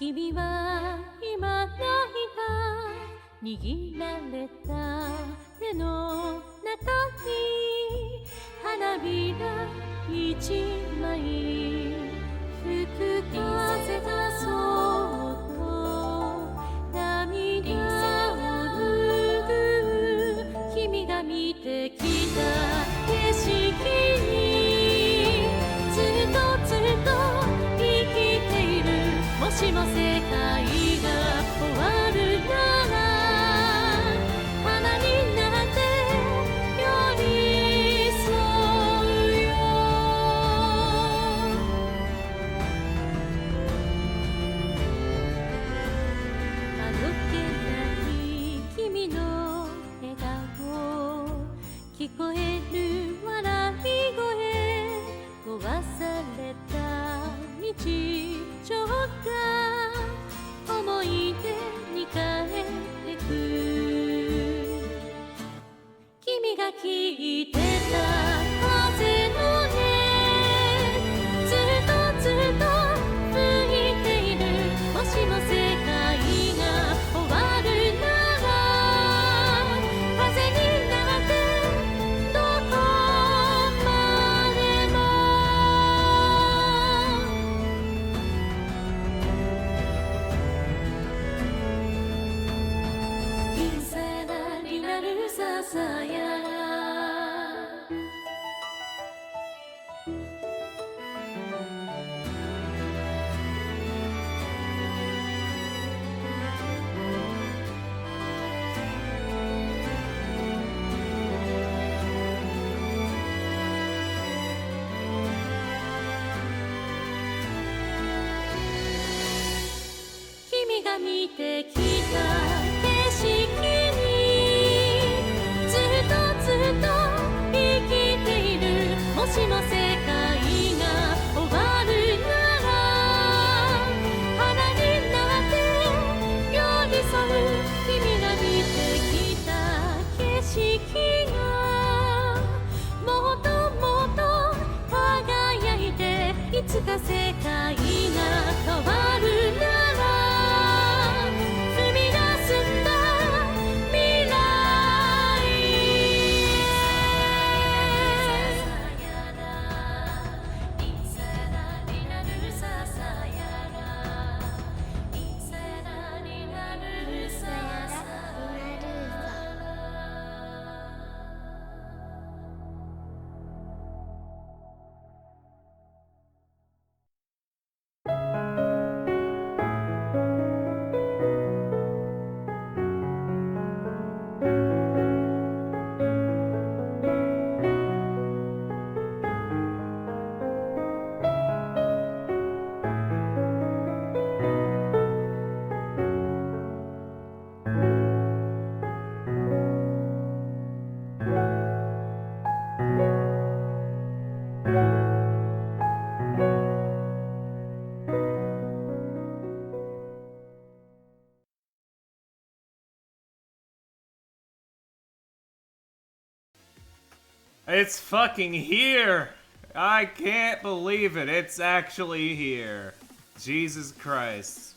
君は今泣いた握られた手の中に花びら一枚吹く風がそっと涙を拭う君が見てきた景色にずっとずっと生きているもしも世界が終わるなら花になって寄り添うよあどけない君の笑顔聞こえる笑い声壊された日常が思い出に帰ってく君が聞いてた風の音ずっとずっと吹いているもしも世界が終わるなら風になってどこまでも銀皿になるささや君が見てきた景色にずっとずっと生きているもしも世界が終わるなら花になって寄り添う君が見てきた景色がもっともっと輝いていつか世界が変わるなら踏み出すんだ未来へさやらいつらになるささやらいつらになるささやら It's fucking here! I can't believe it. It's actually here. Jesus Christ.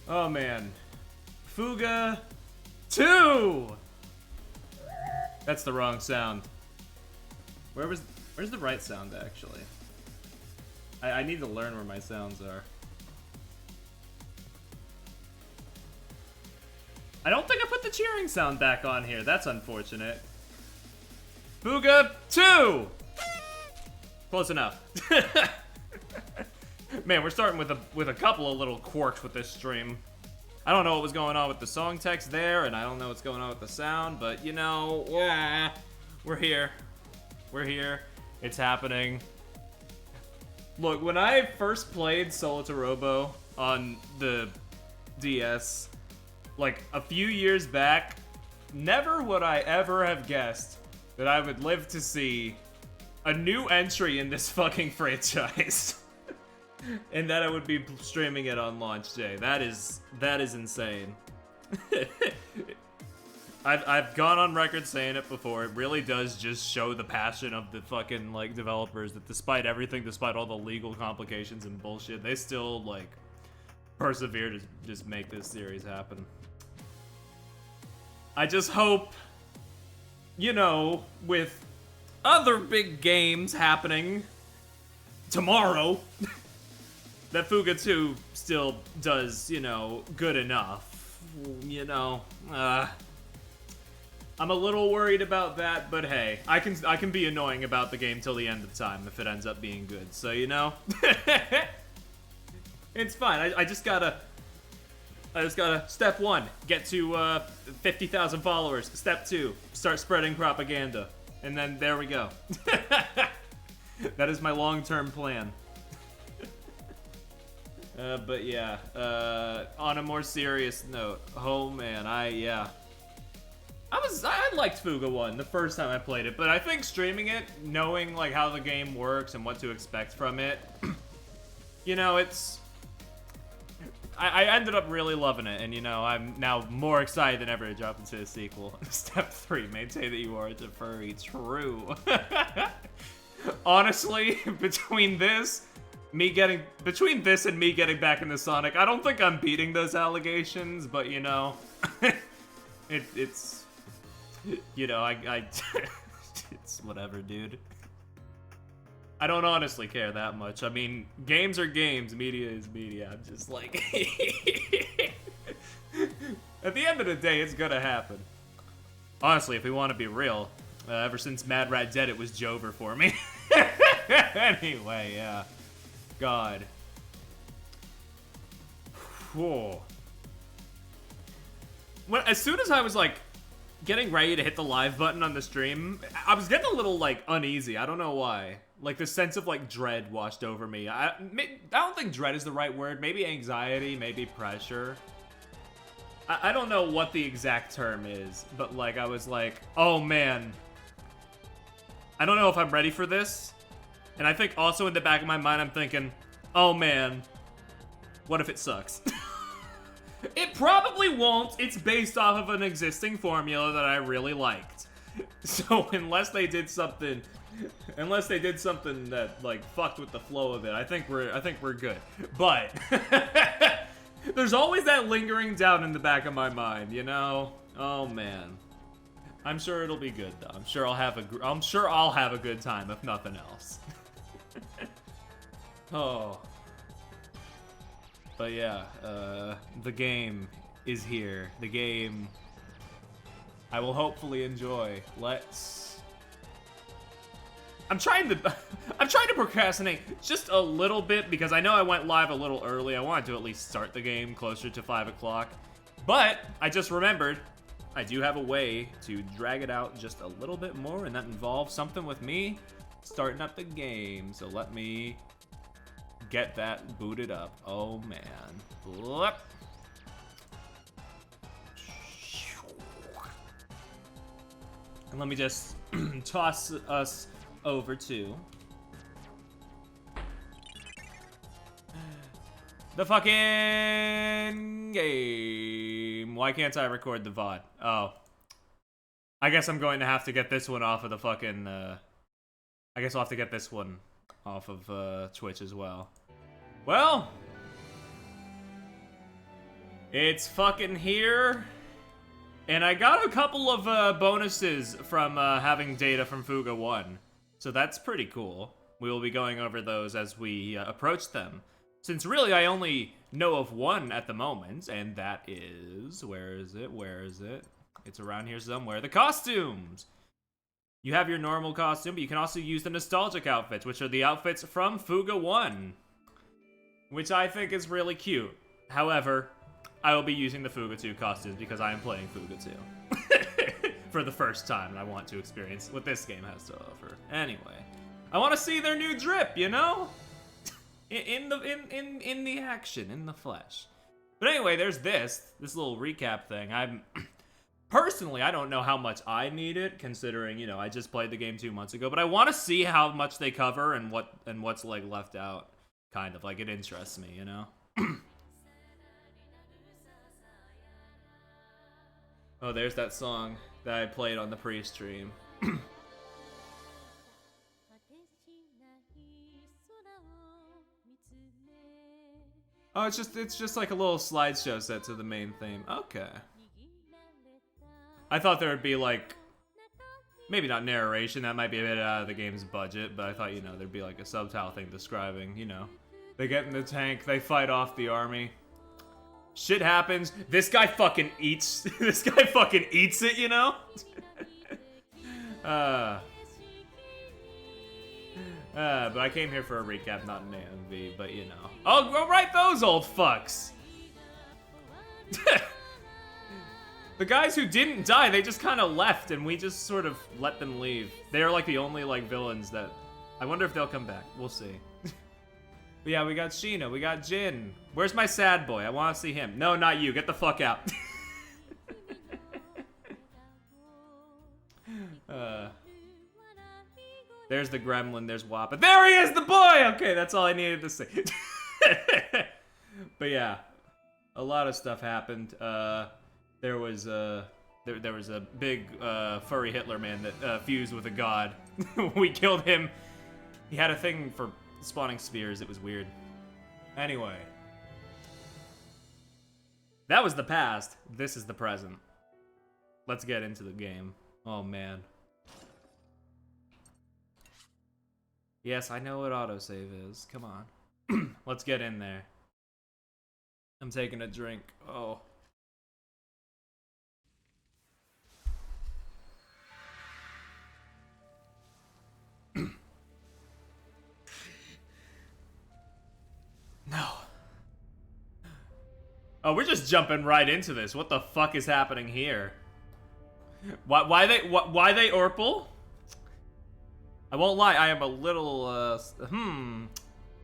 Oh man. Fuga 2! That's the wrong sound. Where's the right sound actually? I need to learn where my sounds are. I don't think I put the cheering sound back on here. That's unfortunate. Fuga 2! Close enough. Man, we're starting with a couple of little quirks with this stream. I don't know what was going on with the song text there, and I don't know what's going on with the sound, but you know, we're here. We're here. It's happening. Look, when I first played Solo to Robo on the DS, like a few years back, never would I ever have guessed that I would live to see a new entry in this fucking franchise. And that I would be streaming it on launch day. That is insane. I've gone on record saying it before. It really does just show the passion of the fucking like developers that despite everything, despite all the legal complications and bullshit, they still like persevere to just make this series happen. I just hope, you know, with other big games happening tomorrow, that Fuga 2 still does, you know, good enough. You know, I'm a little worried about that, but hey, I can be annoying about the game till the end of time if it ends up being good. So, you know, it's fine. I just gotta step 1, get to 50,000 followers. Step 2, start spreading propaganda. And then there we go. That is my long-term plan. But yeah, on a more serious note, oh man, I liked Fuga 1 the first time I played it, but I think streaming it, knowing like how the game works and what to expect from it, you know, I ended up really loving it, and you know, I'm now more excited than ever to jump into the sequel. Step 3, maintain that you are a furry. True. Honestly, between this and me getting back into Sonic, I don't think I'm beating those allegations, but you know, it's, you know, it's whatever, dude. I don't honestly care that much. I mean, games are games, media is media. I'm just like, at the end of the day, it's gonna happen. Honestly, if we want to be real, ever since Mad Rat Dead, it was Jover for me. Anyway, yeah. God. Whoa. As soon as I was like getting ready to hit the live button on the stream, I was getting a little like uneasy. I don't know why. Like the sense of like dread washed over me. I don't think dread is the right word. Maybe anxiety, maybe pressure. I don't know what the exact term is, but like I was like, oh man, I don't know if I'm ready for this. And I think also in the back of my mind, I'm thinking, oh man, what if it sucks? It probably won't. It's based off of an existing formula that I really liked. So unless they did something that like fucked with the flow of it, I think we're good. But there's always that lingering doubt in the back of my mind, you know? Oh man. I'm sure it'll be good though. I'm sure I'll have a good time if nothing else. Oh. But yeah, the game is here. The game I will hopefully enjoy. I'm trying to procrastinate just a little bit because I know I went live a little early. I wanted to at least start the game closer to 5 o'clock. But I just remembered I do have a way to drag it out just a little bit more, and that involves something with me starting up the game. So let me get that booted up. Oh man. And let me just toss us over to the fucking game. Why can't I record the VOD? Oh. I guess I'm going to have to get this one off of the fucking, I guess I'll have to get this one off of Twitch as well. Well, it's fucking here. And I got a couple of bonuses from having data from Fuga 1. So that's pretty cool. We will be going over those as we approach them. Since really I only know of one at the moment, and that is... Where is it? It's around here somewhere. The costumes! You have your normal costume, but you can also use the nostalgic outfits, which are the outfits from Fuga 1. Which I think is really cute. However, I will be using the Fuga 2 costumes because I am playing Fuga 2. For the first time, and I want to experience what this game has to offer. Anyway, I want to see their new drip, you know? In the action, in the flesh. But anyway, there's this little recap thing. Personally, I don't know how much I need it, considering, you know, I just played the game 2 months ago, but I want to see how much they cover and what's like left out. Kind of like it interests me, you know? Oh, there's that song that I played on the pre-stream. Oh, it's just like a little slideshow set to the main theme. Okay. I thought there would be like, maybe not narration, that might be a bit out of the game's budget, but I thought, you know, there'd be like a subtitle thing describing, you know, they get in the tank, they fight off the army. Shit happens. This guy fucking eats. This guy fucking eats it, you know? But I came here for a recap, not an AMV, but you know. Oh, go right those old fucks! The guys who didn't die, they just kind of left, and we just sort of let them leave. They're like the only like villains that... I wonder if they'll come back. We'll see. But yeah, we got Sheena, we got Jin. Where's my sad boy? I want to see him. No, not you. Get the fuck out. There's the gremlin, there's Wappa. There he is, the boy! Okay, that's all I needed to say. But yeah, a lot of stuff happened. There was a big furry Hitler man that fused with a god. We killed him. He had a thing for spawning spears. It was weird. Anyway. That was the past. This is the present. Let's get into the game. Oh, man. Yes, I know what autosave is. Come on. Let's get in there. I'm taking a drink. Oh. No. Oh, we're just jumping right into this. What the fuck is happening here? Why they Orpal? I won't lie, I am a little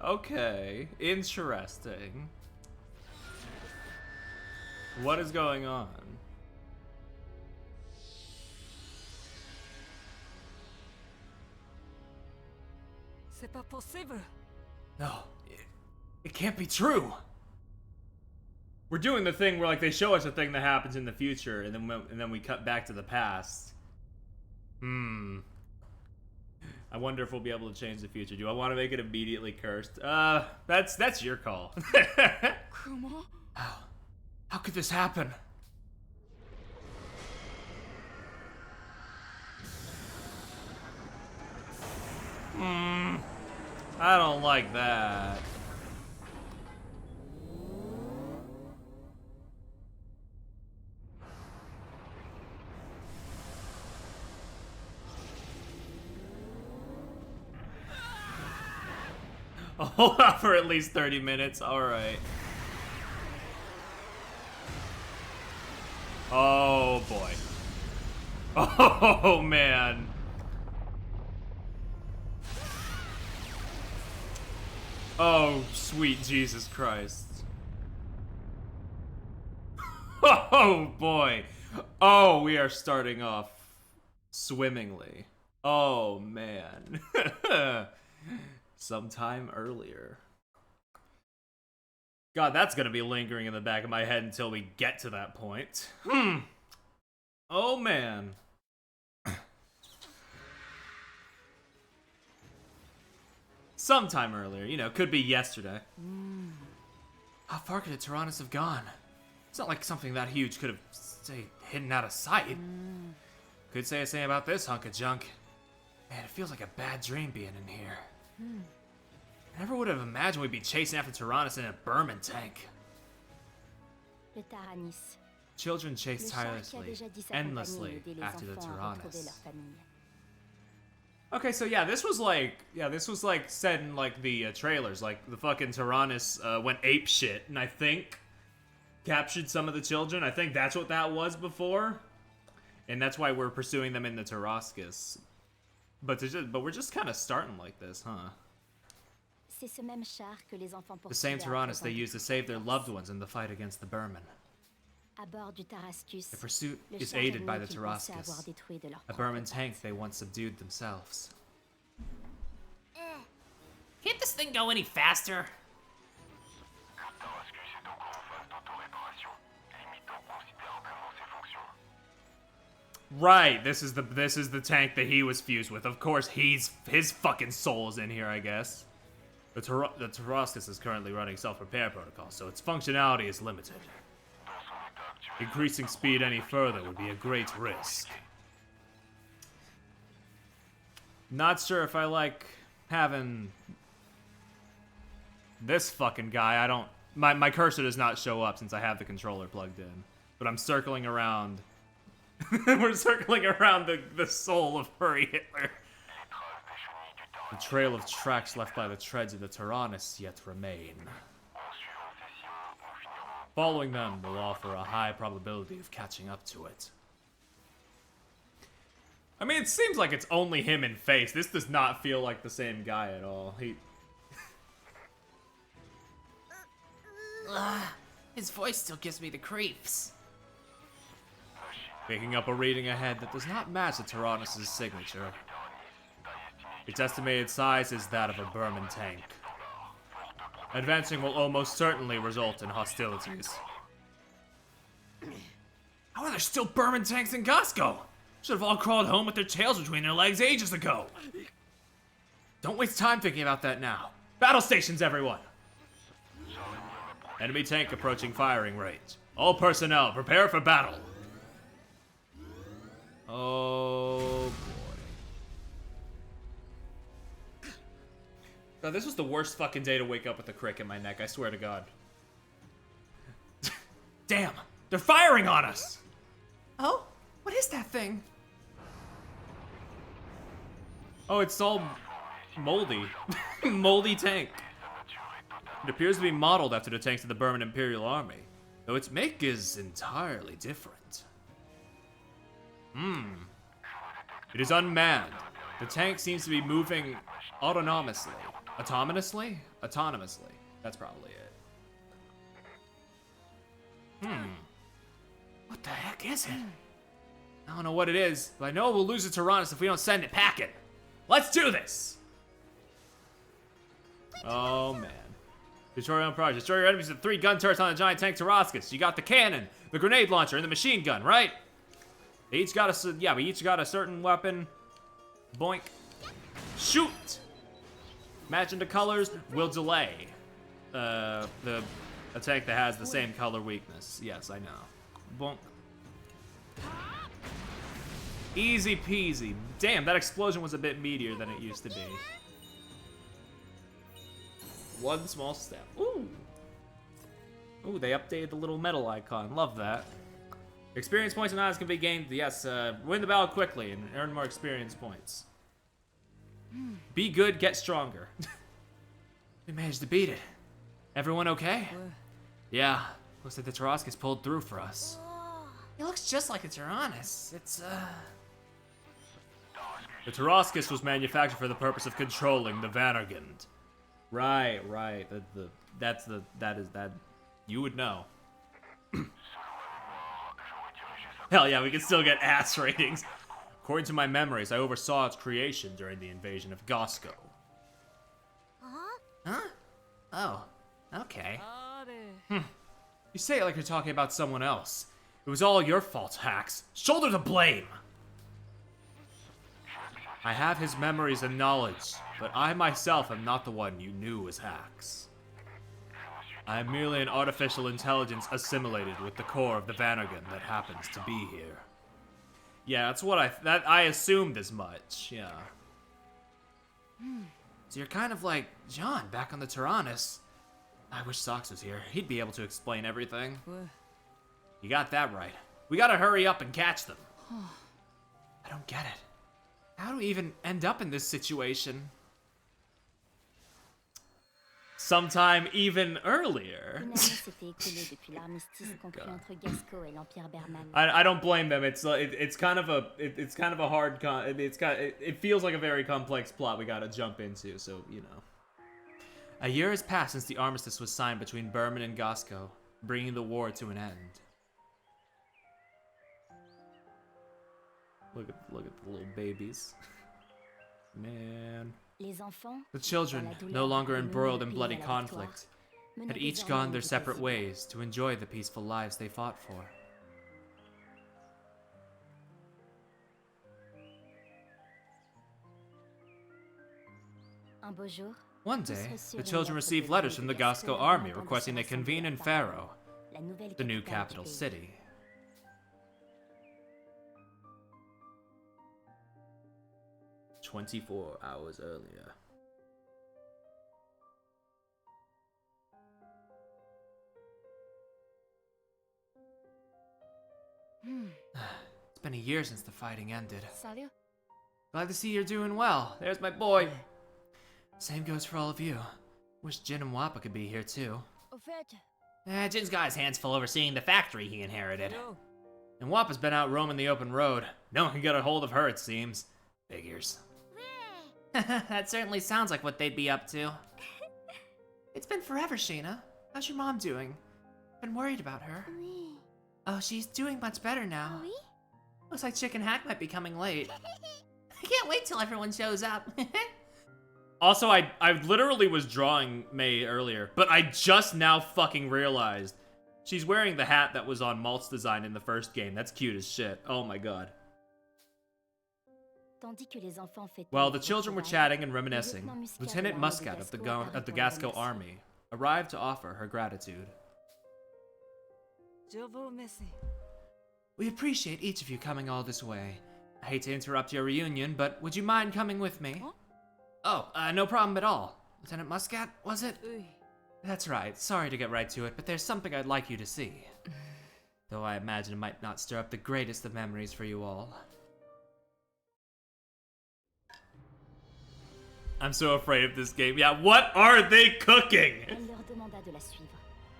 okay, interesting. What is going on? C'est pas possible. No, it can't be true. We're doing the thing where like they show us a thing that happens in the future, and then we cut back to the past. I wonder if we'll be able to change the future. Do I want to make it immediately cursed? That's your call. Comment? How could this happen? I don't like that. I'll hold out for at least 30 minutes. Alright. Oh, boy. Oh, man. Oh, sweet Jesus Christ. Oh, boy. Oh, we are starting off swimmingly. Oh, man. Sometime earlier. God, that's gonna be lingering in the back of my head until we get to that point. Oh, man. Sometime earlier, you know, could be yesterday. How far could a Tyrannus have gone? It's not like something that huge could have, say, hidden out of sight. Could say the same about this hunk of junk. Man, it feels like a bad dream being in here. I never would have imagined we'd be chasing after Tyrannus in a Berman tank. Le Taranis. Children chase tirelessly, endlessly after the Tyrannus. Okay, so yeah, this was like said in like the trailers, like the fucking Tyrannus went ape shit, and I think captured some of the children. I think that's what that was before, and that's why we're pursuing them in the Tarascus. But we're just kind of starting like this, huh? The same Tyrannus they used to save their loved ones in the fight against the Berman. The pursuit is aided by the Tarascus, a Berman tank they once subdued themselves. Can't this thing go any faster? Right, this is the tank that he was fused with. Of course, his fucking soul is in here, I guess. The Taroscus is currently running self-repair protocol, so its functionality is limited. Increasing speed any further would be a great risk. Not sure if I like having this fucking guy. I don't... My cursor does not show up since I have the controller plugged in. But I'm circling around... We're circling around the soul of Furry Hitler. The trail of tracks left by the treads of the Tyrannus yet remain. Following them will offer a high probability of catching up to it. I mean, it seems like it's only him in face. This does not feel like the same guy at all. His voice still gives me the creeps. Picking up a reading ahead that does not match the Tyrannus' signature. Its estimated size is that of a Berman tank. Advancing will almost certainly result in hostilities. How are there still Berman tanks in Gosco? Should have all crawled home with their tails between their legs ages ago. Don't waste time thinking about that now. Battle stations, everyone! Enemy tank approaching firing range. All personnel, prepare for battle. Oh boy. God, this was the worst fucking day to wake up with a crick in my neck, I swear to God. Damn! They're firing on us! Oh? What is that thing? Oh, it's all moldy. Moldy tank. It appears to be modeled after the tanks of the Burman Imperial Army, though its make is entirely different. It is unmanned. The tank seems to be moving autonomously. Autonomously? Autonomously. That's probably it. What the heck is it? I don't know what it is, but I know we'll lose the Tyrannus if we don't send it packing. Let's do this! Oh, man. Destroy your own project. Destroy your enemies with 3 gun turrets on the giant tank Taroscus. You got the cannon, the grenade launcher, and the machine gun, right? They each got a... Yeah, we each got a certain weapon. Boink. Shoot! Matching the colors will delay. A tank that has the same color weakness. Yes, I know. Bonk. Easy peasy. Damn, that explosion was a bit meatier than it used to be. One small step. Ooh. Ooh, they updated the little metal icon. Love that. Experience points and odds can be gained. Yes, win the battle quickly and earn more experience points. Be good, get stronger. We managed to beat it. Everyone okay? Yeah. Looks like the Taroscus pulled through for us. It looks just like a Tyrannus. It's, The Taroscus was manufactured for the purpose of controlling the Vanargand. Right. That. You would know. Hell yeah, we can still get ass ratings. According to my memories, I oversaw its creation during the invasion of Gosco. huh? Oh, okay. You say it like you're talking about someone else. It was all your fault, Hax. Shoulder the blame! I have his memories and knowledge, but I myself am not the one you knew as Hax. I am merely an artificial intelligence assimilated with the core of the Vanargand that happens to be here. Yeah, that's what I assumed as much, yeah. So you're kind of like John back on the Tyrannus. I wish Sox was here. He'd be able to explain everything. You got that right. We gotta hurry up and catch them. I don't get it. How do we even end up in this situation? Sometime even earlier. I don't blame them. It's kind of a hard it feels like a very complex plot we gotta jump into. So you know. A year has passed since the armistice was signed between Berman and Gosco, bringing the war to an end. Look at the little babies. Man. The children, no longer embroiled in bloody conflict, had each gone their separate ways to enjoy the peaceful lives they fought for. Un beau jour, One day, the children received letters from the Gasco army requesting they convene in Pharaoh, the new capital city. "24 hours earlier." It's been a year since the fighting ended. Sérieux? Glad to see you're doing well. There's my boy. Same goes for all of you. Wish Jin and Wappa could be here too. Au fait, Jin's got his hands full overseeing the factory he inherited. Yo. And Wappa's been out roaming the open road. No one can get a hold of her, it seems. Figures. That certainly sounds like what they'd be up to. It's been forever, Sheena. How's your mom doing? Been worried about her. oui. Oh, she's doing much better now. Oui? Looks like Chicken Hack might be coming late. I can't wait till everyone shows up. Also, I literally was drawing May earlier, but I just now fucking realized she's wearing the hat that was on Malt's design in the first game. That's cute as shit. Oh my god. Tandis que les enfants fêtaient While the les children were retrouvailles, chatting and reminiscing, Lieutenant Muscat Lieutenant de Muscat l'armée of de the Gasco of the arrive Gasco pour les army arrived to offer her gratitude. Je vous remercie. We appreciate each of you coming all this way. I hate to interrupt your reunion, but would you mind coming with me? Huh? Oh, no problem at all. Lieutenant Muscat, was it? Oui. That's right. Sorry to get right to it, but there's something I'd like you to see. Though I imagine it might not stir up the greatest of memories for you all. I'm so afraid of this game. Yeah, what are they cooking? Elle leur demanda de la suivre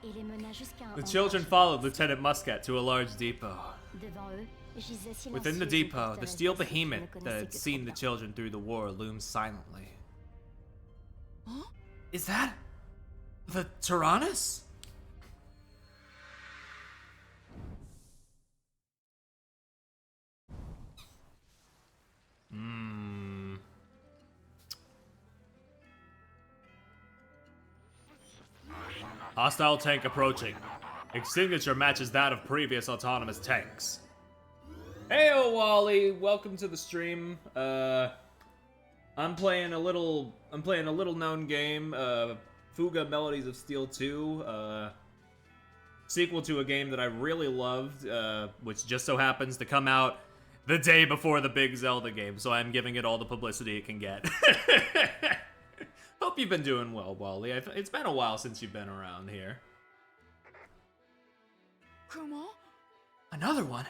et les mena jusqu'à un The hangar children chez followed Max. Lieutenant Muscat to a large depot. Devant eux, gisait silencieuse Within the une depot, porte à the steel l'espèce qu'ils ne behemoth that connaissaient had que seen the trop children through the war looms silently. Huh? Is that the Tyrannus? Hostile tank approaching. Its signature matches that of previous autonomous tanks. Heyo, Wally. Welcome to the stream. I'm playing a little known game, Fuga Melodies of Steel 2, sequel to a game that I really loved, which just so happens to come out the day before the big Zelda game, so I'm giving it all the publicity it can get. Hope you've been doing well, Wally. It's been a while since you've been around here. Comment? Another one?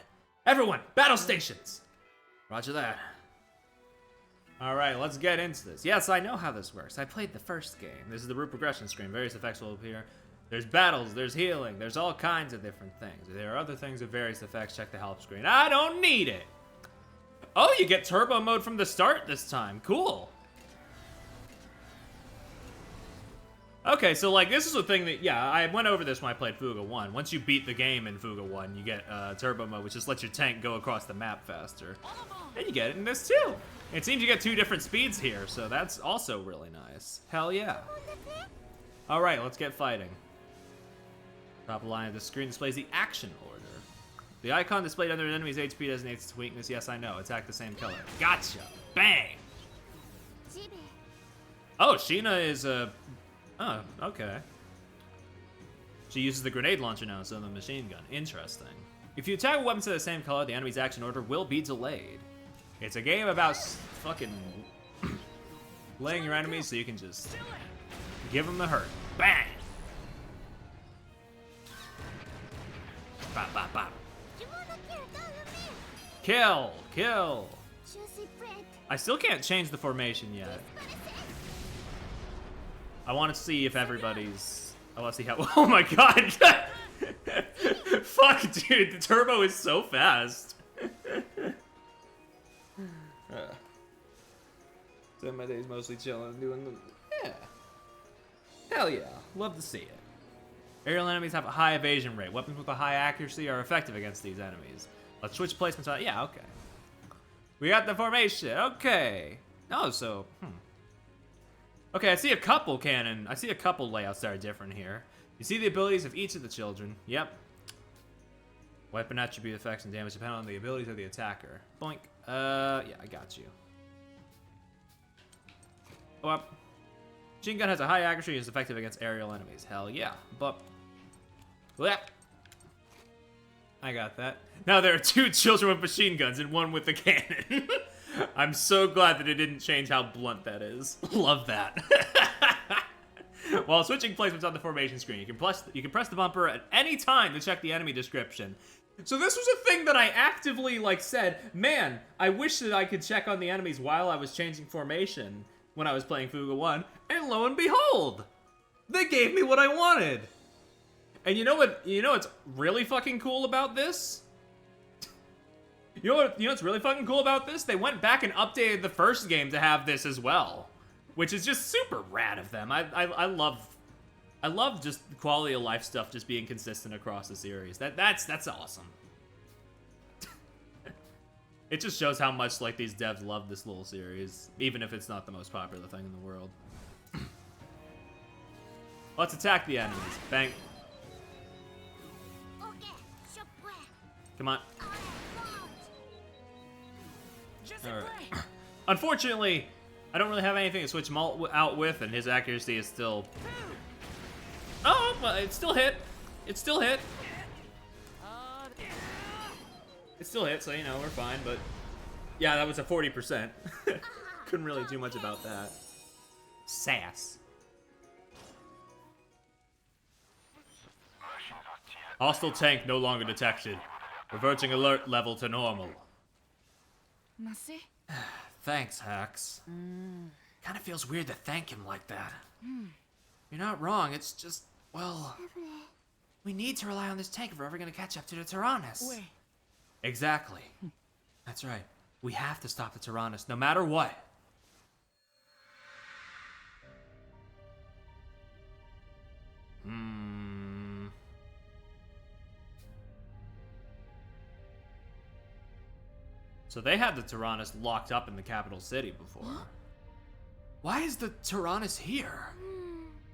Everyone, battle stations! Roger that. Alright, let's get into this. Yes, I know how this works. I played the first game. This is the route progression screen. Various effects will appear. There's battles, there's healing, there's all kinds of different things. If there are other things with various effects, check the help screen. I don't need it! Oh, you get turbo mode from the start this time. Cool. Okay, so like this is a thing that, yeah, I went over this when I played Fuga 1. Once you beat the game in Fuga 1, you get turbo mode, which just lets your tank go across the map faster. And you get it in this too. It seems you get 2 different speeds here, so that's also really nice. Hell yeah. Alright, let's get fighting. Top line of the screen displays the action order. The icon displayed under an enemy's HP designates its weakness. Yes, I know. Attack the same color. Gotcha. Bang! Oh, Sheena is a... Oh, okay. She uses the grenade launcher now instead of the machine gun. Interesting. If you attack with weapons of the same color, the enemy's action order will be delayed. It's a game about fucking laying your enemies so you can just give them the hurt. Bang! Bop, bop, bop. Kill! Kill! I still can't change the formation yet. I want to see if everybody's... I want to see how... Oh my god! Fuck, dude, the turbo is so fast. Spend my days mostly chilling and doing the... Yeah. Hell yeah. Love to see it. Aerial enemies have a high evasion rate. Weapons with a high accuracy are effective against these enemies. Let's switch placements on... Yeah, okay. We got the formation. Okay. Oh, so... Okay, I see a couple cannon. I see a couple layouts that are different here. You see the abilities of each of the children. Yep. Weapon attribute effects and damage depend on the abilities of the attacker. Boink. Yeah, I got you. Oh, up. Machine gun has a high accuracy and is effective against aerial enemies. Hell yeah. But... Blech. I got that. Now there are 2 children with machine guns and 1 with the cannon. I'm so glad that it didn't change how blunt that is. Love that. While switching placements on the formation screen, you can press the bumper at any time to check the enemy description. So this was a thing that I actively, like, said, man, I wish that I could check on the enemies while I was changing formation when I was playing Fuga 1, and lo and behold, they gave me what I wanted. And you know what's really fucking cool about this? You know what's really fucking cool about this? They went back and updated the first game to have this as well, which is just super rad of them. I love just quality of life stuff just being consistent across the series. That's awesome. It just shows how much like these devs love this little series, even if it's not the most popular thing in the world. Let's attack the enemies. Bang. Come on. Alright. Unfortunately, I don't really have anything to switch Malt out with, and his accuracy is still... Oh, well, it still hit. It still hit. It still hit, so, you know, we're fine, but... Yeah, that was a 40%. Couldn't really do much about that. Sass. Hostile tank no longer detected. Reverting alert level to normal. Merci. Thanks, Hax. Kinda feels weird to thank him like that. You're not wrong, it's just, well... We need to rely on this tank if we're ever gonna catch up to the Tyrannus. Ouais. Exactly. That's right. We have to stop the Tyrannus, no matter what. So they had the Tyrannus locked up in the capital city before. Why is the Tyrannus here?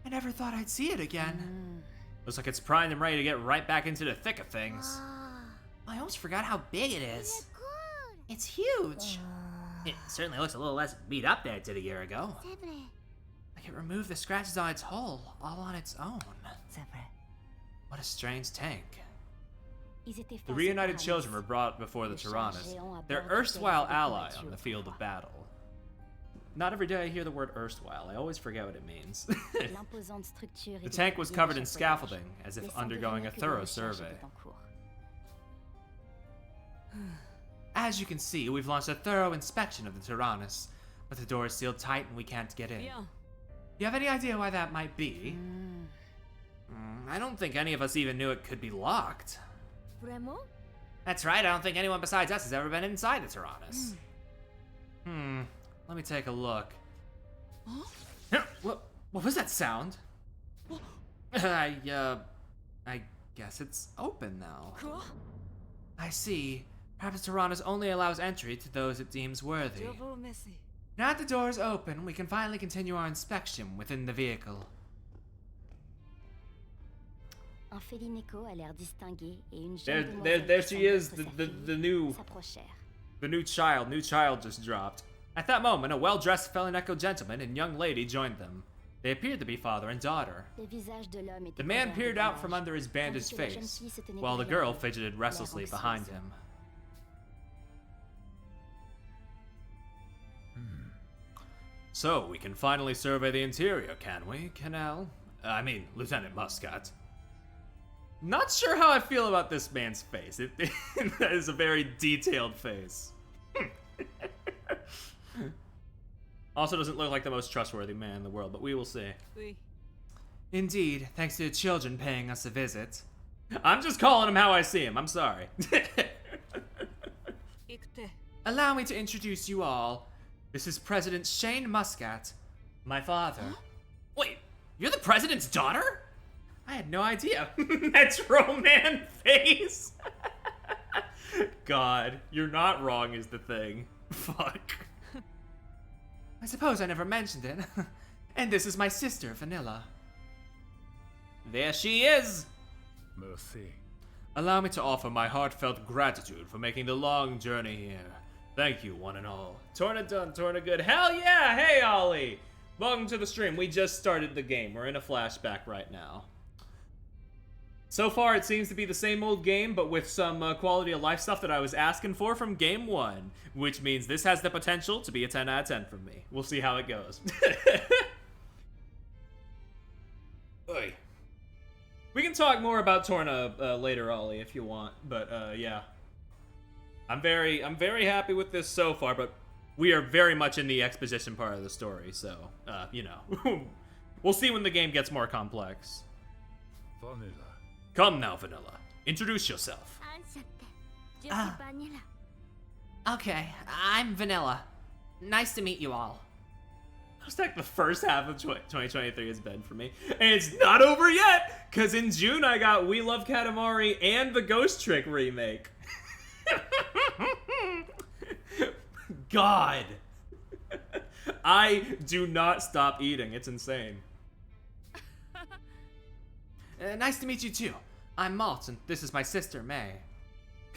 I never thought I'd see it again. Looks like it's primed and ready to get right back into the thick of things. I almost forgot how big it is. It's huge. It certainly looks a little less beat up than it did a year ago. Like it removed the scratches on its hull all on its own. What a strange tank. The reunited children were brought before the Tyrannus, their erstwhile ally on the field of battle. Not every day I hear the word erstwhile, I always forget what it means. The tank was covered in scaffolding, as if undergoing a thorough survey. As you can see, we've launched a thorough inspection of the Tyrannus, but the door is sealed tight and we can't get in. You have any idea why that might be? I don't think any of us even knew it could be locked. That's right, I don't think anyone besides us has ever been inside the Tyrannus. Let me take a look. What was that sound? I guess it's open now. I see. Perhaps Tyrannus only allows entry to those it deems worthy. Now that the door is open, we can finally continue our inspection within the vehicle. There she is, the new child just dropped. At that moment, a well-dressed Felineko gentleman and young lady joined them. They appeared to be father and daughter. The man peered out from under his bandaged face, while the girl fidgeted restlessly behind him. So, we can finally survey the interior, can we, Lieutenant Muscat? Not sure how I feel about this man's face. That is a very detailed face. Also doesn't look like the most trustworthy man in the world, but we will see. Indeed, thanks to the children paying us a visit. I'm just calling him how I see him, I'm sorry. Allow me to introduce you all. This is President Shane Muscat, my father. Wait, you're the president's daughter? I had no idea. Metro Man face! God, you're not wrong is the thing. Fuck. I suppose I never mentioned it. And this is my sister, Vanilla. There she is! Merci. Allow me to offer my heartfelt gratitude for making the long journey here. Thank you, one and all. Torna done, Torna good. Hell yeah! Hey, Ollie! Welcome to the stream. We just started the game. We're in a flashback right now. So far, it seems to be the same old game, but with some quality of life stuff that I was asking for from game 1, which means this has the potential to be a 10 out of 10 from me. We'll see how it goes. Oy. We can talk more about Torna later, Ollie, if you want, but yeah. I'm very happy with this so far, but we are very much in the exposition part of the story, so, you know. We'll see when the game gets more complex. Vanilla. Come now, Vanilla. Introduce yourself. Okay, I'm Vanilla. Nice to meet you all. Looks like the first half of 2023 has been for me. And it's not over yet, because in June I got We Love Katamari and the Ghost Trick remake. God. I do not stop eating. It's insane. Nice to meet you too. I'm Malt, and this is my sister, May.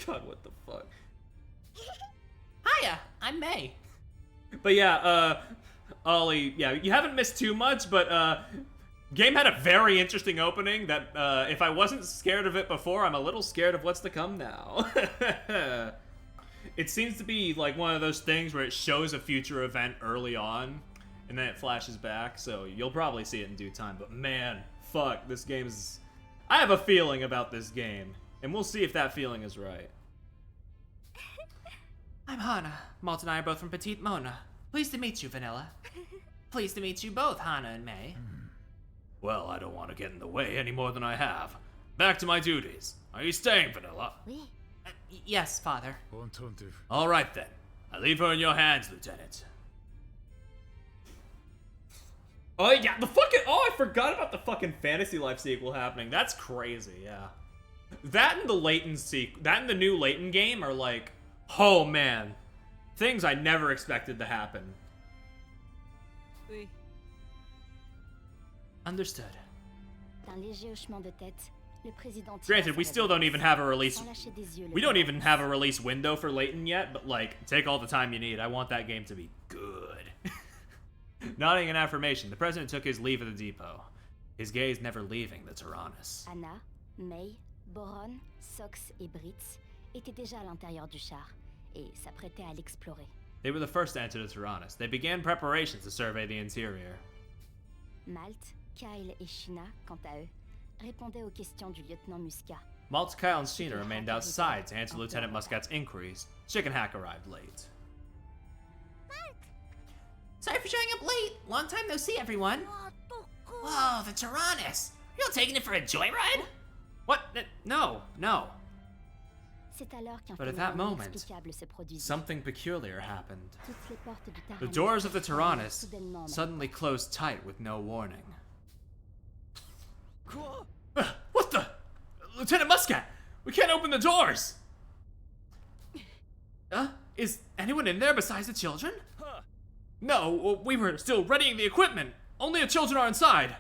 God, what the fuck? Hiya, I'm May. But yeah, Ollie, yeah, you haven't missed too much, but game had a very interesting opening that if I wasn't scared of it before, I'm a little scared of what's to come now. It seems to be like one of those things where it shows a future event early on, and then it flashes back, so you'll probably see it in due time. But man, fuck, this game's... I have a feeling about this game, and we'll see if that feeling is right. I'm Hana. Malt and I are both from Petite Mona. Pleased to meet you, Vanilla. Pleased to meet you both, Hana and May. Well, I don't want to get in the way any more than I have. Back to my duties. Are you staying, Vanilla? Yes, Father. All right, then. I leave her in your hands, Lieutenant. Oh, yeah, I forgot about the fucking Fantasy Life sequel happening. That's crazy, yeah. That and the new Layton game are like, oh man, things I never expected to happen. Understood. Granted, we still don't even have a release. We don't even have a release window for Layton yet, but like, take all the time you need. I want that game to be good. Nodding in affirmation, the president took his leave of the depot, his gaze never leaving the Tyrannus. Anna, May, Boron, Sox et Britz étaient déjà à l'intérieur du char et s'apprêtaient à l'explorer. They were the first to enter the Tyrannus. They began preparations to survey the interior. Malte, Kyle et Sheena, quant à eux, répondaient aux questions du lieutenant Muscat. Malt, Kyle, and Sheena remained outside to answer Lieutenant Muscat's inquiries. Chicken Hack arrived late. Sorry for showing up late. Long time no see, everyone. Whoa, the Tyrannus. You all taking it for a joyride? What? No. But at that moment, something peculiar happened. The doors of the Tyrannus suddenly closed tight with no warning. What the? Lieutenant Muscat! We can't open the doors! Is anyone in there besides the children? No, we were still readying the equipment. Only the children are inside.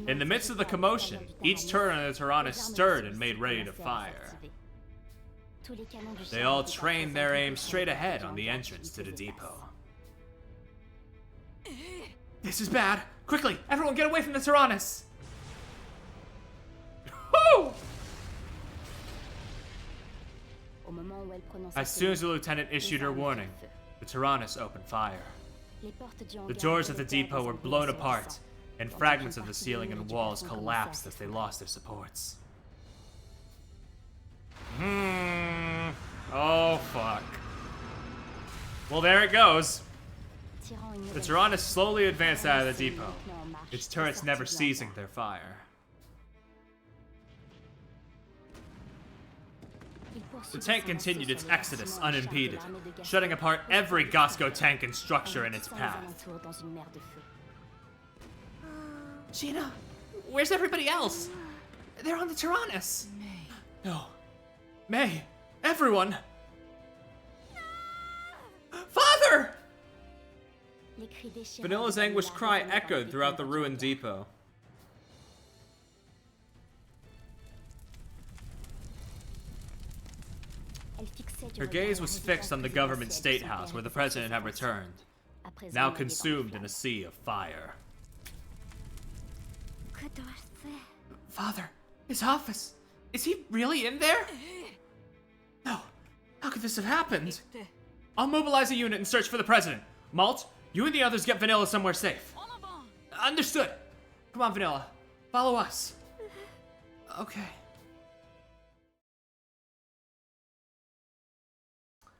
In the midst of the commotion, each turret on the Tyrannus stirred and made ready to fire. They all trained their aim straight ahead on the entrance to the depot. This is bad. Quickly, everyone get away from the Tyrannus. Woo! As soon as the lieutenant issued her warning, the Tyrannus opened fire. The doors of the depot were blown apart, and fragments of the ceiling and walls collapsed as they lost their supports. Oh, fuck. Well, there it goes. The Tyrannus slowly advanced out of the depot, its turrets never ceasing their fire. The tank continued its exodus unimpeded, shutting apart every Gosco tank and structure in its path. Sheena, where's everybody else? They're on the Tyrannus. No. May! Everyone! Father! Vanilla's anguished cry echoed throughout the ruined depot. Her gaze was fixed on the government state house where the president had returned, prisonnier now dans les consumed in flammes. a sea of fire. Que dois-je faire? Father, his office. Is he really in there? No. How could this have happened? I'll mobilize a unit and search for the president. Malt, you and the others get Vanilla somewhere safe. Understood. Come on, Vanilla. Follow us. Okay.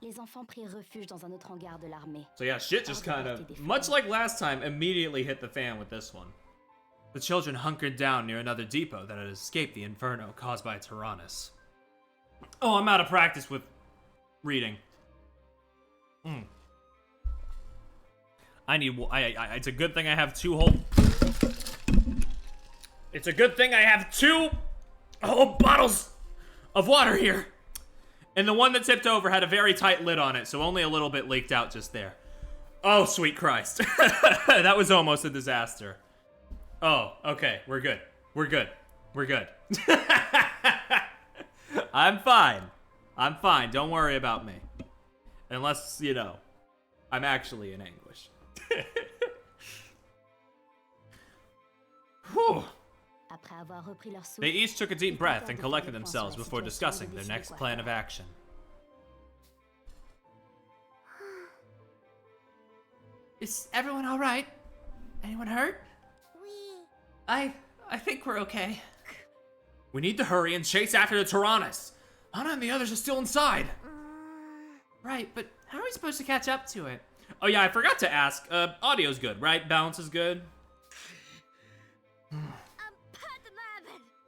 Les enfants prirent refuge dans un autre hangar de l'armée. So yeah, shit just kind of, much like last time, immediately hit the fan with this one. The children hunkered down near another depot that had escaped the inferno caused by Tyrannus. Oh, I'm out of practice with reading. I need. It's a good thing I have two whole. It's a good thing I have two whole bottles of water here. And the one that tipped over had a very tight lid on it, so only a little bit leaked out just there. Oh, sweet Christ. That was almost a disaster. Oh, okay. We're good. We're good. We're good. I'm fine. I'm fine. Don't worry about me. Unless, you know, I'm actually in anguish. Whew. Après avoir repris leur souffle, They each took a deep breath and collected themselves before discussing their next plan of action. Is everyone all right? Anyone hurt? I think we're okay. We need to hurry and chase after the Tyrannus. Anna and the others are still inside. Right, but how are we supposed to catch up to it? Oh yeah, I forgot to ask. Audio's good, right? Balance is good.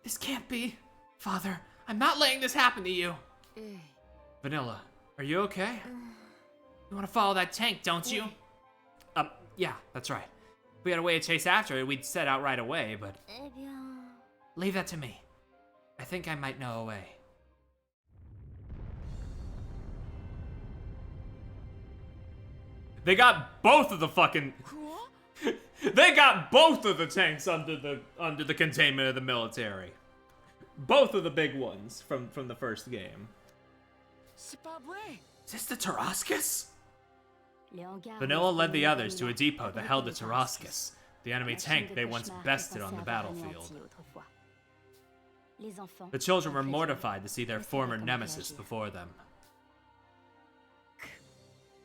This can't be. Father, I'm not letting this happen to you. Vanilla, are you okay? You want to follow that tank, don't you? Yeah, that's right. If we had a way to chase after it, we'd set out right away, but Eh bien... Leave that to me. I think I might know a way. they got both of the fucking... They got both of the tanks under the containment of the military. Both of the big ones from the first game. Is this the Tyrannus? Les hangars Vanilla led the restaient others to a depot that held the abrités Tyrannus, the enemy Machine tank de they once cauchemar bested qui on the pensait avoir battlefield. anéanti autrefois. Les enfants, The children were incrédules, mortified to see their ne savaient former comment nemesis réagir. before them.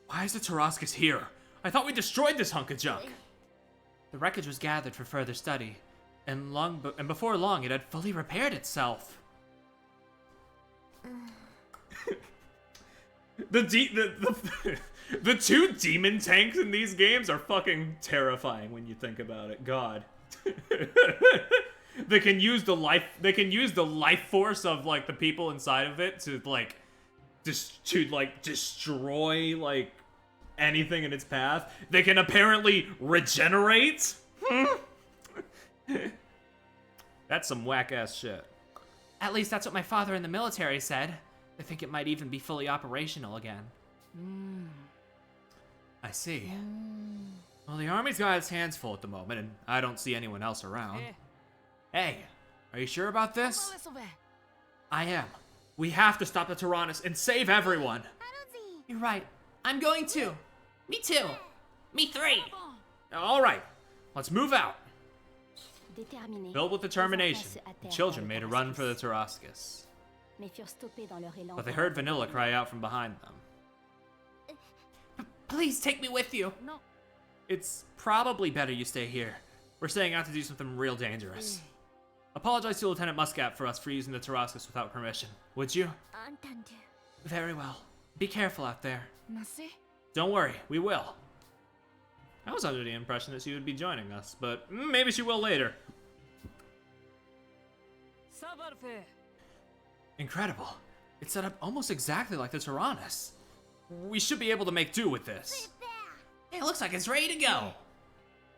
Why is the Tyrannus here? I thought we destroyed this hunk of junk. The wreckage was gathered for further study, and before long it had fully repaired itself. The two demon tanks in these games are fucking terrifying when you think about it. God. They can use the life force of like the people inside of it to destroy like anything in its path. They can apparently regenerate. That's some whack ass shit. At least that's what my father in the military said. I think it might even be fully operational again. I see. Well, the army's got its hands full at the moment, and I don't see anyone else around. Hey, are you sure about this? I am. We have to stop the Tyrannus and save everyone. You're right. I'm going to. Me too. Me three. All right, let's move out. Déterminés, Filled with les determination, enfants se the hâtèrent children vers made a le run for the Tyrannus, Tyrannus. mais furent stoppés dans leur élan But they vers heard la Vanilla victoire. cry out from behind them. Please take me with you. It's probably better you stay here. We're staying out to do something real dangerous. Apologize to Lieutenant Muscat for us for using the Tyrannus without permission, would you? Entendu. Very well. Be careful out there. Merci. Don't worry, we will. I was under the impression that she would be joining us, but maybe she will later. Savoir-faire. Incredible. It's set up almost exactly like the Tyrannus. We should be able to make do with this. It looks like it's ready to go.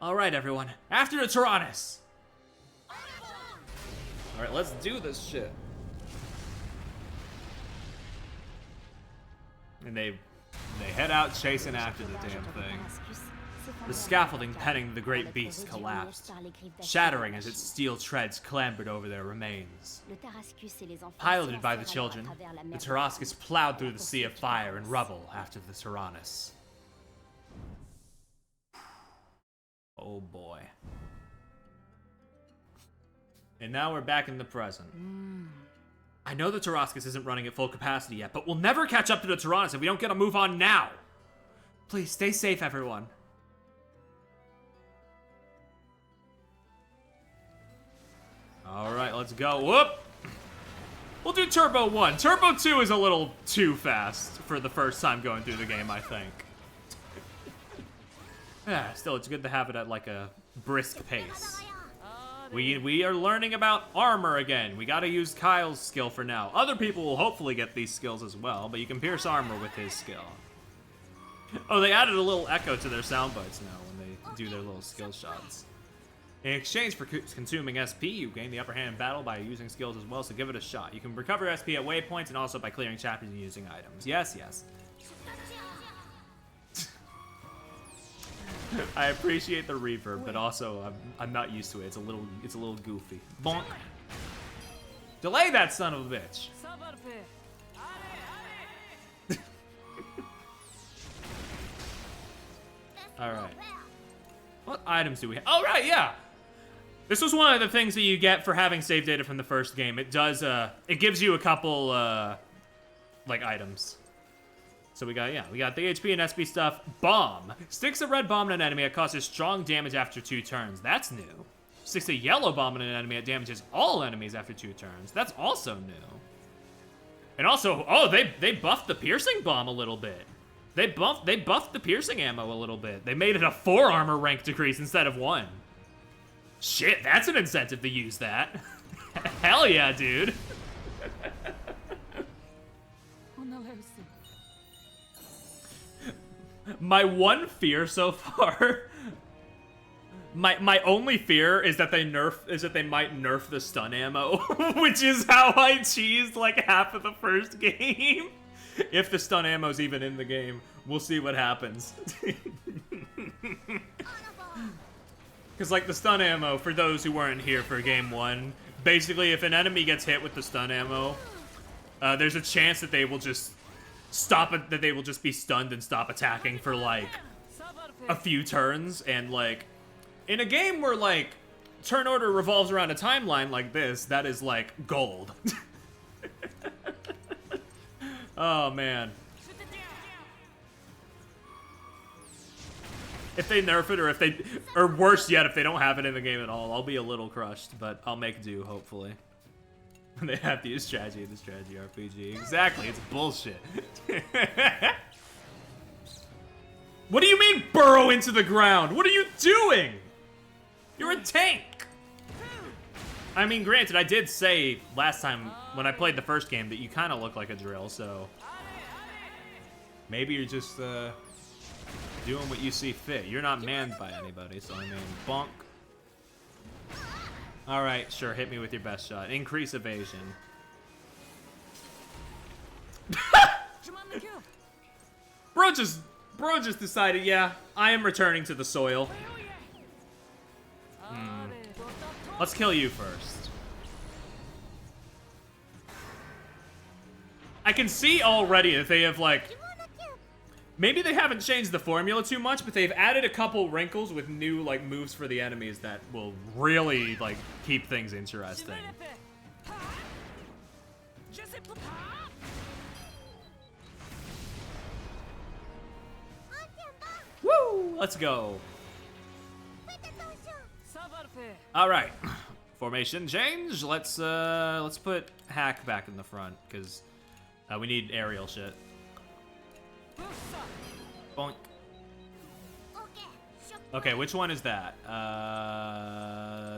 All right, everyone. After the Tyrannus! All right, let's do this shit. And they head out chasing after the damn thing. The scaffolding penning the great beast collapsed, shattering as its steel treads clambered over their remains. Piloted by the children, the Tyrannus plowed through the sea of fire and rubble after the Tyrannus. Oh boy. And now we're back in the present. I know the Tarascus isn't running at full capacity yet, but we'll never catch up to the Tyrannus if we don't get a move on now. Please, stay safe, everyone. Alright, let's go. Whoop! We'll do Turbo 1. Turbo 2 is a little too fast for the first time going through the game, I think. Yeah, still, it's good to have it at like a brisk pace. We are learning about armor again. We gotta use Kyle's skill for now. Other people will hopefully get these skills as well, but you can pierce armor with his skill. Oh, they added a little echo to their sound bites now when they do their little skill shots. In exchange for consuming SP, you gain the upper hand in battle by using skills as well, so give it a shot. You can recover SP at waypoints and also by clearing chapters and using items. Yes, yes. I appreciate the reverb, but also I'm not used to it. It's a little goofy. Bonk. Delay that son of a bitch. All right. What items do we have? Oh right, yeah. This was one of the things that you get for having save data from the first game. It does it gives you a couple like items. So we got the HP and SP stuff. Bomb. Sticks a red bomb in an enemy. It causes strong damage after 2 turns. That's new. Sticks a yellow bomb in an enemy. It damages all enemies after 2 turns. That's also new. And also, oh, they buffed the piercing bomb a little bit. They buffed the piercing ammo a little bit. They made it a 4 armor rank decrease instead of 1. Shit, that's an incentive to use that. Hell yeah, dude. My one fear so far, my only fear is that they might nerf the stun ammo, which is how I cheesed like half of the first game. If the stun ammo's even in the game, we'll see what happens. Because like the stun ammo, for those who weren't here for game 1, basically if an enemy gets hit with the stun ammo, there's a chance that they will just that they will just be stunned and stop attacking for like a few turns. And like in a game where like turn order revolves around a timeline like this, that is like gold. Oh man. If they nerf it, or worse yet, if they don't have it in the game at all, I'll be a little crushed, but I'll make do, hopefully. They have to use strategy in the strategy RPG. Exactly, it's bullshit. What do you mean burrow into the ground? What are you doing? You're a tank. I mean, granted, I did say last time when I played the first game that you kind of look like a drill, so maybe you're just doing what you see fit. You're not manned by anybody, so I mean, bonk. All right, sure, hit me with your best shot. Increase evasion. Bro just decided, yeah, I am returning to the soil. Let's kill you first. I can see already that they have like, maybe they haven't changed the formula too much, but they've added a couple wrinkles with new like moves for the enemies that will really like keep things interesting. Woo! Let's go. All right, formation change. Let's put Hack back in the front because we need aerial shit. Bonk. Okay, which one is that?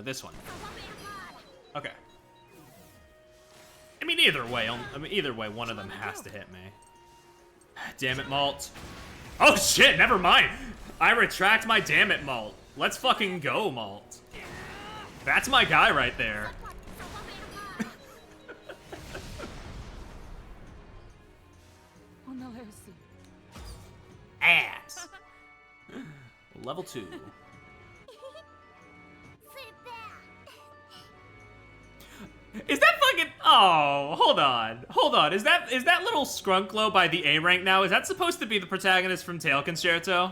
This one. Okay. I mean, either way, one of them has to hit me. Damn it, Malt. Oh shit, never mind. I retract my damn it, Malt. Let's fucking go, Malt. That's my guy right there. Ass. Level 2. Is that fucking... Oh, hold on. Is that little Skrunklo by the A rank now? Is that supposed to be the protagonist from Tail Concerto?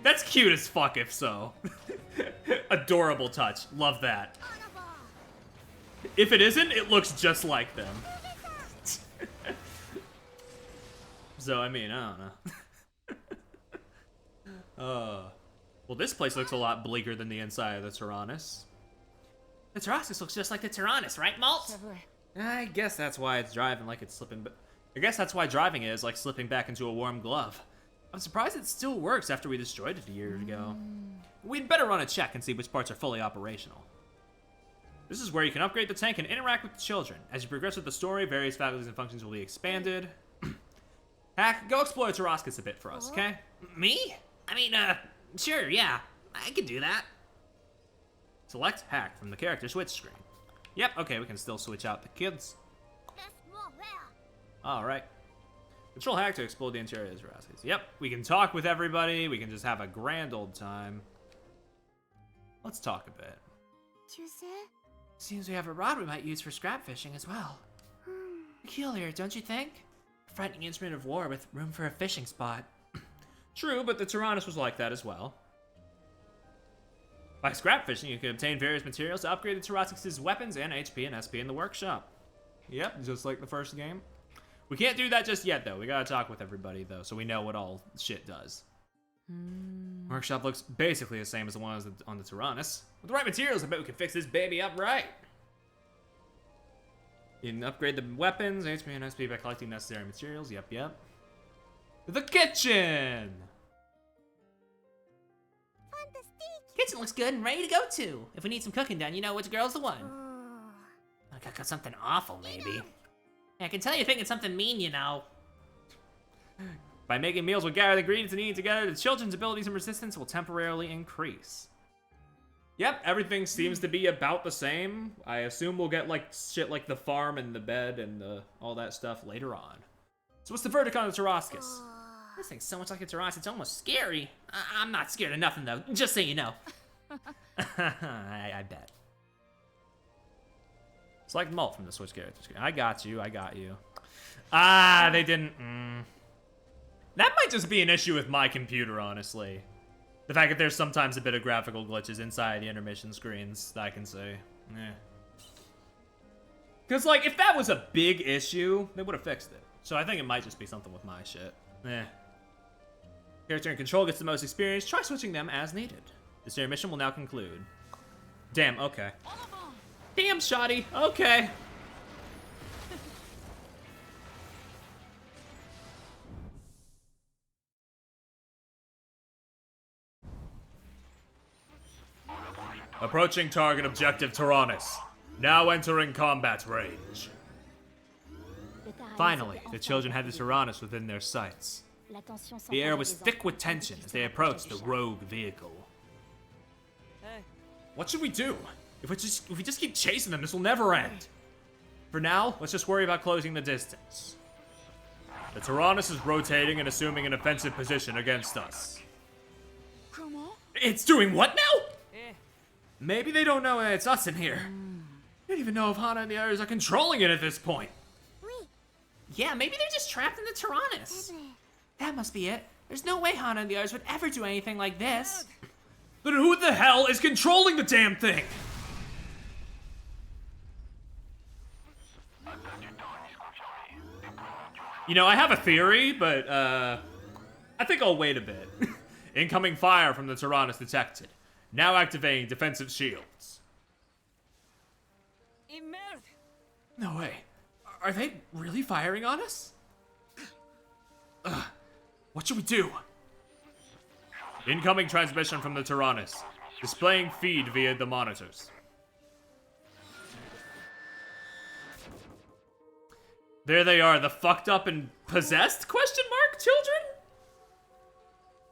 That's cute as fuck if so. Adorable touch. Love that. If it isn't, it looks just like them. So, I mean, I don't know. Well, this place looks a lot bleaker than the inside of the Tyrannus. The Tyrannus looks just like the Tyrannus, right, Malt? I guess that's why it's driving like it's slipping, but I guess that's why driving is like slipping back into a warm glove. I'm surprised it still works after we destroyed it a year ago. We'd better run a check and see which parts are fully operational. This is where you can upgrade the tank and interact with the children. As you progress with the story, various faculties and functions will be expanded. Hack, go explore Tyrannus a bit for us, okay? Me? I mean, sure, yeah. I could do that. Select Hack from the character switch screen. Yep, okay, we can still switch out the kids. Alright. Control Hack to explore the interior of Tyrannus. Yep, we can talk with everybody, we can just have a grand old time. Let's talk a bit. Seems we have a rod we might use for scrap fishing as well. Peculiar, don't you think? A frightening instrument of war with room for a fishing spot. True, but the Tyrannus was like that as well. By scrap fishing, you can obtain various materials to upgrade the Tyrannus' weapons and HP and SP in the workshop. Yep, just like the first game. We can't do that just yet, though. We gotta talk with everybody, though, so we know what all shit does. Workshop looks basically the same as the one on the Tyrannus. With the right materials, I bet we can fix this baby up right. You can upgrade the weapons, HP and SP by collecting necessary materials. Yep, yep. The kitchen! Kitchen looks good and ready to go to. If we need some cooking done, you know which girl's the one. I got something awful, maybe. I can tell you're thinking something mean, you know. By making meals with gathered ingredients and eating together, the children's abilities and resistance will temporarily increase. Yep, everything seems to be about the same. I assume we'll get like shit like the farm and the bed and all that stuff later on. So what's the verdict on the Tyrannus? This thing's so much like a Tyrannus, it's almost scary. I'm not scared of nothing, though, just so you know. I bet. It's like Malt from the Switch character screen. I got you, I got you. Ah, they didn't. That might just be an issue with my computer, honestly. The fact that there's sometimes a bit of graphical glitches inside the intermission screens that I can see. Because, like, if that was a big issue, they would have fixed it. So I think it might just be something with my shit. Character in control gets the most experience. Try switching them as needed. This intermission will now conclude. Damn, okay. Damn, shoddy. Okay. Approaching target objective Tyrannus. Now entering combat range. Finally, the children had the Tyrannus within their sights. The air was thick with tension as they approached the rogue vehicle. What should we do? If we just keep chasing them, this will never end. For now, let's just worry about closing the distance. The Tyrannus is rotating and assuming an offensive position against us. It's doing what now? Maybe they don't know it's us in here. They don't even know if Hana and the others are controlling it at this point. Yeah, maybe they're just trapped in the Tyrannus. That must be it. There's no way Hana and the others would ever do anything like this. Then who the hell is controlling the damn thing? You know, I have a theory, but I think I'll wait a bit. Incoming fire from the Tyrannus detected. Now activating defensive shields. No way. Are they really firing on us? What should we do? Incoming transmission from the Tyrannus. Displaying feed via the monitors. There they are, the fucked up and possessed question mark children?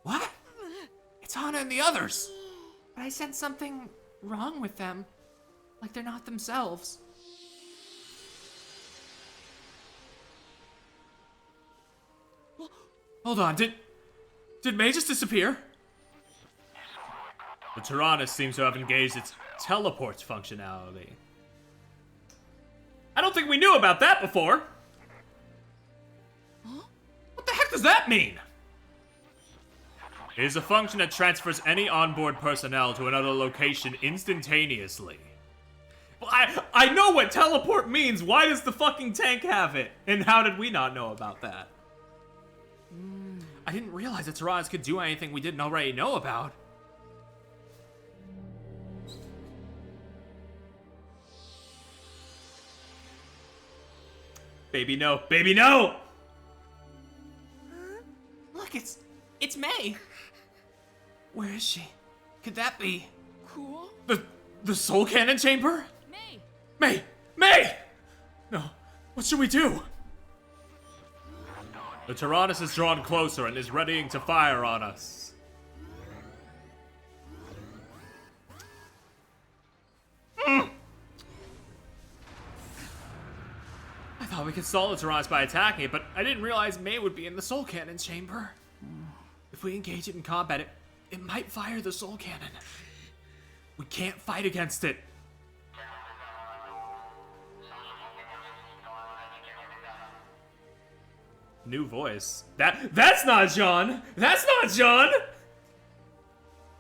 What? It's Hana and the others. But I sense something wrong with them. Like they're not themselves. Hold on, did May just disappear? The Tyrannus seems to have engaged its teleport functionality. I don't think we knew about that before. What the heck does that mean? It is a function that transfers any onboard personnel to another location instantaneously. Well, I know what teleport means. Why does the fucking tank have it? And how did we not know about that? I didn't realize that Tyrannus could do anything we didn't already know about. Baby, no. Baby, no! Look, it's May. Where is she? Could that be? Cool. The soul cannon chamber? May. May! May! No. What should we do? The Tyrannus has drawn closer and is readying to fire on us. I thought we could stall the Tyrannus by attacking it, but I didn't realize May would be in the soul cannon chamber. If we engage it in combat, it might fire the soul cannon. We can't fight against it. New voice. That's not John! That's not John!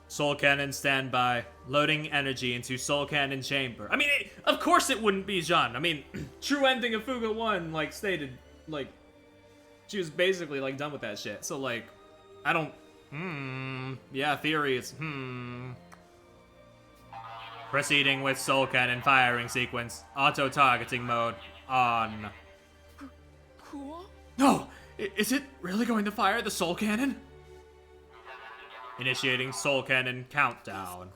Soul cannon standby. Loading energy into soul cannon chamber. I mean, of course it wouldn't be John. I mean, true ending of Fuga 1, like, stated, like, she was basically, like, done with that shit. So, like, I don't... Yeah, theory is... Proceeding with soul cannon firing sequence. Auto-targeting mode. On. Cool. No! Is it really going to fire the soul cannon? Initiating soul cannon countdown.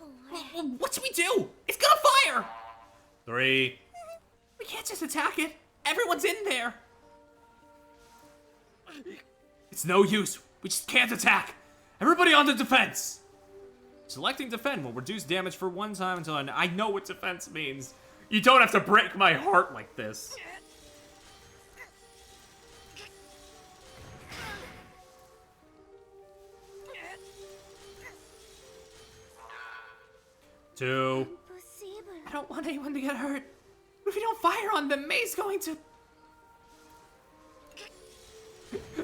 What should we do? It's gonna fire! 3. We can't just attack it. Everyone's in there. It's no use. We just can't attack. Everybody on the defense. Selecting defend will reduce damage for one time until I know what defense means. You don't have to break my heart like this. Two. I don't want anyone to get hurt. But if we don't fire on them, May's going to...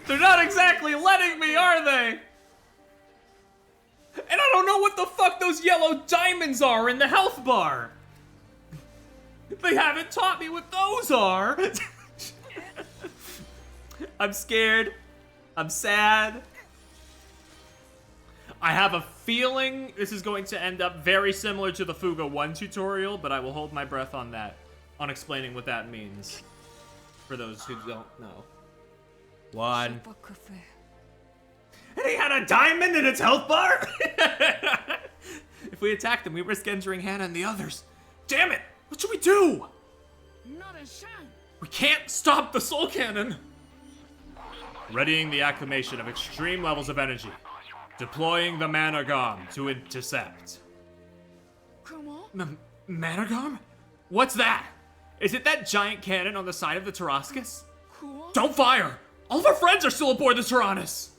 They're not exactly letting me, are they? And I don't know what the fuck those yellow diamonds are in the health bar. They haven't taught me what those are. I'm scared. I'm sad. I have a feeling this is going to end up very similar to the Fuga 1 tutorial, but I will hold my breath on that, on explaining what that means. For those who don't know. 1. And he had a diamond in its health bar? If we attack them, we risk injuring Hannah and the others. Damn it! What should we do? Not a shame. We can't stop the soul cannon. Readying the acclimation of extreme levels of energy. Deploying the Managom to intercept. Come on. Managom? What's that? Is it that giant cannon on the side of the Tyrannus? Cool. Don't fire! All of our friends are still aboard the Tyrannus!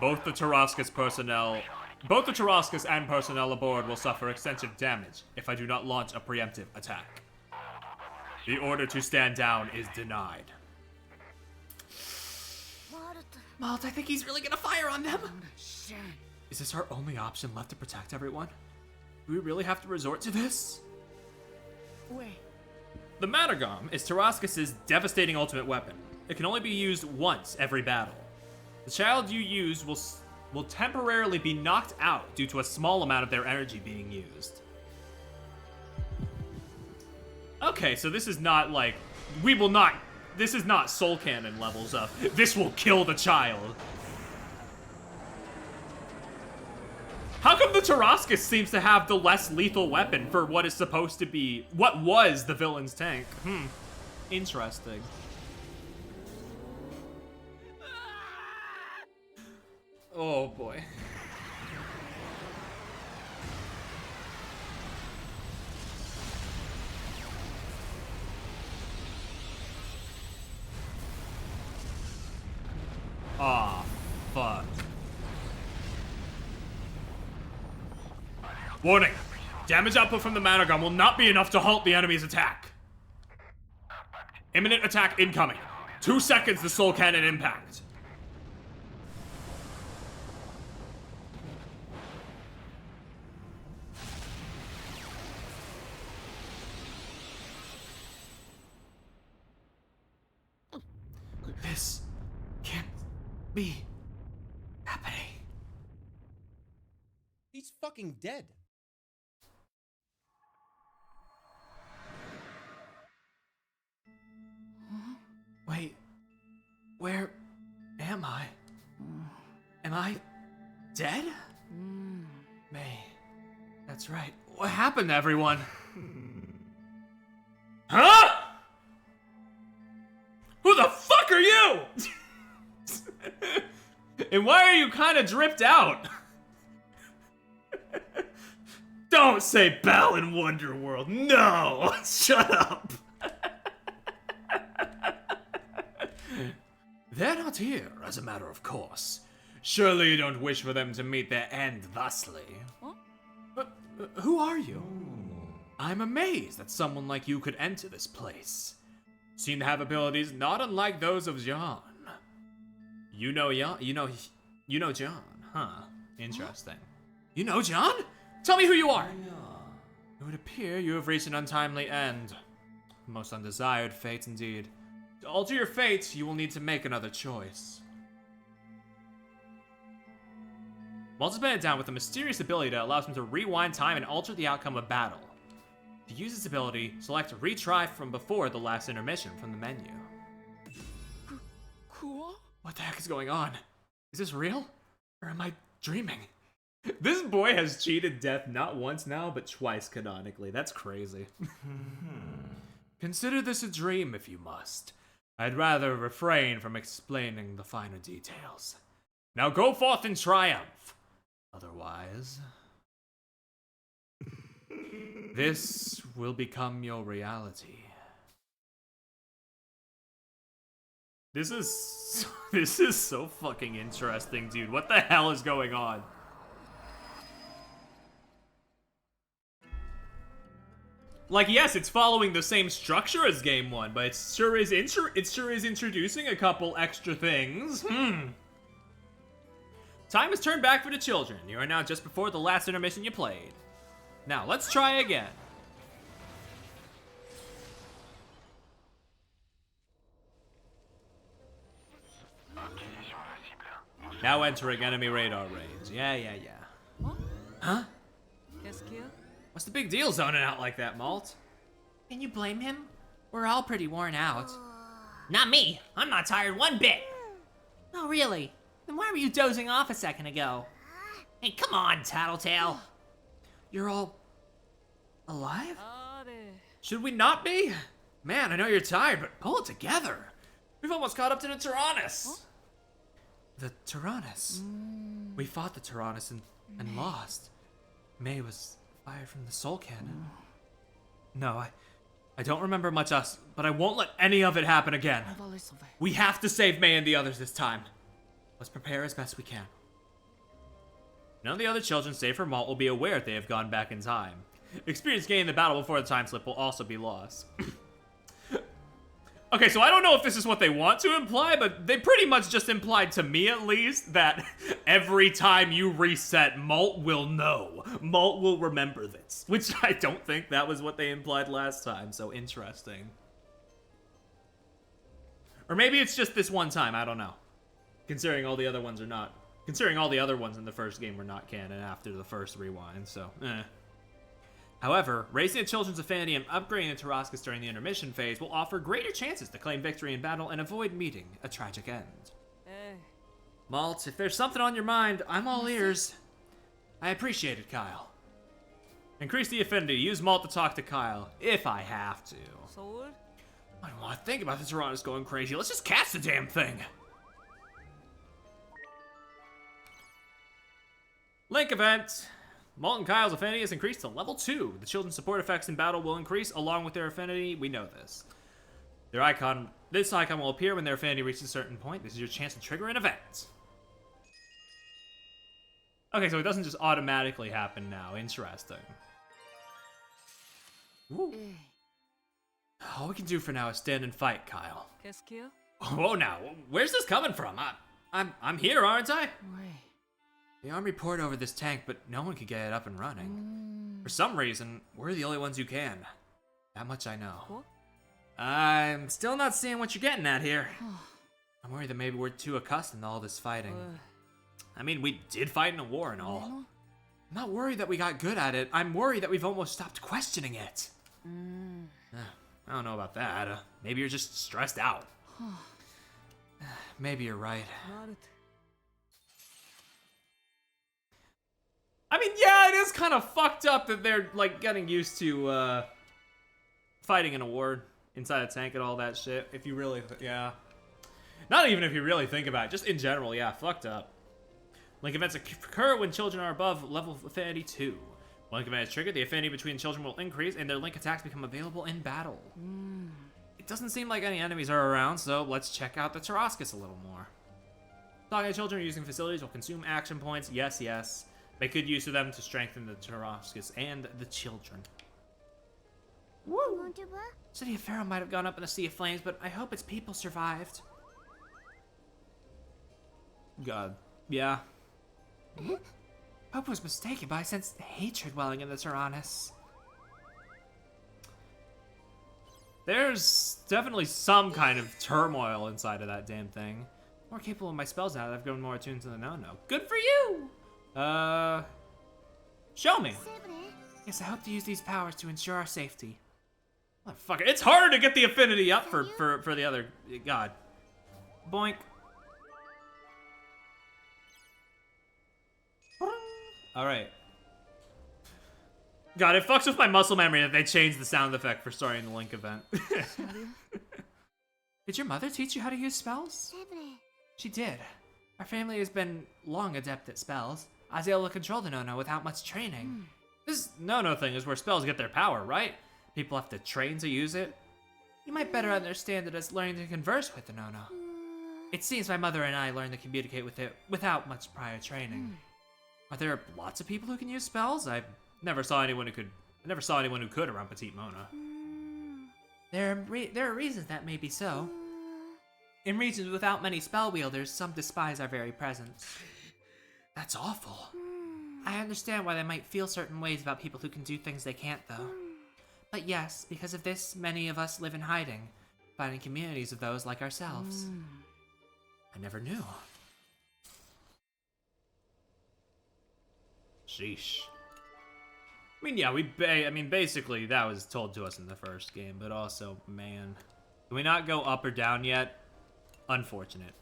Both the Tyrannus and personnel aboard will suffer extensive damage if I do not launch a preemptive attack. The order to stand down is denied. Malt, I think he's really gonna fire on them. Shame. Is this our only option left to protect everyone? Do we really have to resort to this? Wait. The Managom is Tyrannus' devastating ultimate weapon. It can only be used once every battle. The child you use will temporarily be knocked out due to a small amount of their energy being used. Okay, so this is not like... This is not Soul Cannon levels of, this will kill the child. How come the Tyrannus seems to have the less lethal weapon for what is supposed to be... What was the villain's tank? Interesting. Oh boy. Aw, fuck. Warning! Damage output from the Managom will not be enough to halt the enemy's attack. Imminent attack incoming. 2 seconds to Soul Cannon impact. be happening? He's fucking dead. Wait, where am I? Am I dead? May, that's right. What happened to everyone? Huh? Who the fuck are you? And why are you kind of dripped out? Don't say Belle in Wonderworld. No! Shut up. They're not here, as a matter of course. Surely you don't wish for them to meet their end thusly. But who are you? I'm amazed that someone like you could enter this place. Seem to have abilities not unlike those of John. You know John, huh? Interesting. You know John? Tell me who you are! It would appear you have reached an untimely end. Most undesired fate indeed. To alter your fate, you will need to make another choice. Malta's been down with a mysterious ability that allows him to rewind time and alter the outcome of battle. To use this ability, select retry from before the last intermission from the menu. Cool? What the heck is going on? Is this real? Or am I dreaming? This boy has cheated death not once now, but twice canonically. That's crazy. Consider this a dream if you must. I'd rather refrain from explaining the finer details. Now go forth in triumph. Otherwise, this will become your reality. This is so fucking interesting, dude. What the hell is going on? Like, yes, it's following the same structure as Game 1, but it sure is introducing a couple extra things. Time is turned back for the children. You are now just before the last intermission you played. Now, let's try again. Now entering enemy radar range. Yeah. Huh? Qu'est-ce qu'il y a? What's the big deal zoning out like that, Malt? Can you blame him? We're all pretty worn out. Not me. I'm not tired one bit. Oh, really? Then why were you dozing off a second ago? Hey, come on, Tattletale. You're all alive? Should we not be? Man, I know you're tired, but pull it together. We've almost caught up to the Tyrannus. The Tyrannus. We fought the Tyrannus and lost. May was fired from the Soul Cannon. No, I don't remember much else, but I won't let any of it happen again. We have to save May and the others this time. Let's prepare as best we can. None of the other children, save for Malt, will be aware that they have gone back in time. Experience gained in the battle before the time slip will also be lost. Okay, so I don't know if this is what they want to imply, but they pretty much just implied to me, at least, that every time you reset, Malt will know. Malt will remember this, which I don't think that was what they implied last time, so interesting. Or maybe it's just this one time, I don't know. Considering all the other ones are not. Considering all the other ones in the first game were not canon after the first rewind, so However, raising the children's affinity and upgrading the Tarascus during the intermission phase will offer greater chances to claim victory in battle and avoid meeting a tragic end. Malt, if there's something on your mind, I'm all ears. I appreciate it, Kyle. Increase the affinity. Use Malt to talk to Kyle, if I have to. I don't want to think about the Tyrannus going crazy. Let's just cast the damn thing. Link event. Malt and Kyle's affinity is increased to level 2. The children's support effects in battle will increase along with their affinity. We know this. This icon will appear when their affinity reaches a certain point. This is your chance to trigger an event. Okay, so it doesn't just automatically happen now. Interesting. Ooh. All we can do for now is stand and fight, Kyle. Qu'est-ce qu'il y a? Whoa, now, where's this coming from? I'm here, aren't I? Ouais. The army poured over this tank, but no one could get it up and running. For some reason, we're the only ones who can. That much I know. What? I'm still not seeing what you're getting at here. I'm worried that maybe we're too accustomed to all this fighting. I mean, we did fight in a war and all. I'm not worried that we got good at it. I'm worried that we've almost stopped questioning it. I don't know about that. Maybe you're just stressed out. Maybe you're right. I mean, yeah, it is kind of fucked up that they're, like, getting used to, fighting in a war inside a tank and all that shit. If you really, yeah. Not even if you really think about it, just in general, yeah, fucked up. Link events occur when children are above level affinity 2. When Link event is triggered, the affinity between children will increase and their Link attacks become available in battle. It doesn't seem like any enemies are around, so let's check out the Tarascus a little more. Talking to children using facilities will consume action points. Yes, yes. Make good use of them to strengthen the Tarascus and the children. Woo! City of Pharaoh might have gone up in a sea of flames, but I hope its people survived. God. Yeah. Hope was mistaken, but I sensed hatred welling in the Tyrannus. There's definitely some kind of turmoil inside of that damn thing. More capable of my spells now that I've grown more attuned to the no-no. Good for you! Show me. Yes, I hope to use these powers to ensure our safety. Motherfucker, it's harder to get the affinity up for the other god. Boink. Alright. God, it fucks with my muscle memory that they changed the sound effect for starting the Link event. Did your mother teach you how to use spells? She did. Our family has been long adept at spells. I was able to control the no-no without much training. This no-no thing is where spells get their power, right? People have to train to use it. You might better understand it as learning to converse with the no-no. It seems my mother and I learned to communicate with it without much prior training. Are there lots of people who can use spells? I never saw anyone who could around Petite Mona. There are reasons that may be so. In regions without many spell wielders, some despise our very presence. That's awful. I understand why they might feel certain ways about people who can do things they can't, though. But yes, because of this, many of us live in hiding, finding communities of those like ourselves. I never knew. Sheesh. I mean, yeah, basically that was told to us in the first game, but also, man. Can we not go up or down yet? Unfortunate.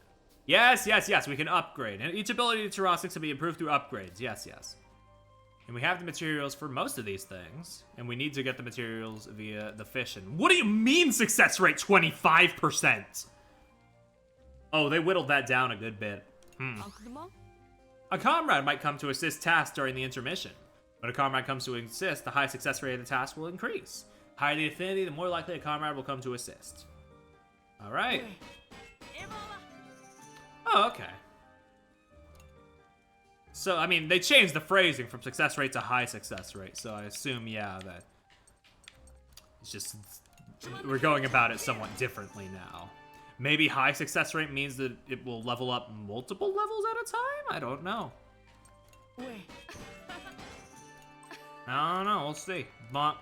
Yes, yes, yes, we can upgrade. And each ability to Tarascus can be improved through upgrades. Yes, yes. And we have the materials for most of these things. And we need to get the materials via the fission. What do you mean success rate 25%? Oh, they whittled that down a good bit. A comrade might come to assist tasks during the intermission. When a comrade comes to assist, the high success rate of the task will increase. Higher the affinity, the more likely a comrade will come to assist. Alright. Oh, okay. So, I mean, they changed the phrasing from success rate to high success rate, so I assume, yeah, that it's just, we're going about it somewhat differently now. Maybe high success rate means that it will level up multiple levels at a time? I don't know. I don't know, we'll see. But,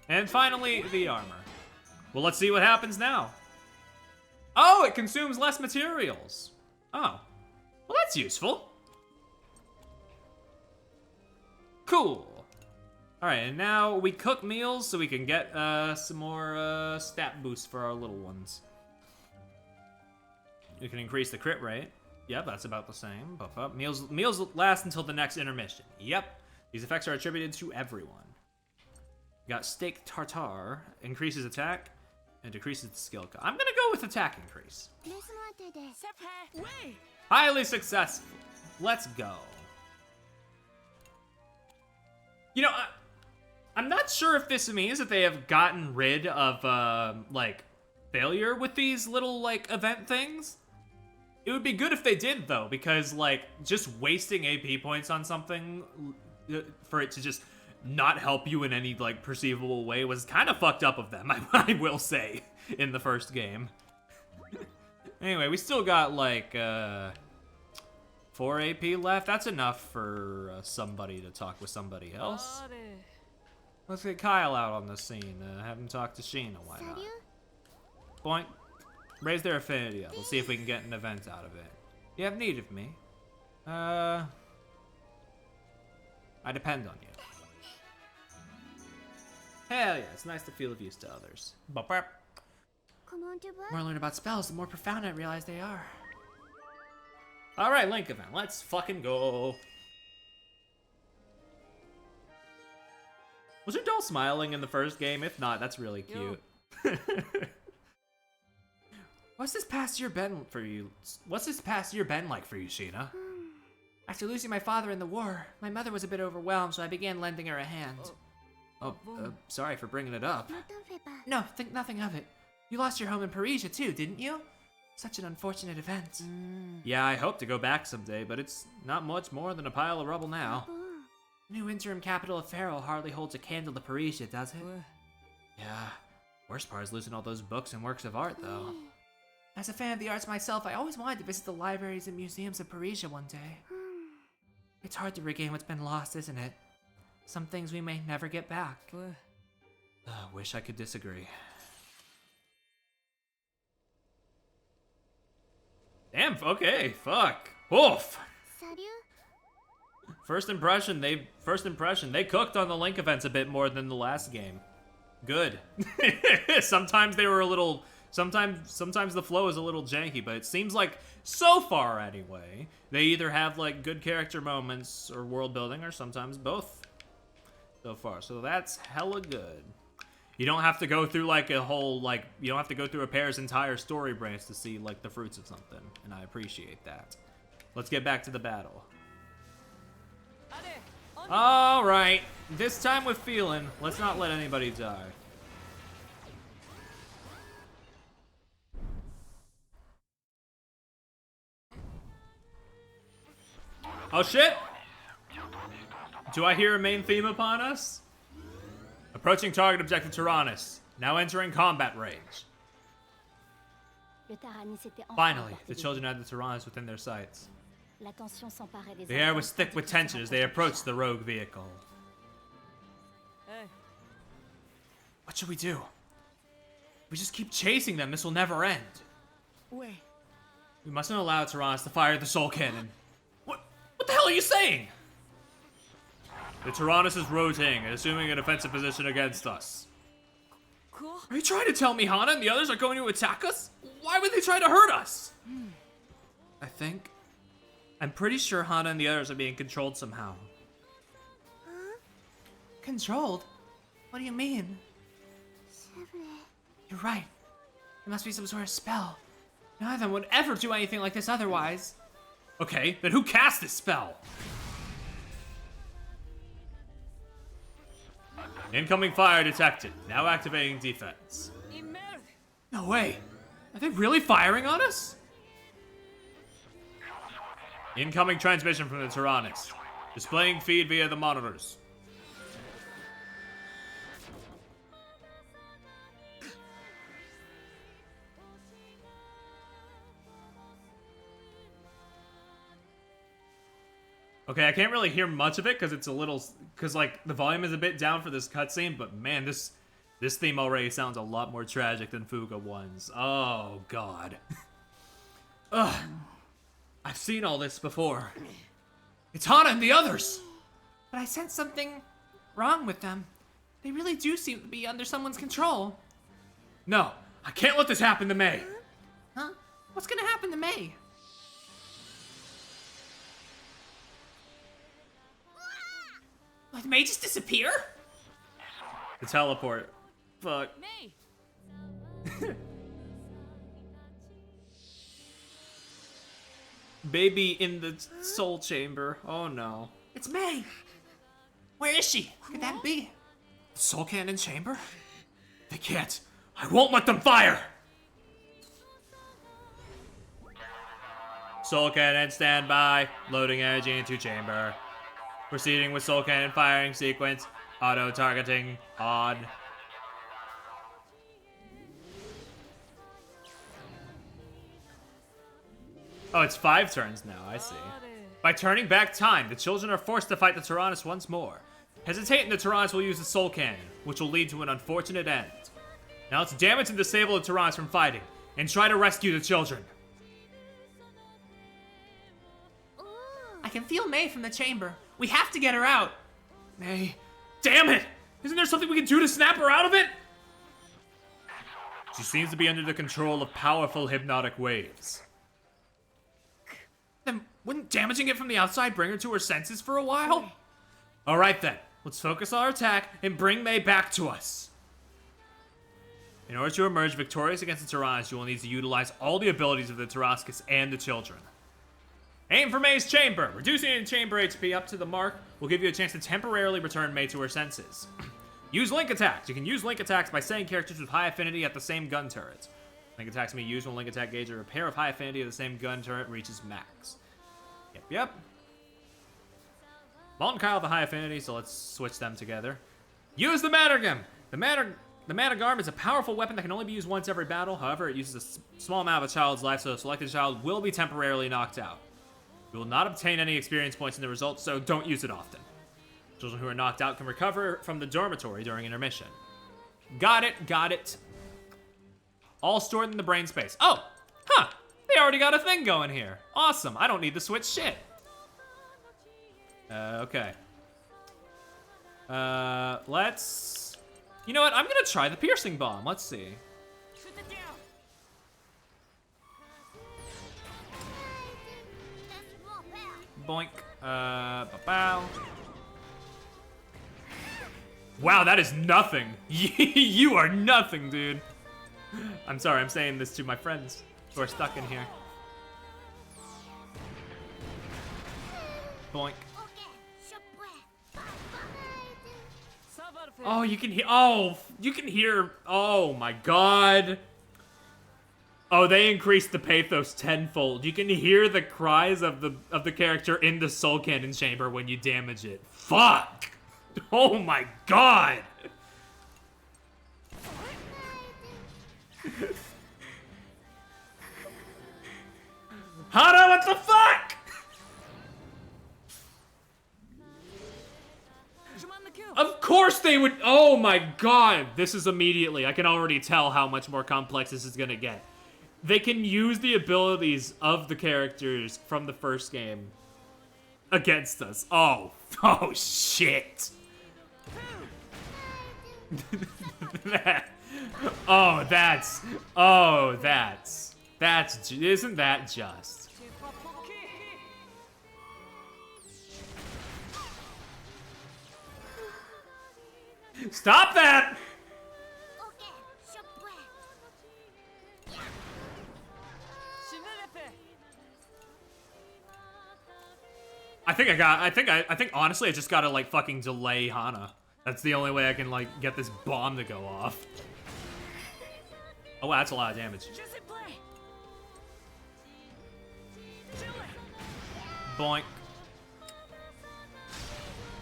and finally, the armor. Well, let's see what happens now. Oh, it consumes less materials. Oh, well, that's useful. Cool. All right, and now we cook meals so we can get some more stat boosts for our little ones. We can increase the crit rate. Yep, that's about the same. Buff up. Meals last until the next intermission. Yep. These effects are attributed to everyone. We got steak tartare, increases attack, and decreases the skill cut. I'm gonna go with attack increase. Highly successful. Let's go. You know, I'm not sure if this means that they have gotten rid of, like, failure with these little, like, event things. It would be good if they did, though, because, like, just wasting AP points on something for it to just not help you in any, like, perceivable way was kind of fucked up of them, I will say, in the first game. Anyway, we still got, like, 4 AP left. That's enough for somebody to talk with somebody else. Let's get Kyle out on the scene. Have him talk to Sheena, why not? Boink. Raise their affinity up. We'll see if we can get an event out of it. You have need of me. I depend on you. Hell yeah, it's nice to feel of use to others. Bop, bop. The more I learn about spells, the more profound I realize they are. Alright, Link event. Let's fucking go. Was your doll smiling in the first game? If not, that's really cute. What's this past year been for you? What's this past year been like for you, Sheena? After losing my father in the war, my mother was a bit overwhelmed, so I began lending her a hand. Sorry for bringing it up. No, think nothing of it. You lost your home in Parisia too, didn't you? Such an unfortunate event. Yeah, I hope to go back someday, but it's not much more than a pile of rubble now. New interim capital of Pharaoh hardly holds a candle to Parisia, does it? Yeah, worst part is losing all those books and works of art, though. As a fan of the arts myself, I always wanted to visit the libraries and museums of Parisia one day. It's hard to regain what's been lost, isn't it? Some things we may never get back. Wish I could disagree. Damn, okay, fuck. Oof. First impression, they cooked on the Link events a bit more than the last game. Good. Sometimes they were a little, sometimes the flow is a little janky, but it seems like, so far anyway, they either have like good character moments or world building, or sometimes both. So far, so that's hella good. You don't have to go through like a whole, like, you don't have to go through a pair's entire story branch to see like the fruits of something, and I appreciate that. Let's get back to the battle. Alright, this time with feeling. Let's not let anybody die. Oh shit! Do I hear a main theme upon us? Approaching target objective Tyrannus. Now entering combat range. Finally, the children had the Tyrannus within their sights. The air was thick with tension as they approached the rogue vehicle. What should we do? We just keep chasing them, this will never end. Wait. We mustn't allow Tyrannus to fire the soul cannon. What the hell are you saying? The Tyrannus is rotating and assuming a defensive position against us. Cool. Are you trying to tell me Hana and the others are going to attack us? Why would they try to hurt us? I'm pretty sure Hana and the others are being controlled somehow. Controlled? What do you mean? You're right. It must be some sort of spell. None of them would ever do anything like this otherwise. Okay, then who cast this spell? Incoming fire detected. Now activating defense. No way. Are they really firing on us? Incoming transmission from the Tyrannus. Displaying feed via the monitors. Okay, I can't really hear much of it because it's a little, like the volume is a bit down for this cutscene, but man, this theme already sounds a lot more tragic than Fuga 1's. Oh god. Ugh. I've seen all this before. It's Hana and the others! But I sense something wrong with them. They really do seem to be under someone's control. No, I can't let this happen to May. Huh? What's gonna happen to May? Did May just disappear? The teleport. Fuck. May. Baby in the soul chamber. Oh no. It's May. Where is she? Could that be? Soul cannon chamber? They can't. I won't let them fire! Soul cannon standby. Loading energy into chamber. Proceeding with soul cannon firing sequence. Auto targeting on. Oh, it's 5 turns now, I see. By turning back time, the children are forced to fight the Tyrannus once more. Hesitating, the Tyrannus will use the soul cannon, which will lead to an unfortunate end. Now let's damage and disable the Tyrannus from fighting. and try to rescue the children. I can feel May from the chamber. We have to get her out. May. Damn it! Isn't there something we can do to snap her out of it? She seems to be under the control of powerful hypnotic waves. Then wouldn't damaging it from the outside bring her to her senses for a while? Alright then, let's focus our attack and bring May back to us. In order to emerge victorious against the Tyrannus, you will need to utilize all the abilities of the Tarascus and the children. Aim for May's chamber. Reducing the chamber HP up to the mark will give you a chance to temporarily return May to her senses. Use link attacks. You can use link attacks by setting characters with high affinity at the same gun turret. Link attacks may be used when link attack gauge or a pair of high affinity of the same gun turret reaches max. Yep. Malt and Kyle have the high affinity, so let's switch them together. Use the Mattergum! The Mattergarm is a powerful weapon that can only be used once every battle. However, it uses a small amount of a child's life, so a selected child will be temporarily knocked out. You will not obtain any experience points in the result, so don't use it often. Children who are knocked out can recover from the dormitory during intermission. Got it. All stored in the brain space. Oh! Huh! They already got a thing going here. Awesome. I don't need to switch shit. Okay. Let's... You know what? I'm gonna try the piercing bomb. Let's see. Shoot it down. Boink. Bow. Wow, that is nothing. You are nothing, dude. I'm sorry, I'm saying this to my friends who are stuck in here. Boink. Oh, you can hear. Oh, you can hear. Oh my god. Oh, they increased the pathos tenfold. You can hear the cries of the character in the soul cannon chamber when you damage it. Fuck. Oh my god. Hana, what the fuck? Of course they would. Oh my god. This is immediately. I can already tell how much more complex this is gonna get. They can use the abilities of the characters from the first game against us. Oh shit. Isn't that just? Stop that! I think honestly I just gotta like fucking delay Hana. That's the only way I can like get this bomb to go off. Oh wow, that's a lot of damage. Boink.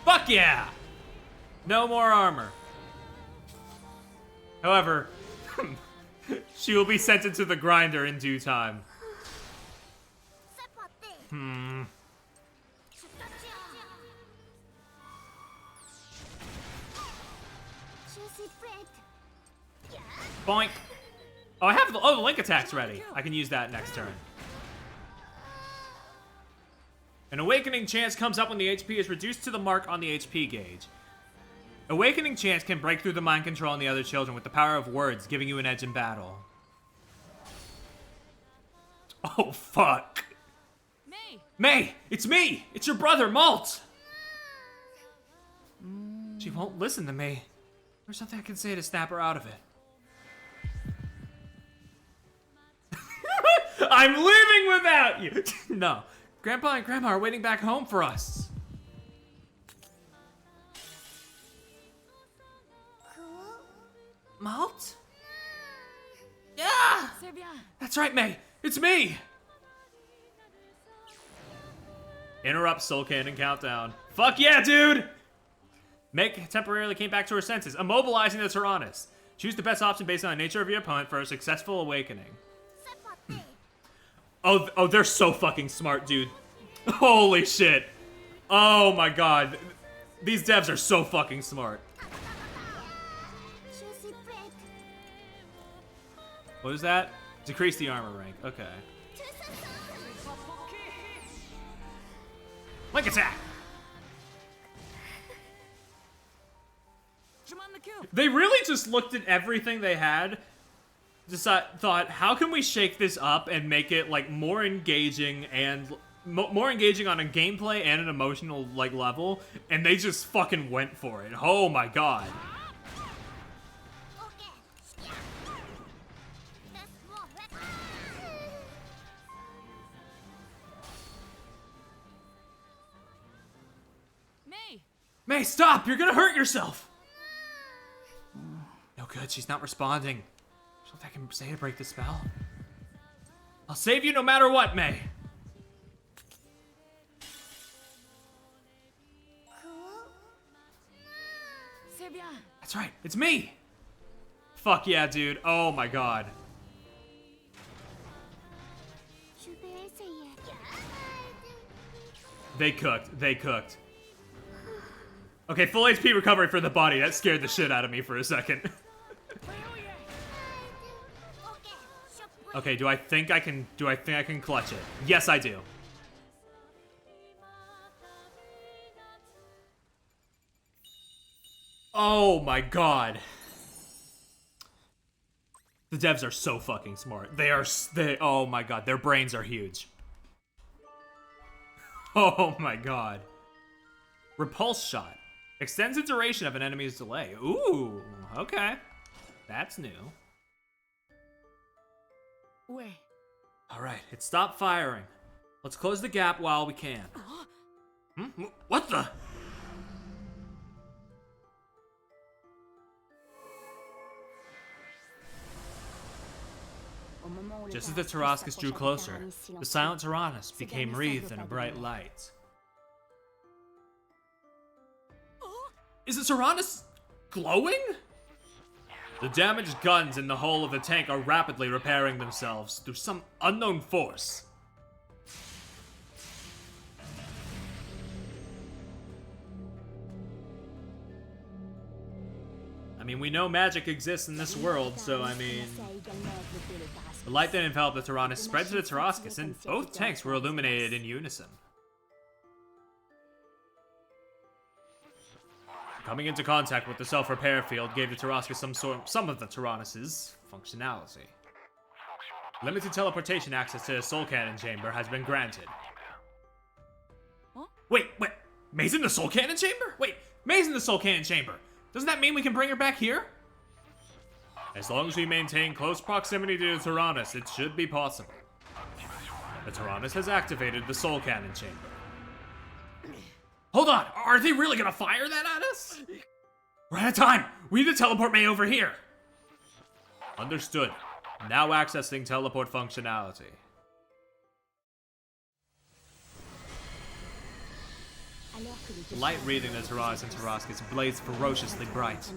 Fuck yeah! No more armor. However, she will be sent into the grinder in due time. Boink. Oh, I have the link attack's ready. I can use that next turn. An awakening chance comes up when the HP is reduced to the mark on the HP gauge. Awakening chance can break through the mind control on the other children with the power of words, giving you an edge in battle. Oh, fuck. May, it's me! It's your brother, Malt! She won't listen to me. There's something I can say to snap her out of it. I'm leaving without you! No. Grandpa and Grandma are waiting back home for us. Malt? Yeah! That's right, May. It's me! Interrupt Soul Cannon countdown. Fuck yeah, dude! Meg temporarily came back to her senses, immobilizing the Tyrannus. Choose the best option based on the nature of your opponent for a successful awakening. Oh, they're so fucking smart, dude. Holy shit. Oh my god. These devs are so fucking smart. What is that? Decrease the armor rank. Okay. Link attack! They really just looked at everything they had, thought, how can we shake this up and make it like more engaging and more engaging on a gameplay and an emotional like level, and they just fucking went for it. Oh my god. May, stop! You're gonna hurt yourself! No good, she's not responding. There's nothing I can say to break the spell. I'll save you no matter what, May! That's right, it's me! Fuck yeah, dude. Oh my god. They cooked. They cooked. Okay, full HP recovery for the body. That scared the shit out of me for a second. Okay, do I think I can clutch it? Yes, I do. Oh my god. The devs are so fucking smart. Oh my god, their brains are huge. Oh my god. Repulse shot. Extends the duration of an enemy's delay. Ooh, okay. That's new. Wait. Alright, it stopped firing. Let's close the gap while we can. Hmm? What the? Just as the Tarrascus drew closer, the silent Tyrannus became wreathed in a bright light. Is the Tyrannus glowing? The damaged guns in the hull of the tank are rapidly repairing themselves through some unknown force. I mean, we know magic exists in this world, so I mean... The light that enveloped the Tyrannus spread to the Tarrascus, and both tanks were illuminated in unison. Coming into contact with the self-repair field gave the Tarrascus some of the Tyrannus' functionality. Limited teleportation access to the Soul Cannon Chamber has been granted. Huh? Wait, May's in the Soul Cannon Chamber? Wait, May's in the Soul Cannon Chamber. Doesn't that mean we can bring her back here? As long as we maintain close proximity to the Tyrannus, it should be possible. The Tyrannus has activated the Soul Cannon Chamber. Hold on, are they really gonna fire that at us? We're out of time. We need to teleport May over here. Understood. Now accessing teleport functionality. The light wreathing the Tyrannus and Tarrascus blazed ferociously bright.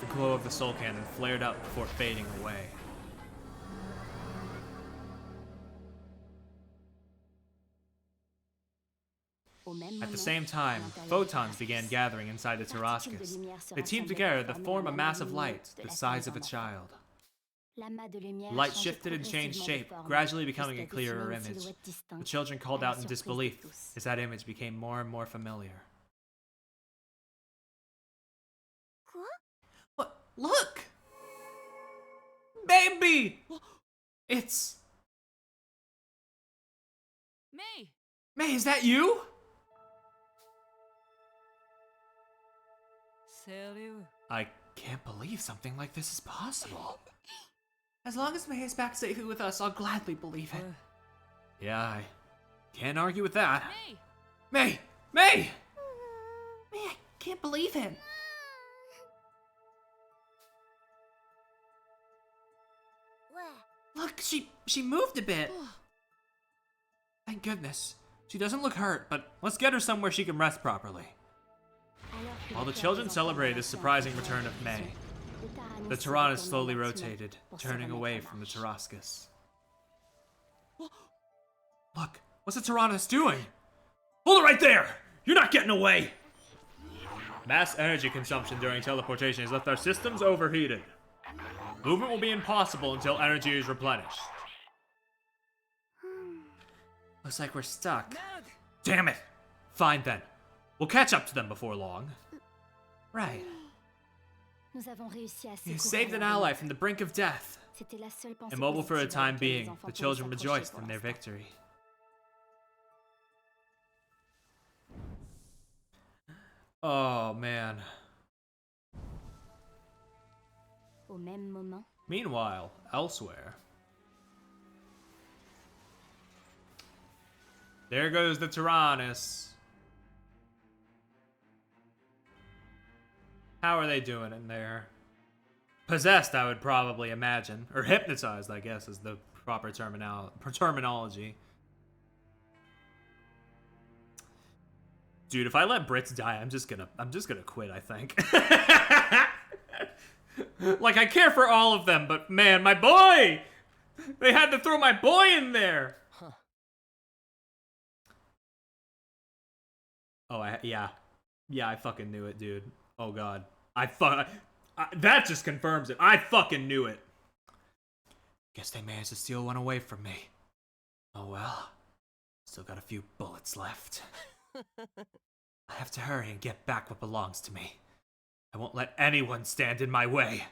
The glow of the Soul Cannon flared up before fading away. At the same time, photons began gathering inside the Tarrascus. They teamed together to form a mass of light the size of a child. Light shifted and changed shape, gradually becoming a clearer image. The children called out in disbelief as that image became more and more familiar. What? Look! Baby! It's... May, is that you? I can't believe something like this is possible. As long as May is back safely with us, I'll gladly believe it. Yeah, I can't argue with that. May! May! May, I can't believe it. Look, she moved a bit. Thank goodness. She doesn't look hurt, but let's get her somewhere she can rest properly. While the children celebrated the surprising return of May, the Tyrannus slowly rotated, turning away from the Tarrascus. Look, what's the Tyrannus doing? Hold it right there! You're not getting away! Mass energy consumption during teleportation has left our systems overheated. Movement will be impossible until energy is replenished. Looks like we're stuck. Damn it! Fine then. We'll catch up to them before long. Right. Nous avons réussi à You secourir saved an la ally reine. from the brink of death. C'était la seule pensée Immobile for a positive à time laquelle les being, enfants the pouvaient children s'accrocher rejoiced pour in their l'instant. victory. Oh, man. Au même moment, Meanwhile, elsewhere. There goes the Tyrannus. How are they doing in there? Possessed, I would probably imagine. Or hypnotized, I guess, is the proper terminology. Dude, if I let Brits die, I'm just gonna quit, I think. Like, I care for all of them, but man, my boy! They had to throw my boy in there! Oh, yeah. Yeah, I fucking knew it, dude. Oh, God. That just confirms it. I fucking knew it. Guess they managed to steal one away from me. Oh, well. Still got a few bullets left. I have to hurry and get back what belongs to me. I won't let anyone stand in my way.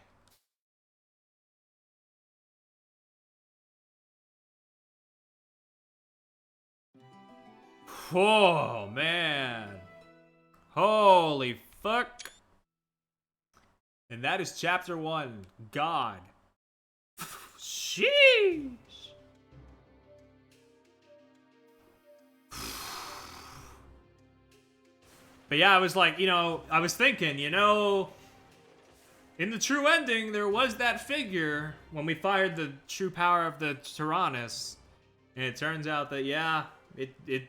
Oh, man. Holy fuck. And that is chapter 1. God. Sheesh. But yeah, I was like, I was thinking, in the true ending, there was that figure when we fired the true power of the Tyrannus. And it turns out that, yeah,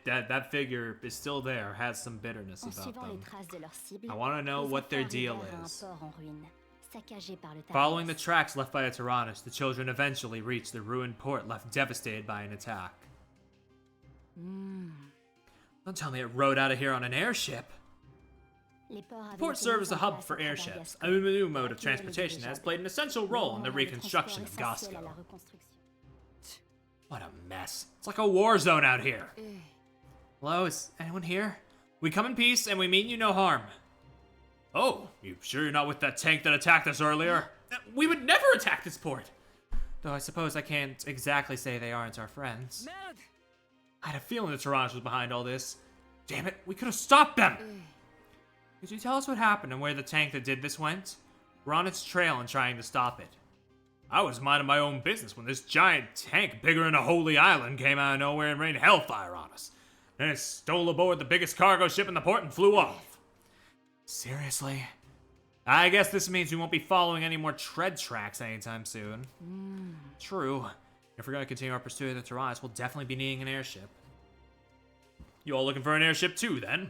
that figure is still there, has some bitterness en about suivant les them. traces de leur cible, I want to know les what their enfants deal arrivèrent à un is. port en ruine, saccagé par le Following the Tyrannus. tracks left by the Tyrannus, the children eventually reached the ruined port left devastated by an attack. Don't tell me it rode out of here on an airship. Les ports avaient The port été served mis as a en hub place for à travers airships, a Gascogne, new mode of pour accueillir les transportation that has dirigeables. played an essential role in the Mort reconstruction of de transport essentiel à Gasco. la reconstruction. What a mess. It's like a war zone out here. Hello, is anyone here? We come in peace and we mean you no harm. Oh, you sure you're not with that tank that attacked us earlier? We would never attack this port. Though I suppose I can't exactly say they aren't our friends. I had a feeling the Tyrannus was behind all this. Damn it, we could have stopped them! Could you tell us what happened and where the tank that did this went? We're on its trail and trying to stop it. I was minding my own business when this giant tank bigger than a holy island came out of nowhere and rained hellfire on us. Then it stole aboard the biggest cargo ship in the port and flew off. Seriously? I guess this means we won't be following any more tread tracks anytime soon. True. If we're gonna continue our pursuit of the Tyrannus, we'll definitely be needing an airship. You all looking for an airship too, then?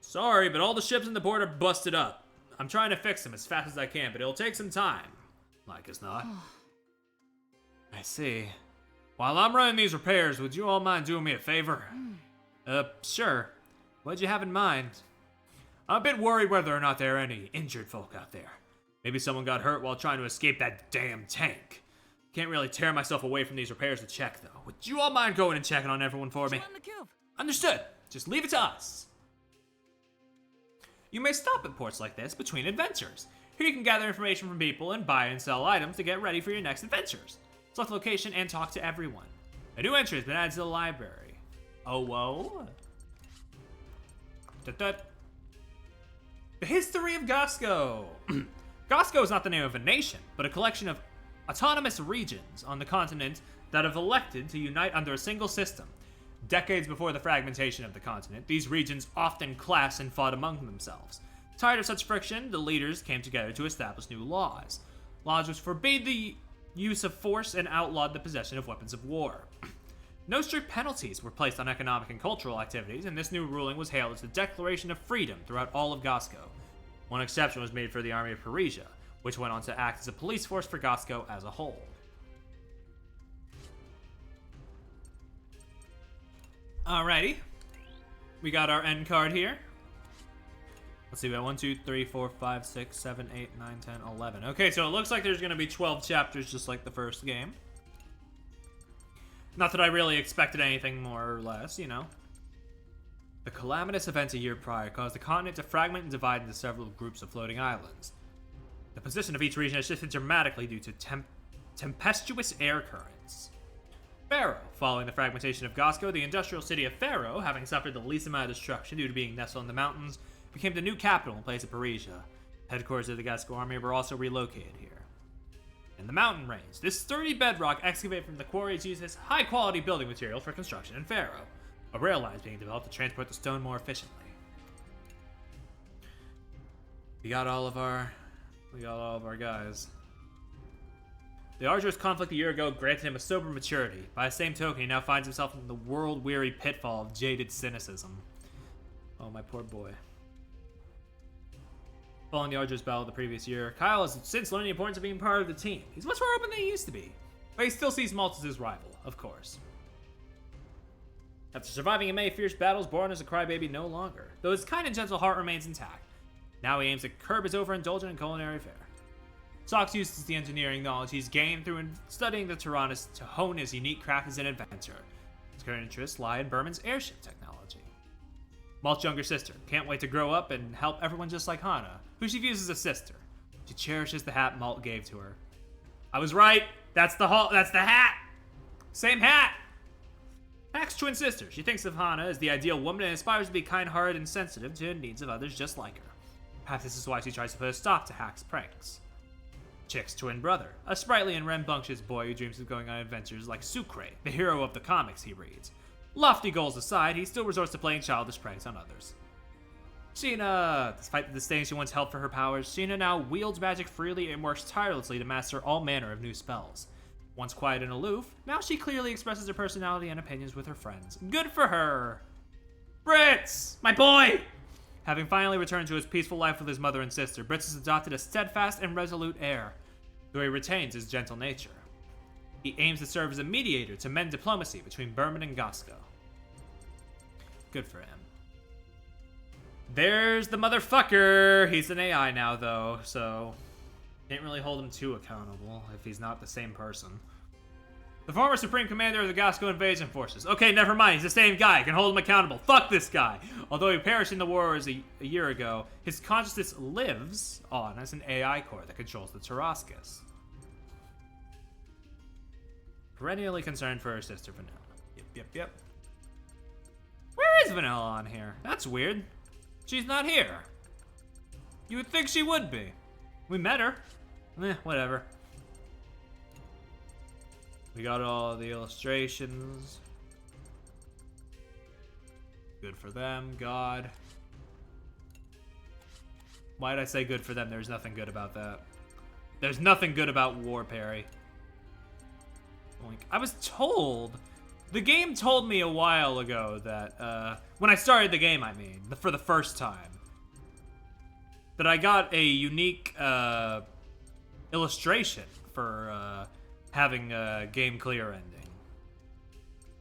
Sorry, but all the ships in the port are busted up. I'm trying to fix them as fast as I can, but it'll take some time. Like as not. I see. While I'm running these repairs, would you all mind doing me a favor? Sure. What'd you have in mind? I'm a bit worried whether or not there are any injured folk out there. Maybe someone got hurt while trying to escape that damn tank. Can't really tear myself away from these repairs to check, though. Would you all mind going and checking on everyone for me? Understood. Just leave it to us. You may stop at ports like this between adventures. Here you can gather information from people and buy and sell items to get ready for your next adventures. Select the location and talk to everyone. A new entry has been added to the library. Oh, whoa. The history of Gasco. Gasco is not the name of a nation, but a collection of autonomous regions on the continent that have elected to unite under a single system. Decades before the fragmentation of the continent, these regions often clashed and fought among themselves. Tired of such friction, the leaders came together to establish new laws. Laws which forbade the use of force and outlawed the possession of weapons of war. No strict penalties were placed on economic and cultural activities, and this new ruling was hailed as the Declaration of Freedom throughout all of Gasco. One exception was made for the army of Parisia, which went on to act as a police force for Gasco as a whole. Alrighty. We got our end card here. Let's see, we got 1, 2, 3, 4, 5, 6, 7, 8, 9, 10, 11. Okay, so it looks like there's going to be 12 chapters just like the first game. Not that I really expected anything more or less, you know. The calamitous events a year prior caused the continent to fragment and divide into several groups of floating islands. The position of each region has shifted dramatically due to tempestuous air currents. Faro, following the fragmentation of Gosco, the industrial city of Faro, having suffered the least amount of destruction due to being nestled in the mountains, became the new capital in place of Parisia. Headquarters of the Gasco army were also relocated here. In the mountain range, this sturdy bedrock excavated from the quarries uses high-quality building material for construction in Faro. A rail line is being developed to transport the stone more efficiently. We got all of our guys. The arduous conflict a year ago granted him a sober maturity. By the same token, he now finds himself in the world-weary pitfall of jaded cynicism. Oh, my poor boy. Following the arduous battle of the previous year, Kyle has since learned the importance of being part of the team. He's much more open than he used to be. But he still sees Malt as his rival, of course. After surviving in many fierce battles, Boran is a crybaby no longer, though his kind and gentle heart remains intact. Now he aims to curb his overindulgent and culinary fare. Sox uses the engineering knowledge he's gained through studying the Tyrannus to hone his unique craft as an inventor. His current interests lie in Berman's airship technology. Malt's younger sister can't wait to grow up and help everyone just like Hana, who she views as a sister. She cherishes the hat Malt gave to her. I was right! That's the hat! Same hat! Hack's twin sister. She thinks of Hana as the ideal woman and aspires to be kind-hearted and sensitive to the needs of others just like her. Perhaps this is why she tries to put a stop to Hack's pranks. Chick's twin brother, a sprightly and rambunctious boy who dreams of going on adventures like Sucre, the hero of the comics he reads. Lofty goals aside, he still resorts to playing childish pranks on others. Sheena, despite the disdain she once held for her powers, Sheena now wields magic freely and works tirelessly to master all manner of new spells. Once quiet and aloof, now she clearly expresses her personality and opinions with her friends. Good for her! Brits! My boy! Having finally returned to his peaceful life with his mother and sister, Brits has adopted a steadfast and resolute air, though he retains his gentle nature. He aims to serve as a mediator to mend diplomacy between Berman and Gosco. Good for him. There's the motherfucker! He's an AI now, though, so can't really hold him too accountable if he's not the same person. The former Supreme Commander of the Gasco Invasion Forces. Okay, never mind, he's the same guy. I can hold him accountable. Fuck this guy! Although he perished in the wars a year ago, his consciousness lives on as an AI core that controls the Tarascus. Perennially concerned for her sister Vanilla. Yep. Where is Vanilla on here? That's weird. She's not here. You would think she would be. We met her. Whatever. We got all the illustrations. Good for them, God. Why did I say good for them? There's nothing good about that. There's nothing good about war, Perry. I was told, the game told me a while ago that, when I started the game, I mean, for the first time, that I got a unique, illustration for, having a game clear ending.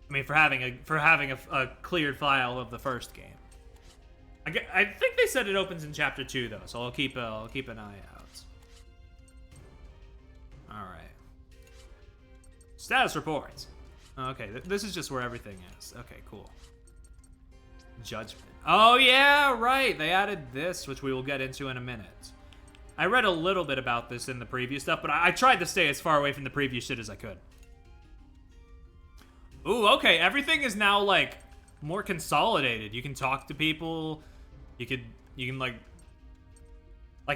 I mean, for having a cleared file of the first game. I think they said it opens in chapter 2 though, so I'll keep an eye out. All right. Status reports. Okay, this is just where everything is. Okay, cool. Judgment. Oh yeah, right. They added this, which we will get into in a minute. I read a little bit about this in the preview stuff, but I tried to stay as far away from the preview shit as I could. Ooh, okay, everything is now, like, more consolidated. You can talk to people. You can, like,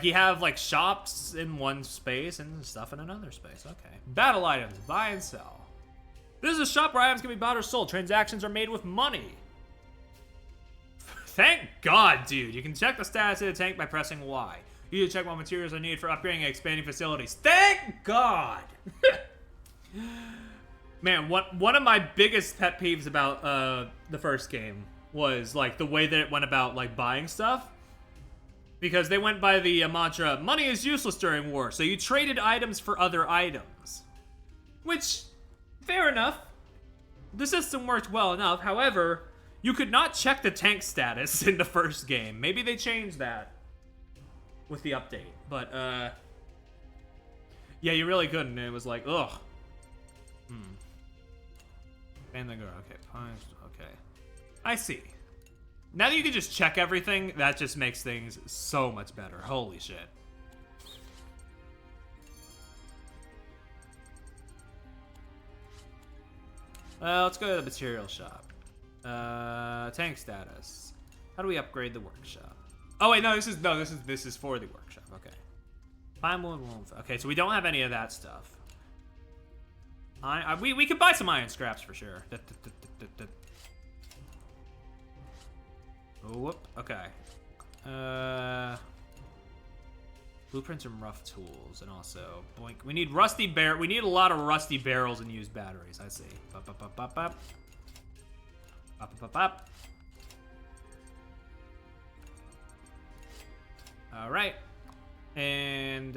you have, like, shops in one space and stuff in another space. Okay. Battle items, buy and sell. This is a shop where items can be bought or sold. Transactions are made with money. Thank God, dude. You can check the status of the tank by pressing Y. You need to check what materials are needed for upgrading and expanding facilities. Thank God! Man, one of my biggest pet peeves about the first game was, like, the way that it went about, like, buying stuff. Because they went by the mantra, money is useless during war, so you traded items for other items. Which, fair enough. The system worked well enough. However, you could not check the tank status in the first game. Maybe they changed that with the update. But, yeah, you really couldn't. It was like, ugh. And the girl. Okay, punched. Okay. I see. Now that you can just check everything, that just makes things so much better. Holy shit. Let's go to the material shop. Tank status. How do we upgrade the workshop? Oh wait, no, this is for the workshop. Okay. Fine wood. Okay, so we don't have any of that stuff. We could buy some iron scraps for sure. Oh, whoop. Okay. Blueprints and rough tools, and also boink. We need We need a lot of rusty barrels and used batteries. I see. Bop, bop, bop, bop, bop. Bop, bop, bop, bop. All right. And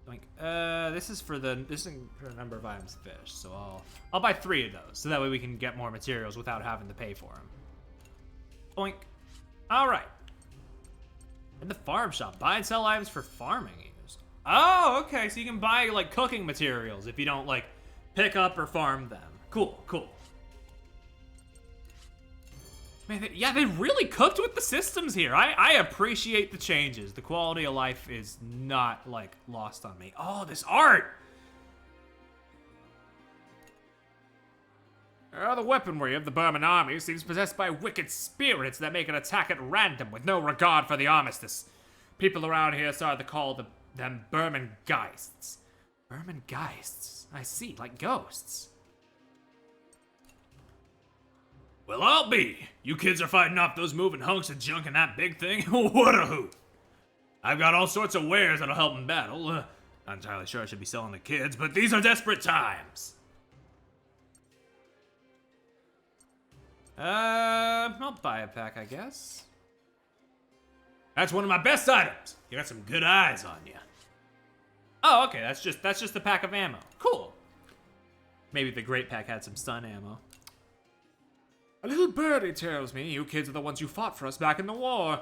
boink. This is for a number of items fish. So I'll buy 3 of those, so that way we can get more materials without having to pay for them. Boink. All right. In the farm shop, buy and sell items for farming use. Oh, okay. So you can buy like cooking materials if you don't like pick up or farm them. Cool, cool. Man, they really cooked with the systems here. I appreciate the changes. The quality of life is not like lost on me. Oh, this art. The weaponry of the Burman army seems possessed by wicked spirits that make an attack at random with no regard for the armistice. People around here started to call them Burman Geists. Burman Geists? I see, like ghosts. Well, I'll be. You kids are fighting off those moving hunks of junk in that big thing? What a hoot. I've got all sorts of wares that'll help in battle. Not entirely sure I should be selling to kids, but these are desperate times. I'll buy a pack, I guess. That's one of my best items. You got some good eyes on you. Oh, okay, that's just a pack of ammo. Cool. Maybe the great pack had some stun ammo. A little birdie tells me you kids are the ones who fought for us back in the war.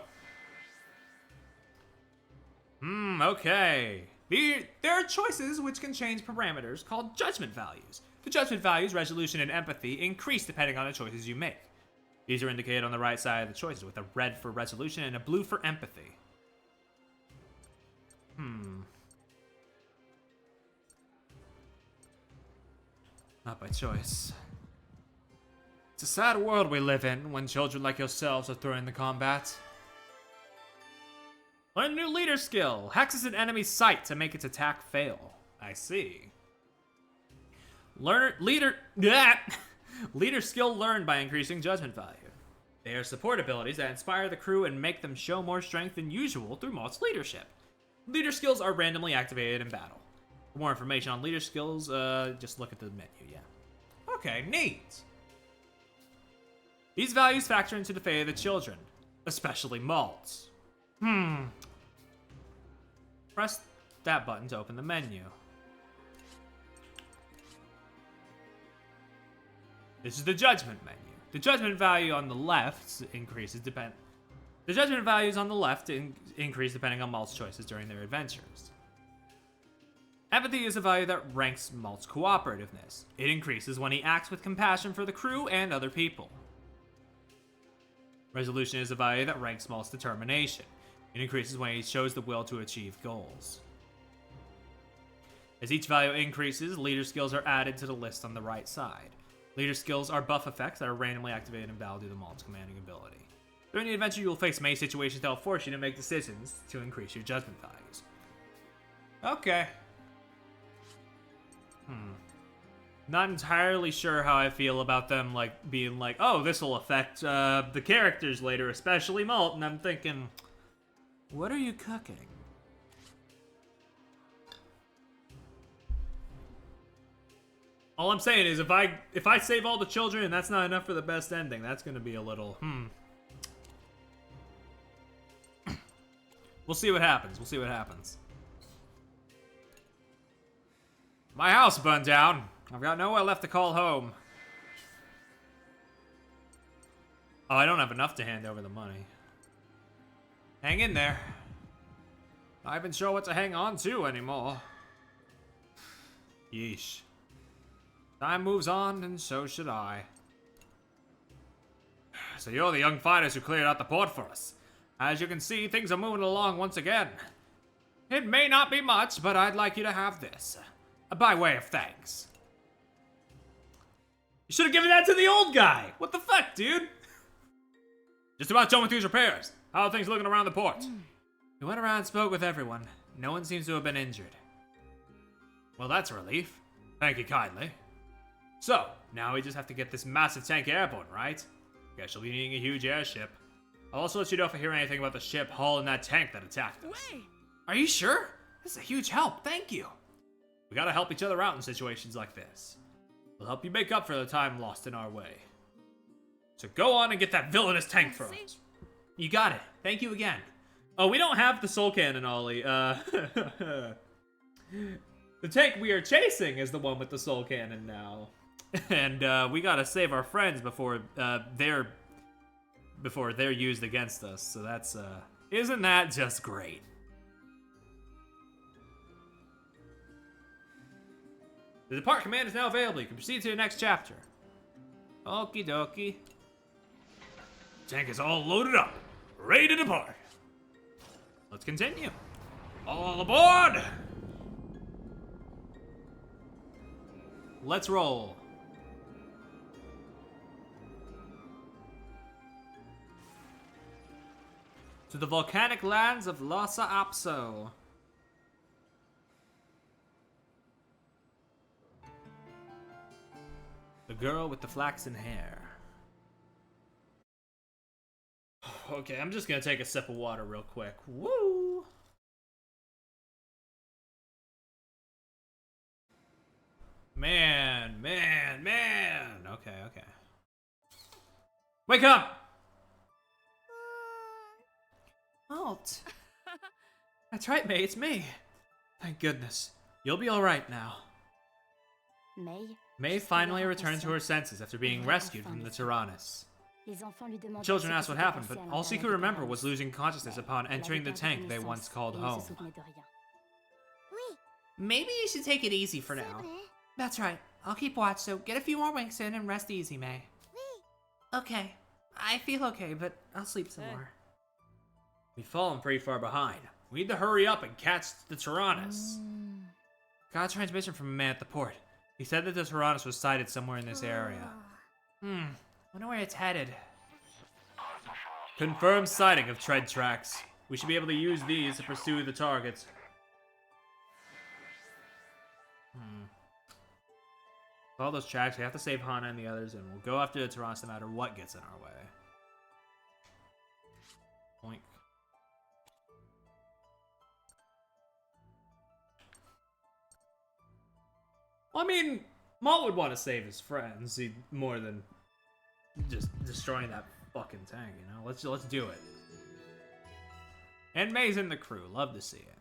Okay. There are choices which can change parameters called judgment values. The judgment values, resolution, and empathy increase depending on the choices you make. These are indicated on the right side of the choices with a red for resolution and a blue for empathy. Not by choice. It's a sad world we live in when children like yourselves are thrown into combat. Learn a new leader skill. Hexes an enemy's sight to make its attack fail. I see. Leader skill learned by increasing judgment value. They are support abilities that inspire the crew and make them show more strength than usual through Malt's leadership. Leader skills are randomly activated in battle. For more information on leader skills, just look at the menu, yeah. Okay, neat. These values factor into the fate of the children, especially Malt's. Press that button to open the menu. This is the judgment menu. The judgment value on the left increases The judgment values on the left increase depending on Malt's choices during their adventures. Empathy is a value that ranks Malt's cooperativeness. It increases when he acts with compassion for the crew and other people. Resolution is a value that ranks Malt's determination. It increases when he shows the will to achieve goals. As each value increases, leader skills are added to the list on the right side. Leader skills are buff effects that are randomly activated in battle due to Malt's commanding ability. During the adventure, you will face many situations that will force you to make decisions to increase your judgment values. Okay. Not entirely sure how I feel about them, like, being like, oh, this will affect the characters later, especially Malt, and I'm thinking, what are you cooking? All I'm saying is if I save all the children and that's not enough for the best ending, that's gonna be a little, We'll see what happens. We'll see what happens. My house burned down. I've got nowhere left to call home. Oh, I don't have enough to hand over the money. Hang in there. Not even sure what to hang on to anymore. Yeesh. Time moves on, and so should I. So you're the young fighters who cleared out the port for us. As you can see, things are moving along once again. It may not be much, but I'd like you to have this. By way of thanks. You should have given that to the old guy! What the fuck, dude? Just about done with these repairs. How are things looking around the port? We went around and spoke with everyone. No one seems to have been injured. Well, that's a relief. Thank you kindly. So, now we just have to get this massive tank airborne, right? Guess you'll be needing a huge airship. I'll also let you know if I hear anything about the ship hauling that tank that attacked us. Wait. Are you sure? This is a huge help, thank you. We gotta help each other out in situations like this. We'll help you make up for the time lost in our way. So go on and get that villainous tank for us. You got it. Thank you again. Oh, we don't have the soul cannon, Ollie. The tank we are chasing is the one with the soul cannon now. And we gotta save our friends before they're used against us. So that's isn't that just great? The depart command is now available. You can proceed to the next chapter. Okie dokie. Tank is all loaded up, ready to depart. Let's continue. All aboard! Let's roll. To the volcanic lands of Lhasa Apso. The girl with the flaxen hair. Okay, I'm just gonna take a sip of water real quick. Woo! Man. Okay. Wake up! Alt. That's right, May, it's me. Thank goodness. You'll be alright now. May finally returned to her senses after being rescued from the Tyrannus. The children asked what happened, but all she could remember was losing consciousness upon entering the tank they once called home. Maybe you should take it easy for now. That's right. I'll keep watch, so get a few more winks in and rest easy, May. Okay. I feel okay, but I'll sleep some more. We've fallen pretty far behind. We need to hurry up and catch the Tyrannus. Got a transmission from a man at the port. He said that the Tyrannus was sighted somewhere in this area. Wonder where it's headed. Confirmed sighting of tread tracks. We should be able to use these to pursue the targets. Follow those tracks. We have to save Hana and the others, and we'll go after the Tyrannus no matter what gets in our way. Boink. Well, I mean, Malt would want to save his friends more than just destroying that fucking tank, you know? Let's do it. And May's in the crew. Love to see it.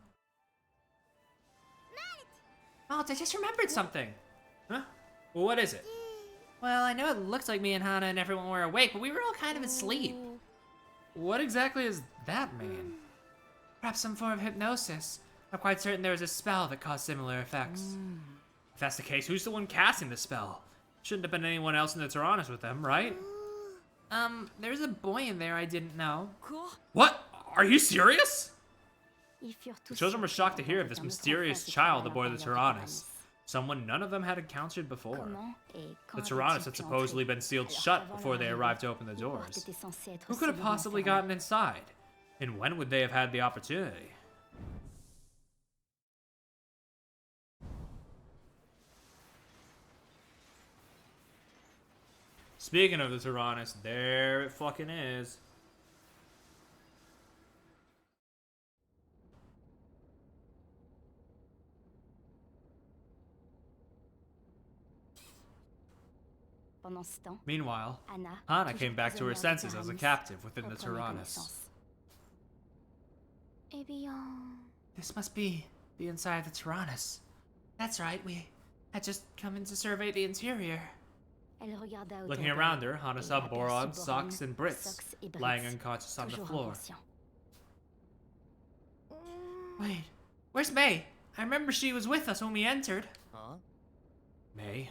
Alt, I just remembered something. Huh? Well, what is it? Well, I know it looks like me and Hana and everyone were awake, but we were all kind of asleep. What exactly does that mean? Perhaps some form of hypnosis. I'm quite certain there was a spell that caused similar effects. If that's the case, who's the one casting the spell? Shouldn't have been anyone else in the Tyrannus with them, right? There's a boy in there I didn't know. What? Are you serious? The children were shocked to hear of this mysterious child aboard the Tyrannus. Someone none of them had encountered before. The Tyrannus had supposedly been sealed shut before they arrived to open the doors. Who could have possibly gotten inside? And when would they have had the opportunity? Speaking of the Tyrannus, there it fucking is. Meanwhile, Hana came back to her senses as a captive within the Tyrannus. This must be the inside of the Tyrannus. That's right, we had just come in to survey the interior. Looking around her, Hana saw Boron, Socks, and Brits lying unconscious on the floor. Wait, where's May? I remember she was with us when we entered. May?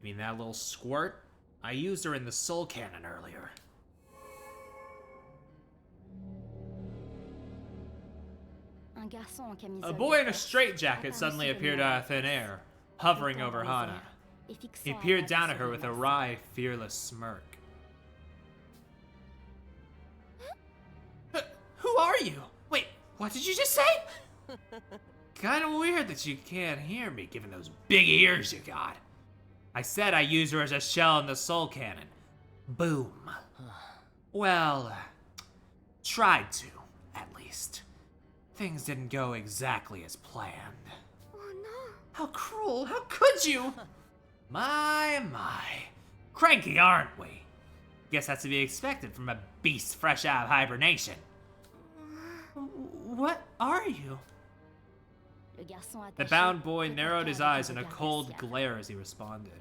You mean that little squirt? I used her in the soul cannon earlier. Un garçon en camisole A de boy in a force straitjacket apparut suddenly appeared soudainement out of thin air, hovering flottant over dans les Hana. airs et fixant He un peered regard down at sur her les with a masses. wry, fearless smirk. Who are you? Wait, what did you just say? Kinda weird that you can't hear me given those big ears you got. I said I used her as a shell in the soul cannon. Boom. Well, tried to, at least. Things didn't go exactly as planned. How cruel, how could you? My. Cranky, aren't we? Guess that's to be expected from a beast fresh out of hibernation. What are you? Le garçon The attaché bound boy regarda narrowed his avec un eyes in a regard cold glacial. glare as he responded.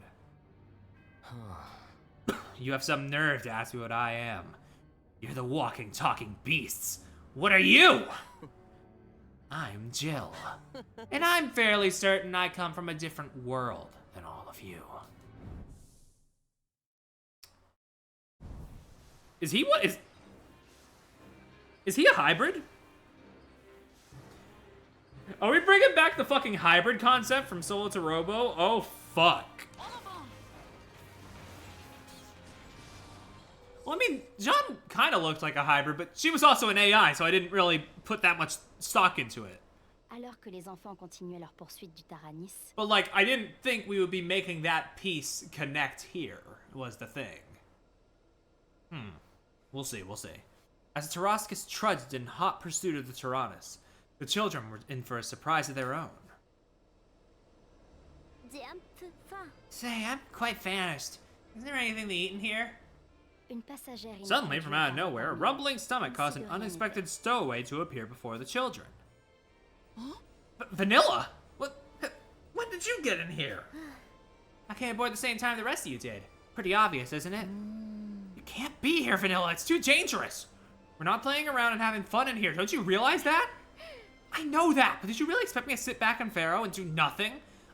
You have some nerve to ask me what I am. You're the walking, talking beasts. What are you? I'm Jill. And I'm fairly certain I come from a different world than all of you. Is he what? Is he a hybrid? Are we bringing back the fucking hybrid concept from Solo to Robo? Oh, fuck. Well, I mean, Jean kind of looked like a hybrid, but she was also an AI, so I didn't really put that much stock into it. Alors que les enfants continuaient leur poursuite du Taranis, But, like, I didn't think we would be making that piece connect here, was the thing. We'll see. As the Tarascus trudged in hot pursuit of the Tyrannus, the children were in for a surprise of their own. j'ai un peu faim. Say, I'm quite famished. Is there anything to eat in here? Une passagère Suddenly, inattendue from out of vint nowhere, a parmi eux. rumbling stomach caused an Comme si de rien unexpected n'était. stowaway to appear before the children. Vanilla? What? When did you get in here? I came aboard the same time the rest of you did. Pretty obvious, isn't it? You can't be here, Vanilla. It's too dangerous. We're not playing around and having fun in here. Don't you realize that? I know that, but did you really expect me to sit back in Pharaoh and do nothing?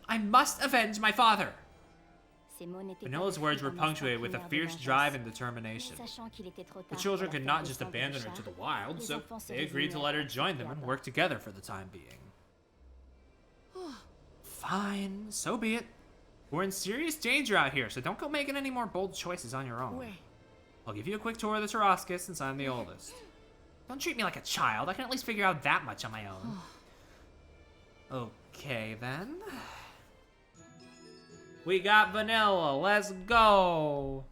I must avenge my father. Ces mots n'étaient pas Vanilla's le words fruit were d'un punctuated instinct with a primaire de fierce vengeance. drive and determination. Sachant qu'il était trop The tard children pour could la not faire just descendre abandon du her to the char, wild, les so enfants se they agreed to let her résignèrent à join them and attraper work together for the time being. Fine, so be it. We're in serious danger out here, so don't go making any more bold choices on your own. Ouais. I'll give you a quick tour of the Tarascus since I'm the oldest. Don't treat me like a child. I can at least figure out that much on my own. Okay, then. We got Vanilla. Let's go.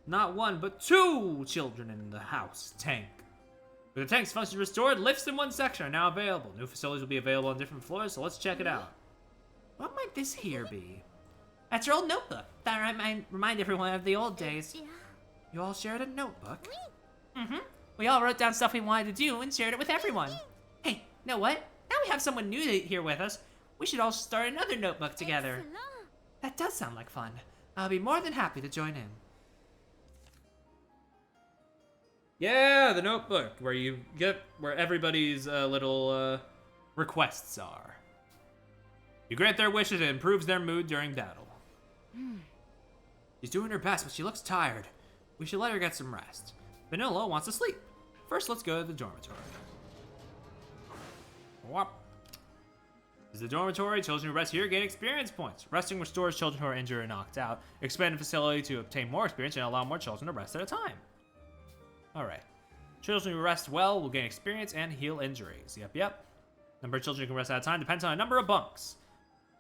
Not one, but two children in the house tank. With the tank's function restored, lifts in one section are now available. New facilities will be available on different floors, so let's check it out. What might this here be? That's your old notebook. That might remind everyone of the old days. You all shared a notebook? We all wrote down stuff we wanted to do and shared it with everyone. Hey, know what? Now we have someone new here with us. We should all start another notebook together. That does sound like fun. I'll be more than happy to join in. Yeah, the notebook where you get where everybody's little requests are. You grant their wishes and improves their mood during battle. She's doing her best, but she looks tired. We should let her get some rest. Vanilla wants to sleep. First, let's go to the dormitory. Whop. This is the dormitory. Children who rest here gain experience points. Resting restores children who are injured or knocked out. Expand the facility to obtain more experience and allow more children to rest at a time. Alright. Children who rest well will gain experience and heal injuries. Yep. Number of children who can rest at a time depends on a number of bunks.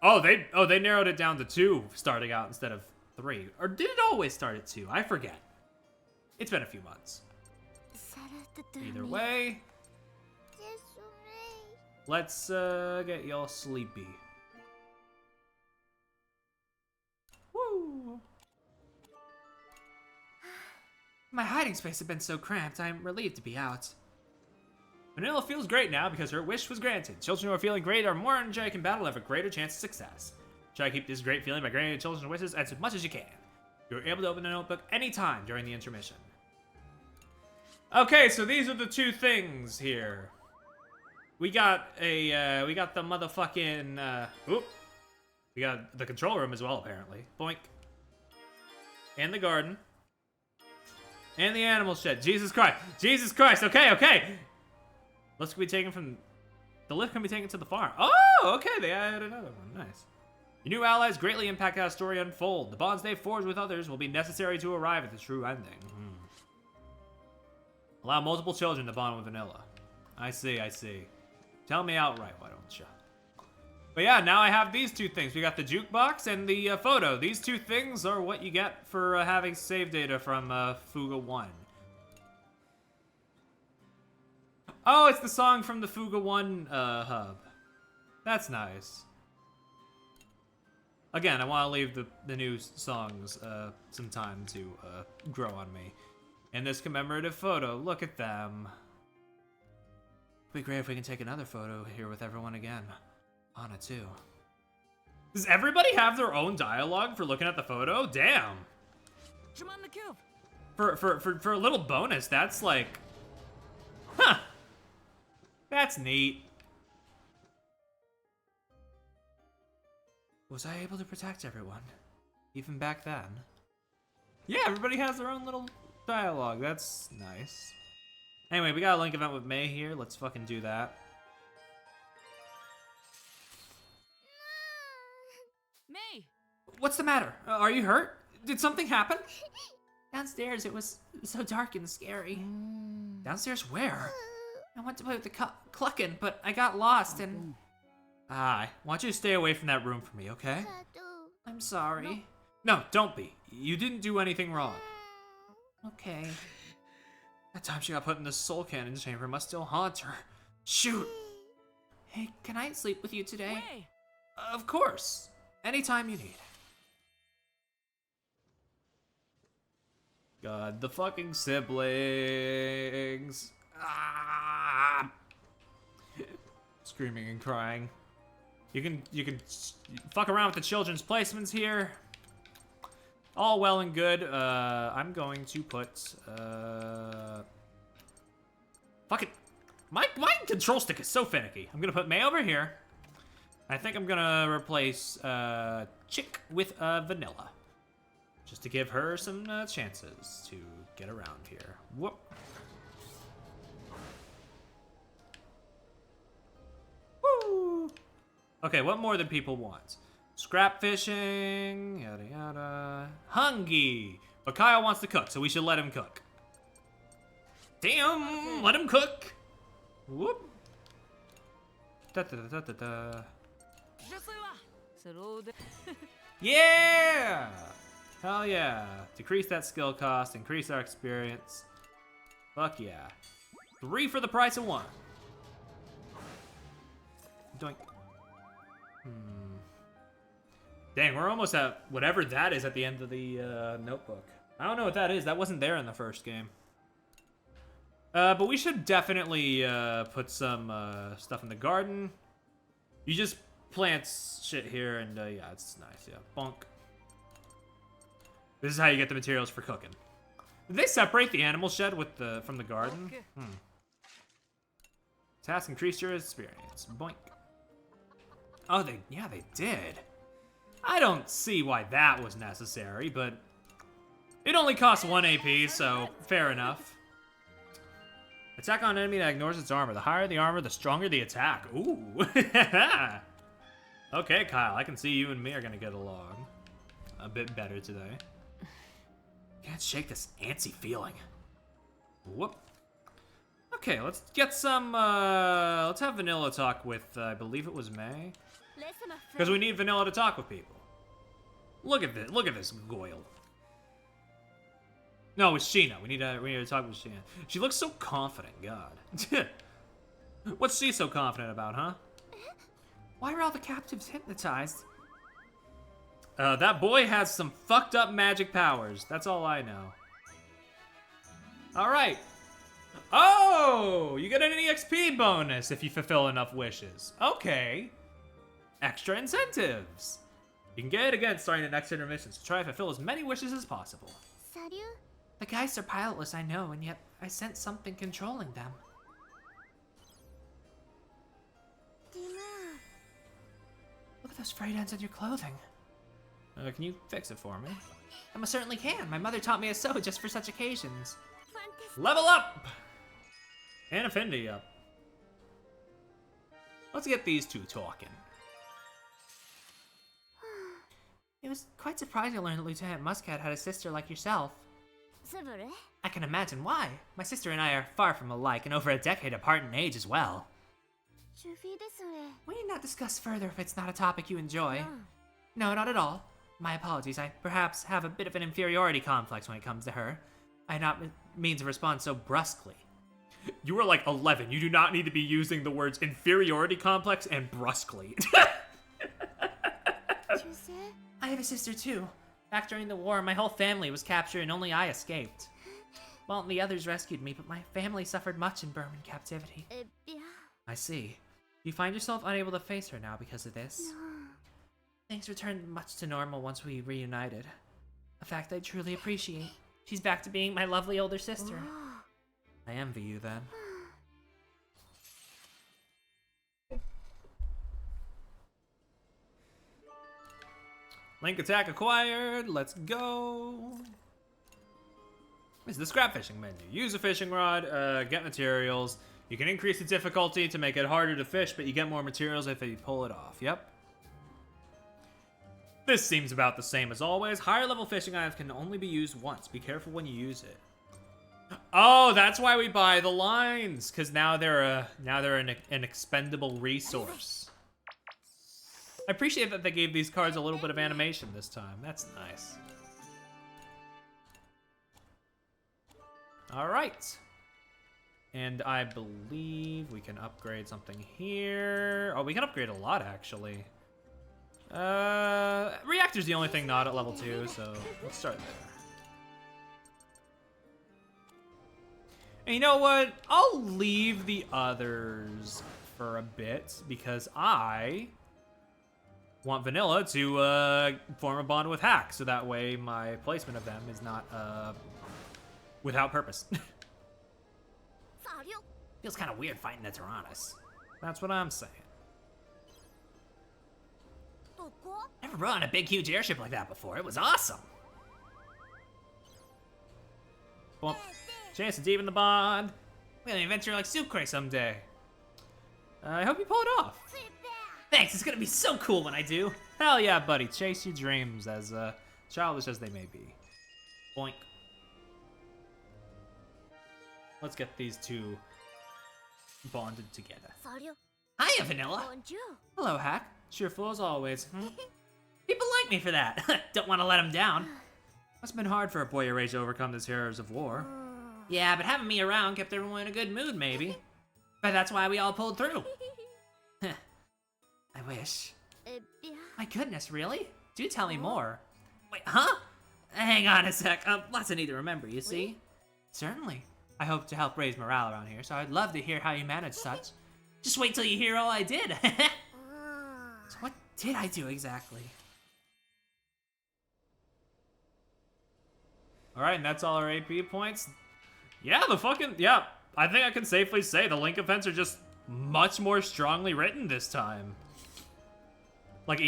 Oh, they narrowed it down to 2 starting out instead of 3. Or did it always start at 2? I forget. It's been a few months. Either way, let's get y'all sleepy. Woo! My hiding space had been so cramped, I'm relieved to be out. Vanilla feels great now because her wish was granted. Children who are feeling great or more energetic in battle have a greater chance of success. Try to keep this great feeling by granting children's wishes as much as you can. You're able to open the notebook anytime during the intermission. Okay, so these are the 2 things here. We got the motherfucking, We got the control room as well, apparently. Boink. And the garden. And the animal shed. Jesus Christ. Jesus Christ. Okay, okay. Lifts can be taken from... The lift can be taken to the farm. Oh, okay. They added another one. Nice. Your new allies greatly impact how the story unfolds. The bonds they forge with others will be necessary to arrive at the true ending. Allow multiple children to bond with Vanilla. I see, I see. Tell me outright, why don't you? But yeah, now I have these two things. We got the jukebox and the photo. These two things are what you get for having save data from Fuga 1. Oh, it's the song from the Fuga 1 hub. That's nice. Again, I want to leave the new songs some time to grow on me. And this commemorative photo, look at them. It'd be great if we can take another photo here with everyone again. Anna too. Does everybody have their own dialogue for looking at the photo? Damn. Je m'en occupe. For a little bonus, that's like, huh? That's neat. Was I able to protect everyone, even back then? Yeah, everybody has their own little dialogue. That's nice. Anyway, we got a link event with May here. Let's fucking do that. May. What's the matter? Are you hurt? Did something happen? Downstairs, it was so dark and scary. Downstairs where? I went to play with the Cluckin', but I got lost and... Ah, I want you to stay away from that room for me, okay? I'm sorry. No, don't be. You didn't do anything wrong. Okay. That time she got put in the soul cannon chamber must still haunt her. Shoot! Hey, can I sleep with you today? Way. Of course. Anytime you need. God, the fucking siblings. Ah! Screaming and crying. You can fuck around with the children's placements here. All well and good. I'm going to put fuck it. My control stick is so finicky. I'm gonna put May over here. I think I'm gonna replace Chick with Vanilla, just to give her some chances to get around here. Whoop. Woo. Okay, what more than people want? Scrap fishing, yada yada. Hungry. But Kyle wants to cook, so we should let him cook. Damn, let him cook. Whoop. Da da da da da. Je suis là. Slow down. Yeah! Hell yeah. Decrease that skill cost, increase our experience. Fuck yeah. 3 for the price of 1. Doink. Dang, we're almost at whatever that is at the end of the notebook. I don't know what that is. That wasn't there in the first game. But we should definitely put some stuff in the garden. You just plant shit here, and yeah, it's nice. Yeah, bonk. This is how you get the materials for cooking. Did they separate the animal shed with from the garden? Okay. Task increase your experience. Boink. Oh, they did. I don't see why that was necessary, but it only costs 1 AP, so fair enough. Attack on enemy that ignores its armor. The higher the armor, the stronger the attack. Ooh. Okay, Kyle, I can see you and me are gonna get along a bit better today. Can't shake this antsy feeling. Whoop. Okay, let's get some, let's have Vanilla talk with, I believe it was May. Because we need Vanilla to talk with people. Look at this Goyle. No, it's Sheena. We need to talk with Sheena. She looks so confident, God. What's she so confident about, huh? Why are all the captives hypnotized? That boy has some fucked up magic powers. That's all I know. Alright. Oh! You get an EXP bonus if you fulfill enough wishes. Okay. Extra incentives. You can get it again starting the next intermission, so try to fulfill as many wishes as possible. The Geists are pilotless, I know, and yet I sense something controlling them. at those frayed ends on your clothing. Can you fix it for me? I most certainly can. My mother taught me to sew just for such occasions. Level up! And affinity up. Let's get these two talking. It was quite surprising to learn that Lieutenant Muscat had a sister like yourself. I can imagine why. My sister and I are far from alike and over a decade apart in age as well. We need not discuss further if it's not a topic you enjoy. No, not at all. My apologies. I perhaps have a bit of an inferiority complex when it comes to her. I did not mean to respond so brusquely. You were like 11. You do not need to be using the words inferiority complex and brusquely. I have a sister too. Back during the war, my whole family was captured and only I escaped. Well, the others rescued me, but my family suffered much in Burman captivity. I see. You find yourself unable to face her now because of this? Things returned much to normal once we reunited. A fact I truly appreciate. She's back to being my lovely older sister. I envy you then. Link attack acquired. Let's go. This is the scrap fishing menu. Use a fishing rod, get materials. You can increase the difficulty to make it harder to fish, but you get more materials if you pull it off. Yep. This seems about the same as always. Higher level fishing items can only be used once. Be careful when you use it. Oh, that's why we buy the lines, because now they're an expendable resource. I appreciate that they gave these cards a little bit of animation this time. That's nice. All right. And I believe we can upgrade something here. Oh, we can upgrade a lot, actually. Reactor's the only thing not at level 2, so let's start there. And you know what? I'll leave the others for a bit, because I want Vanilla to form a bond with Hack, so that way my placement of them is not without purpose. Feels kind of weird fighting the Tyrannus. That's what I'm saying. Never rode on a big, huge airship like that before. It was awesome. Well, chance to deepen the bond. We have an adventure like Soup Cray someday. I hope you pull it off. Thanks, it's gonna be so cool when I do. Hell yeah, buddy. Chase your dreams, as childish as they may be. Boink. Let's get these two bonded together. Hiya, Vanilla. Hello, Hack. Cheerful as always. People like me for that. Don't want to let them down. Must have been hard for a boy your age to overcome the terrors of war. Yeah, but having me around kept everyone in a good mood, maybe. But that's why we all pulled through. I wish. My goodness, really? Do tell me more. Wait, huh? Hang on a sec. Lots I need to remember, you see? Certainly. I hope to help raise morale around here, so I'd love to hear how you manage such. Just wait till you hear all I did. So what did I do exactly? Alright, and that's all our AP points. Yeah, I think I can safely say the Link events are just much more strongly written this time. Like,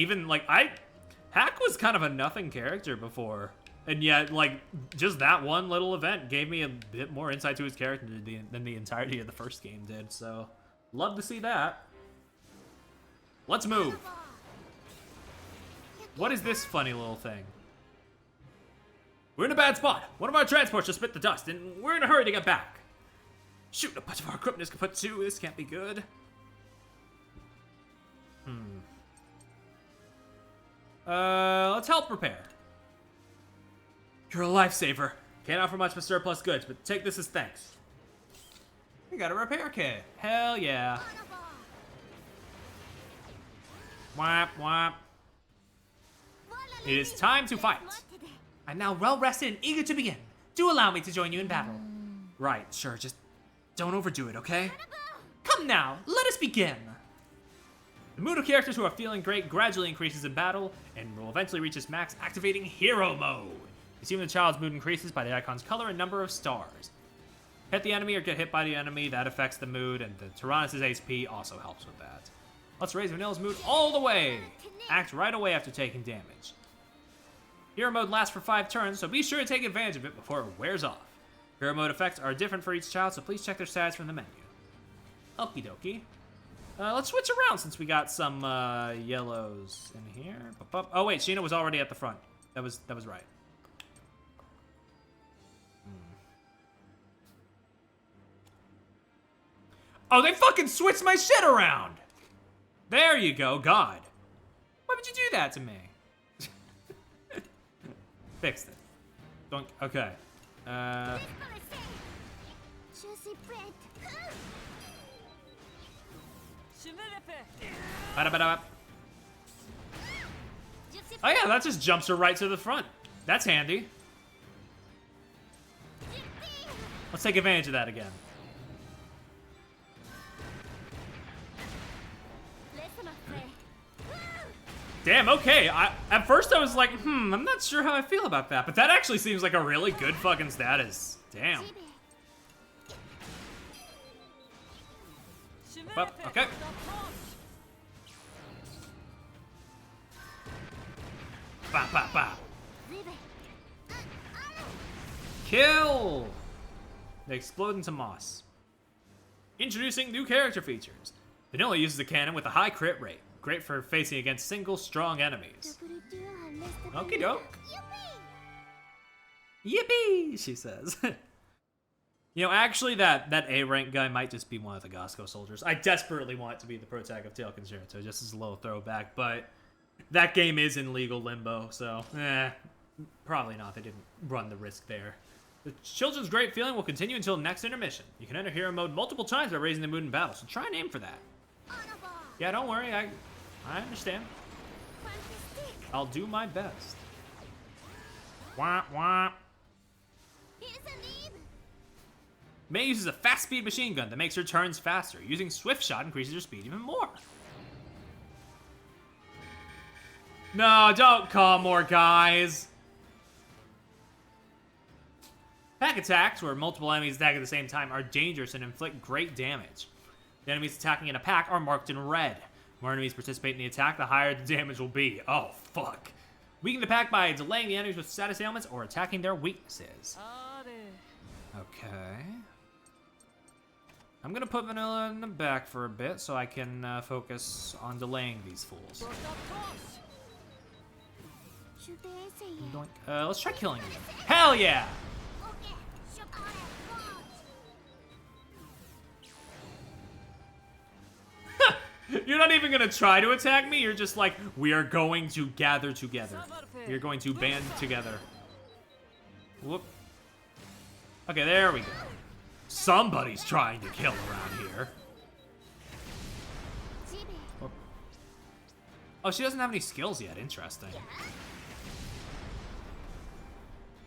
Hack was kind of a nothing character before. And yet, like, just that one little event gave me a bit more insight to his character than the entirety of the first game did, so love to see that. Let's move. What is this funny little thing? We're in a bad spot. One of our transports just bit the dust, and we're in a hurry to get back. Shoot, a bunch of our equipment is kaput too. This can't be good. Let's help repair. You're a lifesaver. Can't offer much for surplus goods, but take this as thanks. You got a repair kit. Hell yeah. Whap, whap. It is time to fight. I'm now well rested and eager to begin. Do allow me to join you in battle. Right, sure, just don't overdo it, okay? Come now, let us begin. The mood of characters who are feeling great gradually increases in battle and will eventually reach its max, activating Hero Mode. You see when the child's mood increases by the icon's color and number of stars. Hit the enemy or get hit by the enemy, that affects the mood, and the Tyrannus' HP also helps with that. Let's raise Vanilla's mood all the way. Act right away after taking damage. Hero mode lasts for 5 turns, so be sure to take advantage of it before it wears off. Hero mode effects are different for each child, so please check their stats from the menu. Okie dokie. Let's switch around since we got some yellows in here. Oh wait, Sheena was already at the front. That was right. Oh, they fucking switched my shit around! There you go, God. Why would you do that to me? Fixed it. Don't, okay. Je suis prête. Je vais le faire. Ba-da-ba-da. Je suis Oh yeah, that just jumps her right to the front. That's handy. Let's take advantage of that again. Laisse-moi faire. Damn, okay. At first I was like, I'm not sure how I feel about that, but that actually seems like a really good fucking status. Damn. J'y vais. Je vais Well, le faire. okay. Ba ba ba. J'y vais. Kill! They explode into moss. Introducing new character features. Vanilla uses a cannon with a high crit rate. Great for facing against single strong enemies. Okie doke. Yippee, she says. You know, actually, that A rank guy might just be one of the Gosco soldiers. I desperately want it to be the protag of Tail Concerto, just as a little throwback, but that game is in legal limbo, so probably not. They didn't run the risk there. The children's great feeling will continue until next intermission. You can enter hero mode multiple times by raising the mood in battle, so try and aim for that. Yeah, don't worry, I understand. I'll do my best. Wah wah. May uses a fast speed machine gun that makes her turns faster. Using swift shot increases her speed even more. No, don't call more guys. Pack attacks, where multiple enemies attack at the same time, are dangerous and inflict great damage. The enemies attacking in a pack are marked in red. The more enemies participate in the attack, the higher the damage will be. Oh, fuck. Weaken the pack by delaying the enemies with status ailments or attacking their weaknesses. Okay. I'm gonna put Vanilla in the back for a bit so I can focus on delaying these fools. Doink. Let's try killing you. Hell yeah! You're not even gonna try to attack me, you're just like, we are going to gather together. We are going to band together. Whoop. Okay, there we go. Somebody's trying to kill around here. Whoop. Oh, she doesn't have any skills yet, interesting.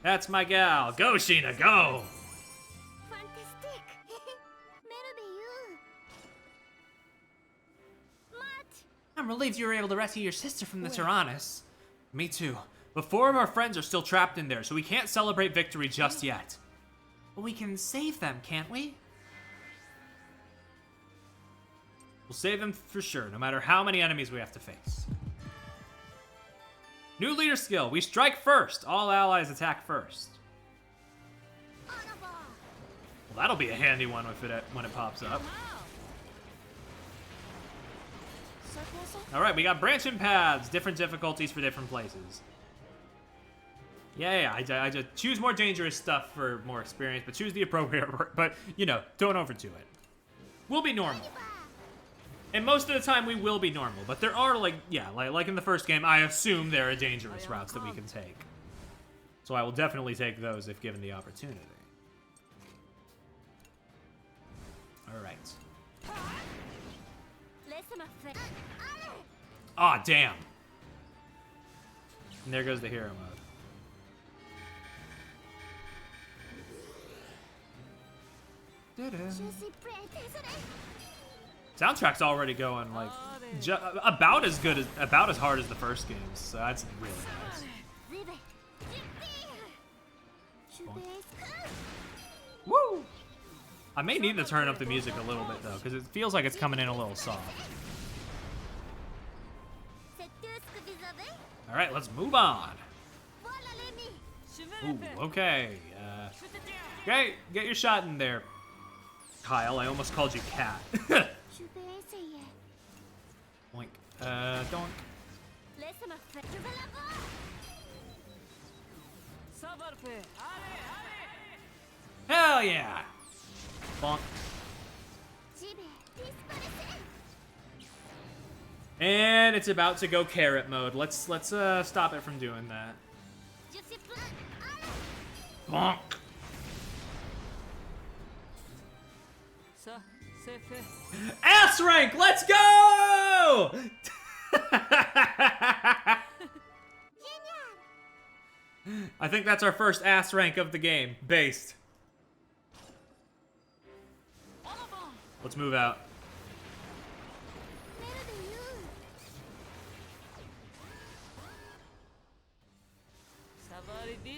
That's my gal. Go, Sheena, go! I'm relieved you were able to rescue your sister from the Tyrannus. Me too. But 4 of our friends are still trapped in there, so we can't celebrate victory just yet. But we can save them, can't we? We'll save them for sure, no matter how many enemies we have to face. New leader skill. We strike first. All allies attack first. Well, that'll be a handy one when it pops up. Alright, we got branching paths, different difficulties for different places. Yeah, I just choose more dangerous stuff for more experience, but choose the appropriate, but, you know, don't overdo it. We'll be normal. And most of the time we will be normal, but there are, like in the first game, I assume there are dangerous routes that we can take. So I will definitely take those if given the opportunity. Alright. Aw, damn. And there goes the hero mode. Soundtrack's already going like about as hard as the first games, so that's really nice. Woo! I may need to turn up the music a little bit though, because it feels like it's coming in a little soft. Alright, let's move on. Ooh, シュメレペ okay. Okay, get your shot in there. Kyle, I almost called you Cat. Boink. Donk. サバルペ Hell yeah! Bonk. And it's about to go carrot mode. Let's stop it from doing that. Bonk. さセフェ Ass rank, let's go! I think that's our first ass rank of the game, based. Let's move out.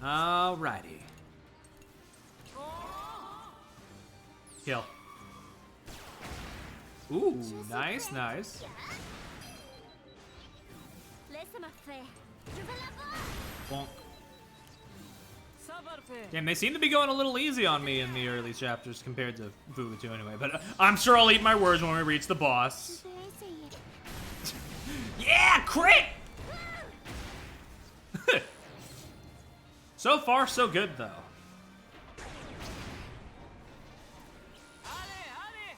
Alrighty. Kill. Ooh, nice, nice. Bonk. サバルペ Damn, they seem to be going a little easy on me in the early chapters compared to Fuga 2 anyway, but I'm sure I'll eat my words when we reach the boss. Yeah, crit! So far, so good, though. あれあれ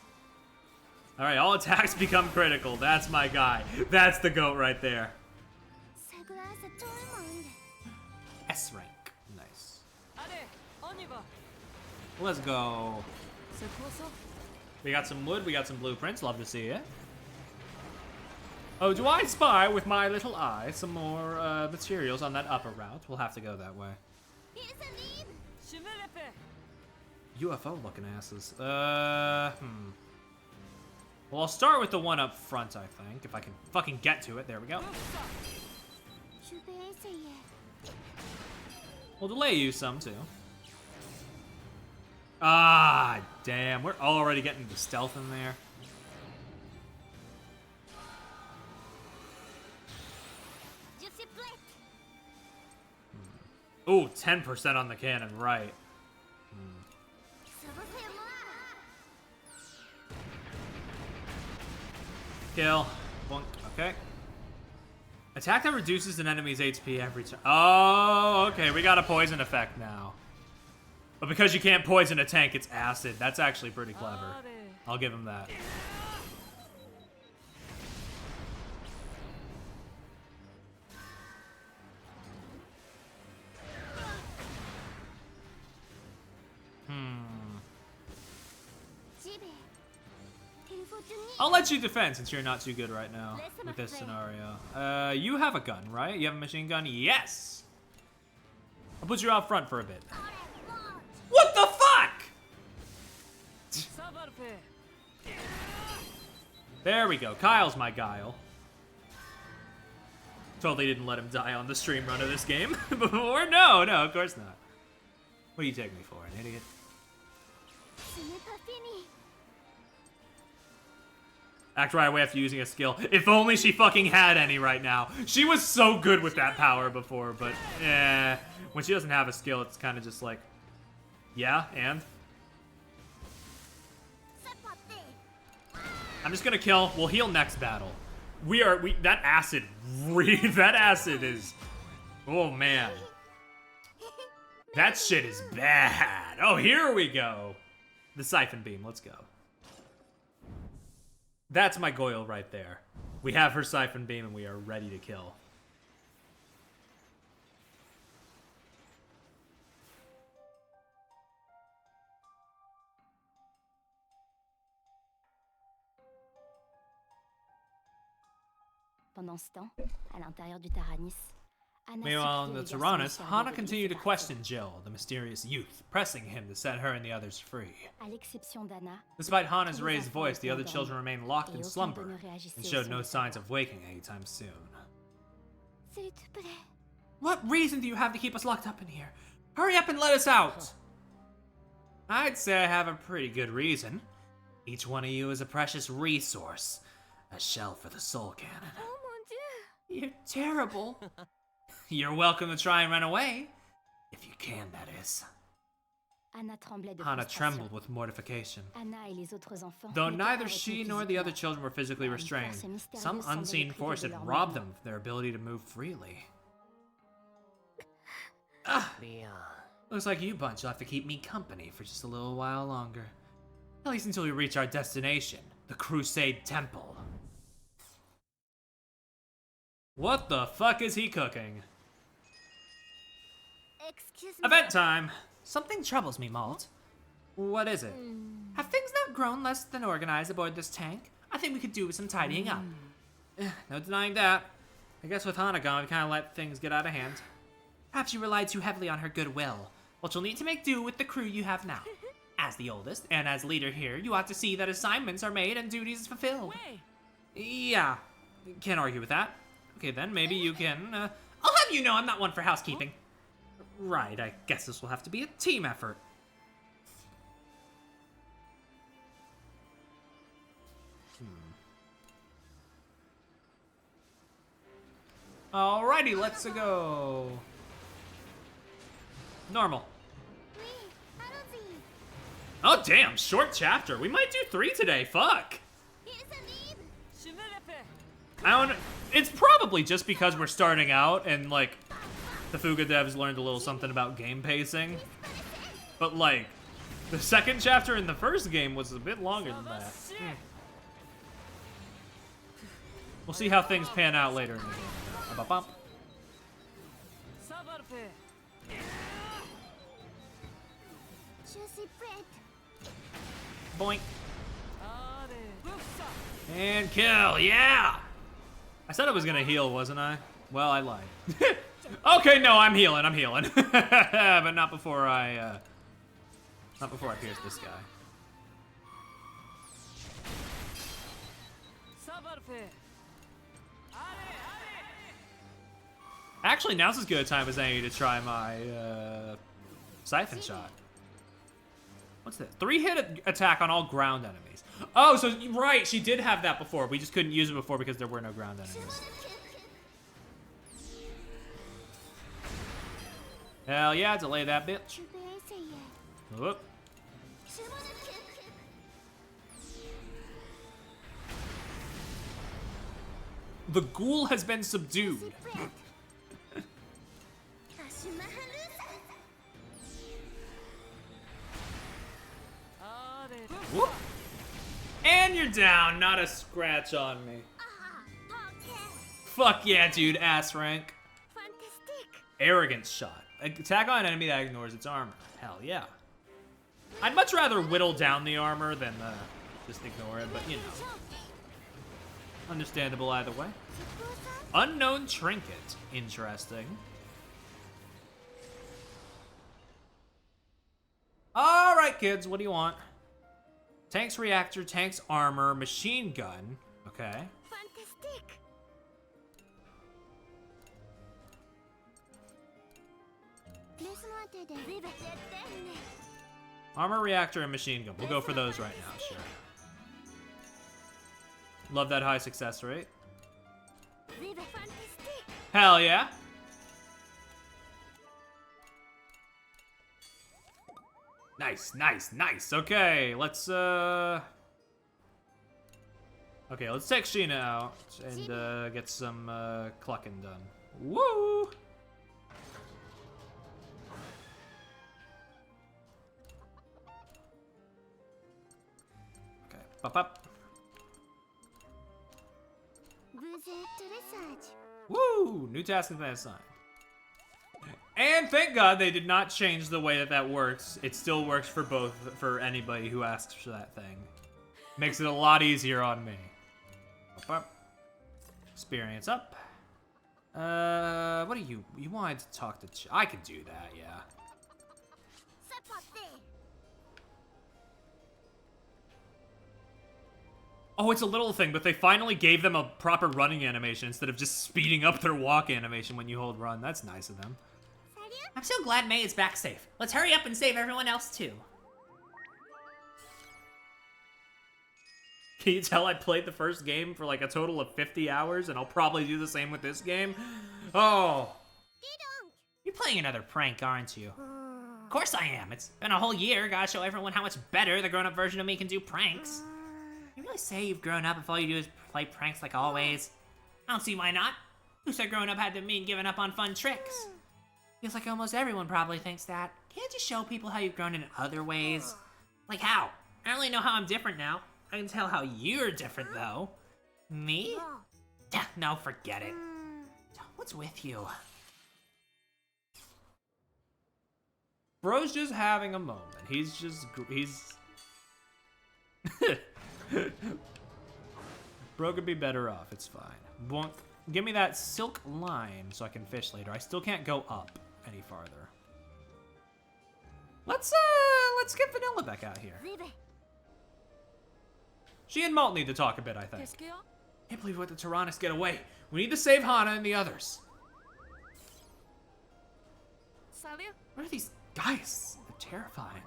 Alright, all attacks become critical. That's my guy. That's the goat right there. S rank. Nice. あれオニバ Let's go. セコソ We got some wood, we got some blueprints. Love to see it. Oh, do I spy with my little eye some more materials on that upper route? We'll have to go that way. シュメレペ UFO looking asses. Well, I'll start with the one up front, I think. If I can fucking get to it. There we go. We'll delay you some, too. Ah, damn. We're already getting the stealth in there. Ooh, 10% on the cannon, right. Kill. Bonk. Okay. Attack that reduces an enemy's HP every time. Oh, okay. We got a poison effect now. But because you can't poison a tank, it's acid. That's actually pretty clever. あれ I'll give him that. I'll let you defend since you're not too good right now with this scenario. You have a gun, right? You have a machine gun? Yes! I'll put you out front for a bit. What the fuck?! サバルペ There we go. Kyle's my guile. Totally didn't let him die on the stream run of this game before. No, no, of course not. What do you take me for, an idiot? Act right away after using a skill. If only she fucking had any right now. She was so good with that power before, but when she doesn't have a skill, it's kind of just like, yeah, and? I'm just gonna kill. We'll heal next battle. That acid is, oh man. That shit is bad. Oh, here we go. The siphon beam, let's go. That's my Goyle right there. We have her siphon beam and we are ready to kill. Pendant ce temps, à l'intérieur du Taranis, Anna Meanwhile, in suppliait the les garçons Tyrannus, mystérieux Hana de continued to laisser question partir. Jill, the mysterious youth, pressing him to set her and the others free. À l'exception d'Anna, Despite Hana's raised voice, the other children remained locked in et aucun slumber d'eux ne réagissait and au showed son no de signs sa of waking anytime soon. S'il te plaît. What reason do you have to keep us locked up in here? Hurry up and let us out! I'd say I have a pretty good reason. Each one of you is a precious resource. A shell for the soul cannon. You're terrible. You're welcome to try and run away. If you can, that is. Anna tremblait de Hana frustration. trembled with mortification. Anna et les autres enfants Though n'étaient neither pas she retenus nor the other physiquement. children were physically Une restrained, force mystérieuse some semblait unseen les priver force de had leur robbed mouvement. them of their ability to move freely. Bien. Looks like you bunch will have to keep me company for just a little while longer. At least until we reach our destination, the Crusade Temple. What the fuck is he cooking? Excuse me. Event time! Something troubles me, Malt. What is it? Have things not grown less than organized aboard this tank? I think we could do with some tidying up. No denying that. I guess with Hana gone, we kind of let things get out of hand. Perhaps you relied too heavily on her goodwill. Well, you'll need to make do with the crew you have now. As the oldest, and as leader here, you ought to see that assignments are made and duties fulfilled. Way. Yeah, can't argue with that. Okay, then maybe you can, I'll have you know I'm not one for housekeeping. Right, I guess this will have to be a team effort. Alrighty, let's go. Normal. Oh damn, short chapter. We might do 3 today, fuck. I don't. It's probably just because we're starting out and like the Fuga devs learned a little something about game pacing. But like the second chapter in the first game was a bit longer than that. We'll see how things pan out later in the game. Ba-bum. Savarpe. Je suis prête. Boink. Are. Bufsa. And kill, yeah! I said I was gonna heal, wasn't I? Well, I lied. Okay, no, I'm healing, but not before I pierce this guy. Savarpe. Are. Actually, now's as good a time as any to try my siphon shot. What's that? 3-hit attack on all ground enemies. Oh, so right, she did have that before. We just couldn't use it before because there were no ground enemies. Hell yeah, delay that bitch. Je vais essayer. Whoop. The ghoul has been subdued. Are. Whoop. And you're down, not a scratch on me. Fuck yeah, dude, ass rank. Fantastique. Arrogance shot. Attack on an enemy that ignores its armor. Hell yeah. I'd much rather whittle down the armor than just ignore it, but you know. Understandable either way. Unknown trinket. Interesting. Alright, kids, what do you want? Tank's reactor, tank's armor, machine gun. Okay. Fantastique. Laisse-moi t'aider. Armor, reactor, and machine gun. We'll go for those right now, sure. Love that high success rate. Fantastique. Hell yeah. Nice, nice, nice. Okay, let's okay, let's take Sheena out and get some clucking done. Woo! Okay, pop up. Vous êtes très sage. Woo! New task has been assigned. And thank God they did not change the way that that works. It still works for both, for anybody who asks for that thing. Makes it a lot easier on me. Up, up. Experience up. What do you wanted to talk to I could do that, yeah. C'est parti. Oh, it's a little thing, but they finally gave them a proper running animation instead of just speeding up their walk animation when you hold run. That's nice of them. I'm so glad May is back safe. Let's hurry up and save everyone else too. Can you tell I played the first game for like a total of 50 hours, and I'll probably do the same with this game? Oh. You're playing another prank, aren't you? Of course I am. It's been a whole year. Gotta show everyone how much better the grown-up version of me can do pranks. You really say you've grown up if all you do is play pranks like always? I don't see why not. Who said growing up had to mean giving up on fun tricks? Feels like almost everyone probably thinks that. Can't you show people how you've grown in other ways? Like how? I don't really know how I'm different now. I can tell how you're different though. Me? Yeah, no, forget it. What's with you? Bro's just having a moment. He's Bro could be better off, it's fine. Won't give me that silk line so I can fish later. I still can't go up any farther. Let's get Vanilla back out here. She and Malt need to talk a bit, I think. Qu'est-ce qu'il y a? Can't believe we let the Tyrannus get away. We need to save Hana and the others. Salut? What are these guys? They're terrifying.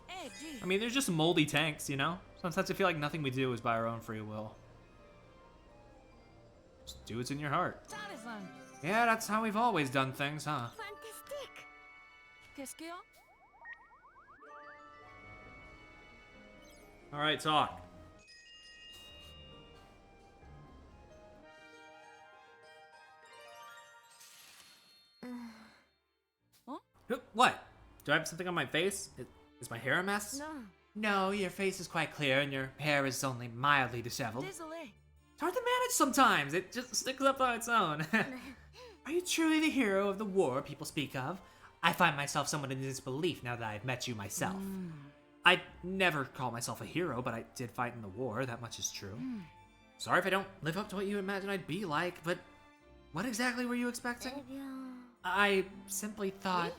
Hey, D. I mean, they're just moldy tanks, you know? Sometimes I feel like nothing we do is by our own free will. Just do what's in your heart. Tarzan. Yeah, that's how we've always done things, huh? Fantastique! Qu'est-ce qu'il y a? Alright, talk. What? Do I have something on my face? Is my hair a mess? No. No, your face is quite clear and your hair is only mildly disheveled. Désolé. It's hard to manage sometimes. It just sticks up on its own. Are you truly the hero of the war people speak of? I find myself somewhat in disbelief now that I've met you myself. I'd never call myself a hero, but I did fight in the war, that much is true. Sorry if I don't live up to what you imagine I'd be like, but what exactly were you expecting? Eh bien... I simply thought...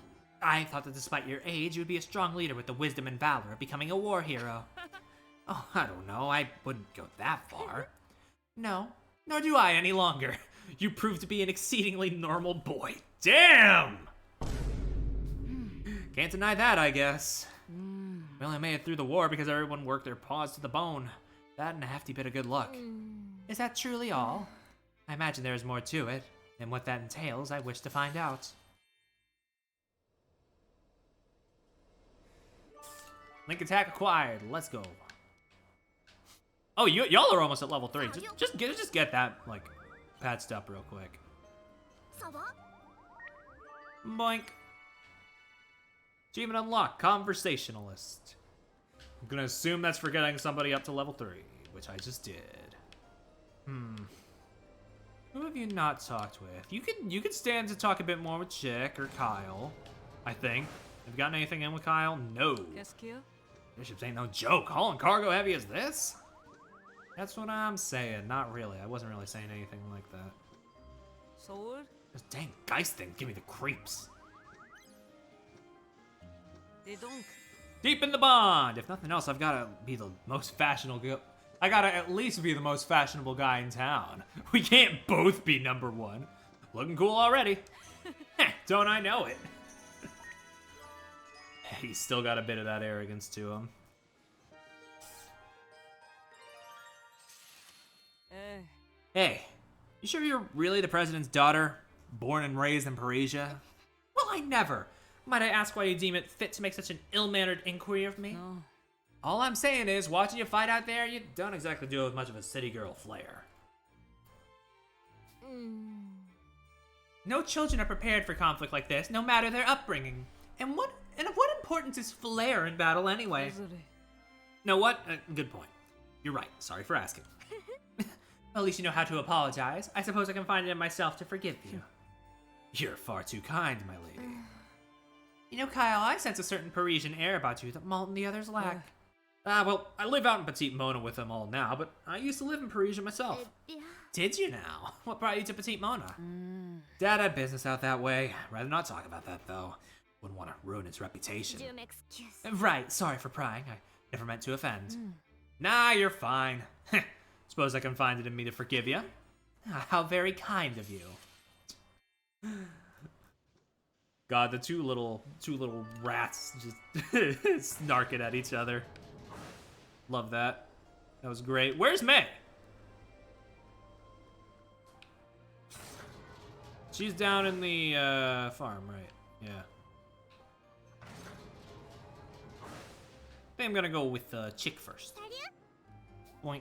I thought that despite your age, you would be a strong leader with the wisdom and valor of becoming a war hero. Oh, I don't know. I wouldn't go that far. No, nor do I any longer. You proved to be an exceedingly normal boy. Damn! Can't deny that, I guess. We only made it through the war because everyone worked their paws to the bone. That and a hefty bit of good luck. Is that truly all? I imagine there is more to it, and what that entails, I wish to find out. Link attack acquired. Let's go. Oh, y'all are almost at level 3. Just get that like patched up real quick. Ça va? Boink. Achievement unlocked. Conversationalist. I'm gonna assume that's for getting somebody up to level 3, which I just did. Who have you not talked with? You could stand to talk a bit more with Chick or Kyle, I think. Have you gotten anything in with Kyle? No. Qu'est-ce qu'il y a? Bishops ain't no joke. Hauling cargo heavy as this? That's what I'm saying. Not really. I wasn't really saying anything like that. Sword? This dang Geist thing give me the creeps. Dis donc. Deep in the bond. If nothing else, I've gotta be the most fashionable. I gotta at least be the most fashionable guy in town. We can't both be number 1. Looking cool already. Heh, don't I know it? He's still got a bit of that arrogance to him. Hey, you sure you're really the president's daughter? Born and raised in Parisia? Well, I never. Might I ask why you deem it fit to make such an ill-mannered inquiry of me? No. All I'm saying is, watching you fight out there, you don't exactly do it with much of a city girl flair. No children are prepared for conflict like this, no matter their upbringing. And of what importance is flair in battle anyway? Désolé. Know what? Good point. You're right. Sorry for asking. At least you know how to apologize. I suppose I can find it in myself to forgive you. You're far too kind, my lady. You know, Kyle, I sense a certain Parisian air about you that Malt and the others lack. Well, I live out in Petite Mona with them all now, but I used to live in Parisia myself. Eh bien... Did you now? What brought you to Petite Mona? Dad had business out that way. Rather not talk about that, though. Wouldn't want to ruin its reputation. Je m'excuse. Right, sorry for prying. I never meant to offend. Nah, you're fine. Suppose I can find it in me to forgive you. How very kind of you. God, the two little rats just snarking at each other. Love that. That was great. Where's May? She's down in the farm, right? Yeah. I think I'm gonna go with Chick first. Boink.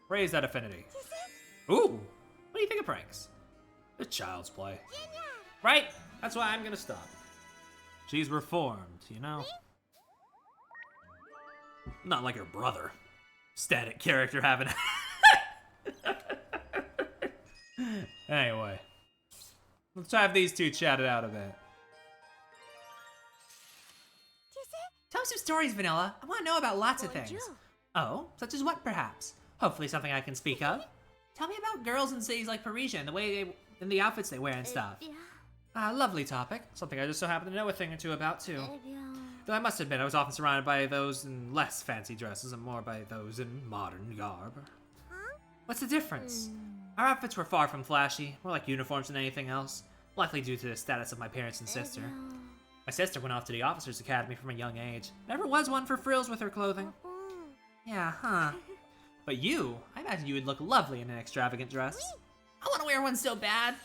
Raise that affinity. Ooh! What do you think of pranks? The child's play. Right? That's why I'm gonna stop. She's reformed, you know? Not like her brother. Static character having. Anyway. Let's have these two chat it out a bit. Tell me some stories, Vanilla. I want to know about lots of things. Oh, such as what, perhaps? Hopefully something I can speak of. Tell me about girls in cities like Parisian, the way they, and the outfits they wear and stuff. Lovely topic. Something I just so happen to know a thing or two about, too. Though I must admit, I was often surrounded by those in less fancy dresses and more by those in modern garb. What's the difference? Our outfits were far from flashy, more like uniforms than anything else, likely due to the status of my parents and sister. My sister went off to the officers' academy from a young age. Never was one for frills with her clothing. Yeah, huh. But you, I imagine you would look lovely in an extravagant dress. I want to wear one so bad.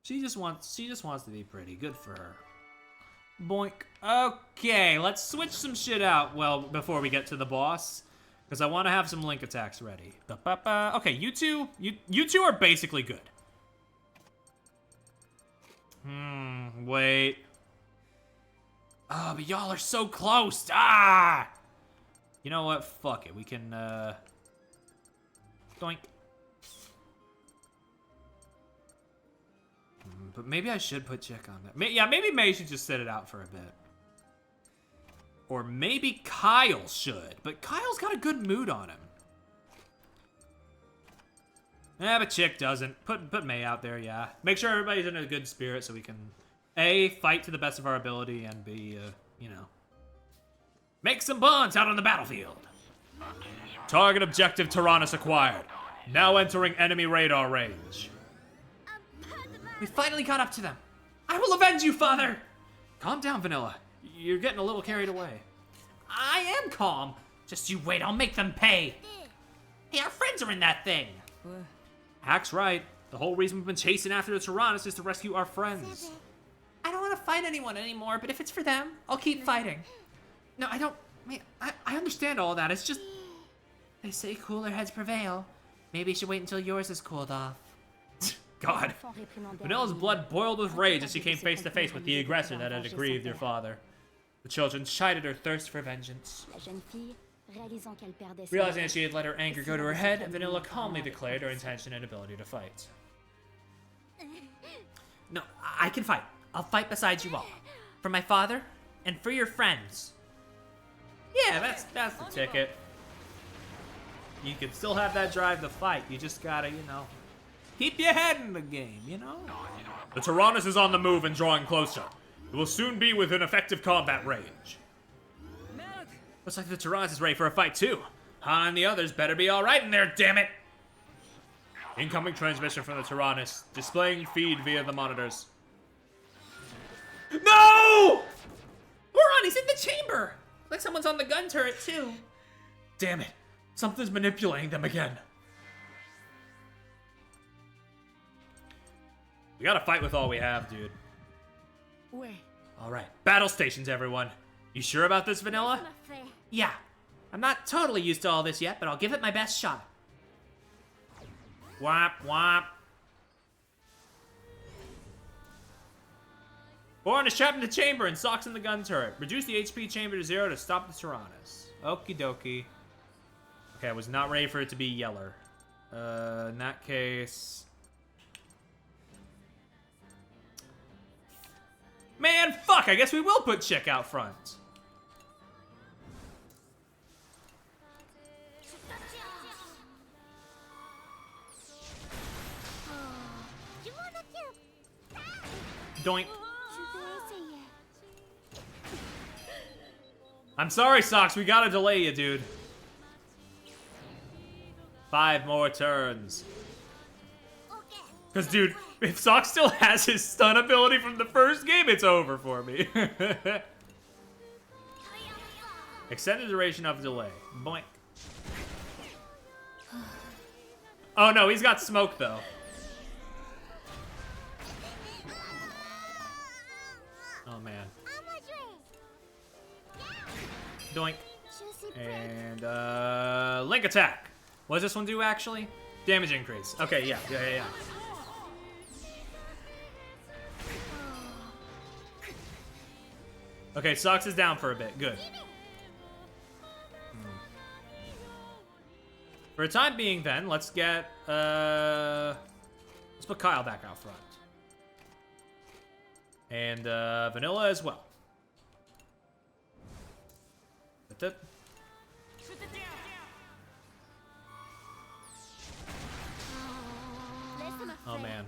She just wants to be pretty. Good for her. Boink. Okay, let's switch some shit out, well, before we get to the boss. Because I want to have some link attacks ready. Okay, you two are basically good. Wait. Oh, but y'all are so close. Ah! You know what? Fuck it. We can, doink. But maybe I should put check on that. Yeah, maybe May should just sit it out for a bit. Or maybe Kyle should. But Kyle's got a good mood on him. Yeah, but Chick doesn't. Put May out there, yeah. Make sure everybody's in a good spirit so we can, A, fight to the best of our ability, and B, you know, make some bonds out on the battlefield. Target objective Tyrannus acquired. Now entering enemy radar range. We finally got up to them. I will avenge you, father! Calm down, Vanilla. You're getting a little carried away. I am calm. Just you wait, I'll make them pay. Hey, our friends are in that thing. Hack's right. The whole reason we've been chasing after the Tyrannus is to rescue our friends. I don't want to fight anyone anymore, but if it's for them, I'll keep fighting. No, I don't. I understand all that. It's just. They say cooler heads prevail. Maybe you should wait until yours is cooled off. God. Vanilla's blood boiled with rage as she came face to face with the aggressor that had aggrieved her father. The children chided her thirst for vengeance. Realizing that she had let her anger go to her head, Vanilla calmly declared her intention and ability to fight. No, I can fight. I'll fight beside you all. For my father, and for your friends. Yeah, that's the ticket. You can still have that drive to fight. You just gotta, you know, keep your head in the game, you know? The Tyrannus is on the move and drawing closer. It will soon be within effective combat range. Looks like the Tyrannus is ready for a fight too. Han and the others better be alright in there, damn it! Incoming transmission from the Tyrannus, displaying feed via the monitors. No! Moron, he's in the chamber! Like someone's on the gun turret too. Damn it. Something's manipulating them again. We gotta fight with all we have, dude. Alright, battle stations, everyone. You sure about this, Vanilla? Yeah. I'm not totally used to all this yet, but I'll give it my best shot. Whop, whop. Bourne is trapped in the chamber and Sock's in the gun turret. Reduce the HP chamber to 0 to stop the Tyrannus. Okie dokie. Okay, I was not ready for it to be Yeller. In that case... Man, fuck! I guess we will put Chick out front. Doink. I'm sorry, Socks. We gotta delay you, dude. 5 more turns. Because, dude, if Socks still has his stun ability from the first game, it's over for me. Extended duration of delay. Boink. Oh no, he's got smoke though. Oh man. Doink. And link attack. What does this one do actually? Damage increase. Okay, yeah. Okay, Sox is down for a bit. Good. For the time being, then, let's get, let's put Kyle back out front. And, Vanilla as well. That's it. Oh, man.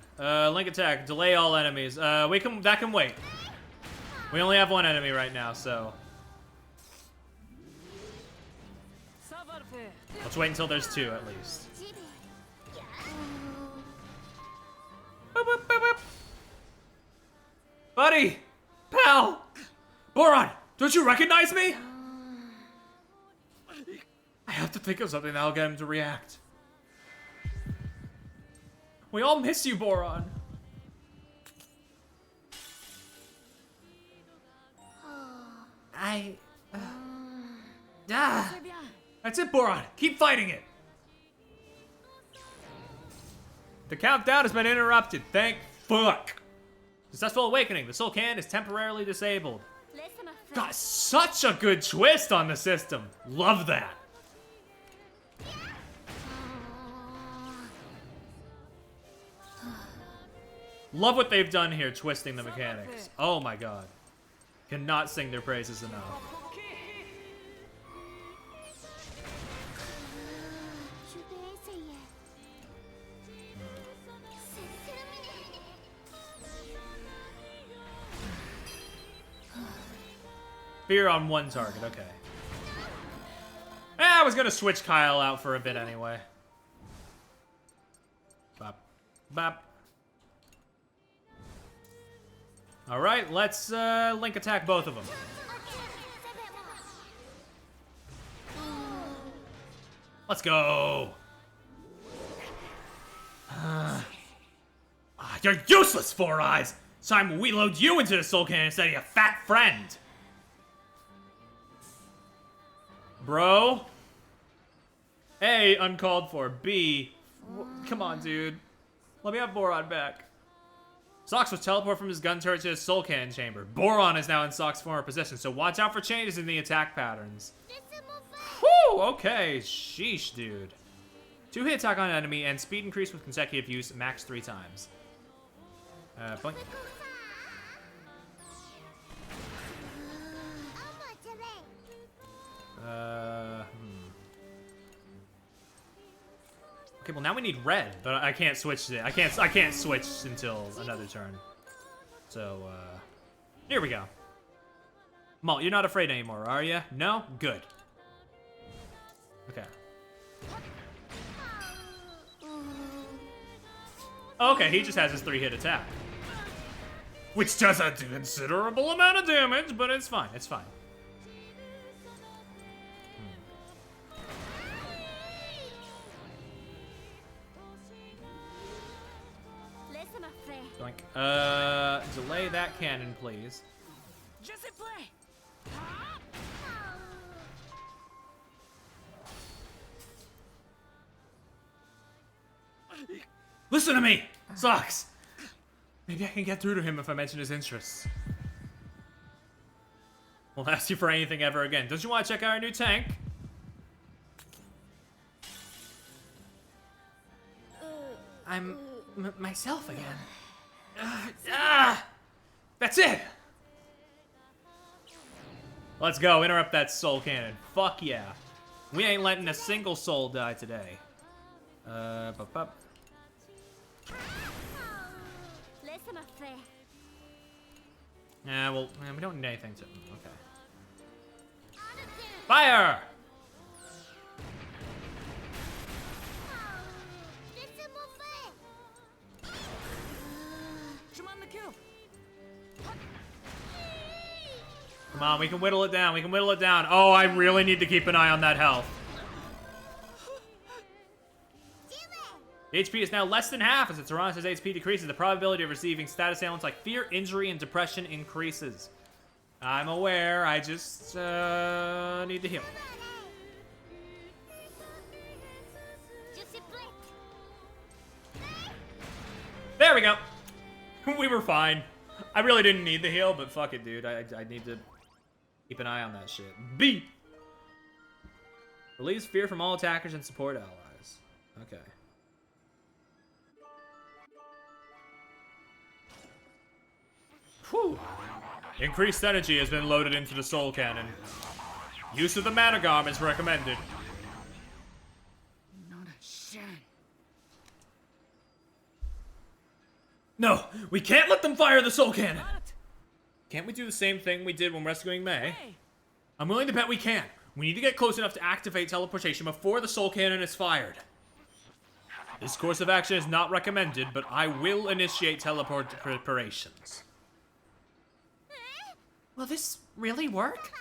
Link attack. Delay all enemies. That can wait. We only have one enemy right now, so... Let's wait until there's two, at least. Boop, boop, boop, boop. Buddy! Pal! Boron! Don't you recognize me? I have to think of something that'll get him to react. We all miss you, Boron. That's it, Boron. Keep fighting it. The countdown has been interrupted. Thank fuck. Successful awakening. The soul cannon is temporarily disabled. Got such a good twist on the system. Love that. Love what they've done here, twisting the mechanics. Oh my god. Cannot sing their praises enough. Fear on one target, okay. I was gonna switch Kyle out for a bit anyway. Bop. Bop. Alright, let's link attack both of them. Let's go! You're useless, Four Eyes! Time we load you into the soul cannon instead of your fat friend! Bro? A, uncalled for. B, come on, dude. Let me have Boron back. Sox was teleported from his gun turret to his soul cannon chamber. Boron is now in Sox's former position, so watch out for changes in the attack patterns. Whew, okay. Sheesh, dude. 2-hit attack on enemy and speed increase with consecutive use, max 3 times. Blink. Okay, well now we need red, but I can't switch it. I can't switch until another turn. So, here we go. Malt, you're not afraid anymore, are you? No? Good. Okay. Okay, he just has his 3-hit attack. Which does a considerable amount of damage, but it's fine, it's fine. Delay that cannon, please. Listen to me, Sox. Maybe I can get through to him if I mention his interests. Won't ask you for anything ever again. Don't you want to check out our new tank? I'm myself again. That's it! Let's go, interrupt that soul cannon. Fuck yeah. We ain't letting a single soul die today. Bup. Yeah, well, we don't need anything to... Okay. Fire! Come on, we can whittle it down. We can whittle it down. Oh, I really need to keep an eye on that health. The HP is now less than half. As the Tyrannus' HP decreases, the probability of receiving status ailments like fear, injury, and depression increases. I'm aware. I just need to heal. There we go. We were fine. I really didn't need the heal, but fuck it, dude. I need to keep an eye on that shit. B. Relieves fear from all attackers and support allies. Okay. Whew. Increased energy has been loaded into the soul cannon. Use of the mana garm is recommended. No, we can't let them fire the soul cannon. Can't we do the same thing we did when rescuing May? I'm willing to bet we can. We need to get close enough to activate teleportation before the soul cannon is fired. This course of action is not recommended, but I will initiate teleport preparations. Will this really work?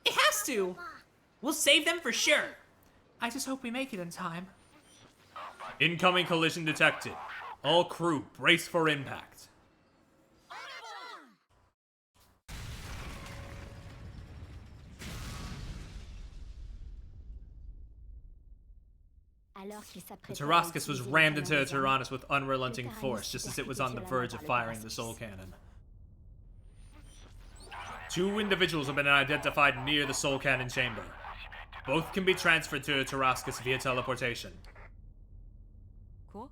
It has to! We'll save them for sure. I just hope we make it in time. Incoming collision detected. All crew, brace for impact. The Tarrascus was rammed into the Tyrannus with unrelenting force, just as it was on the verge of firing the soul cannon. 2 individuals have been identified near the soul cannon chamber. Both can be transferred to the Tarrascus via teleportation. Cool.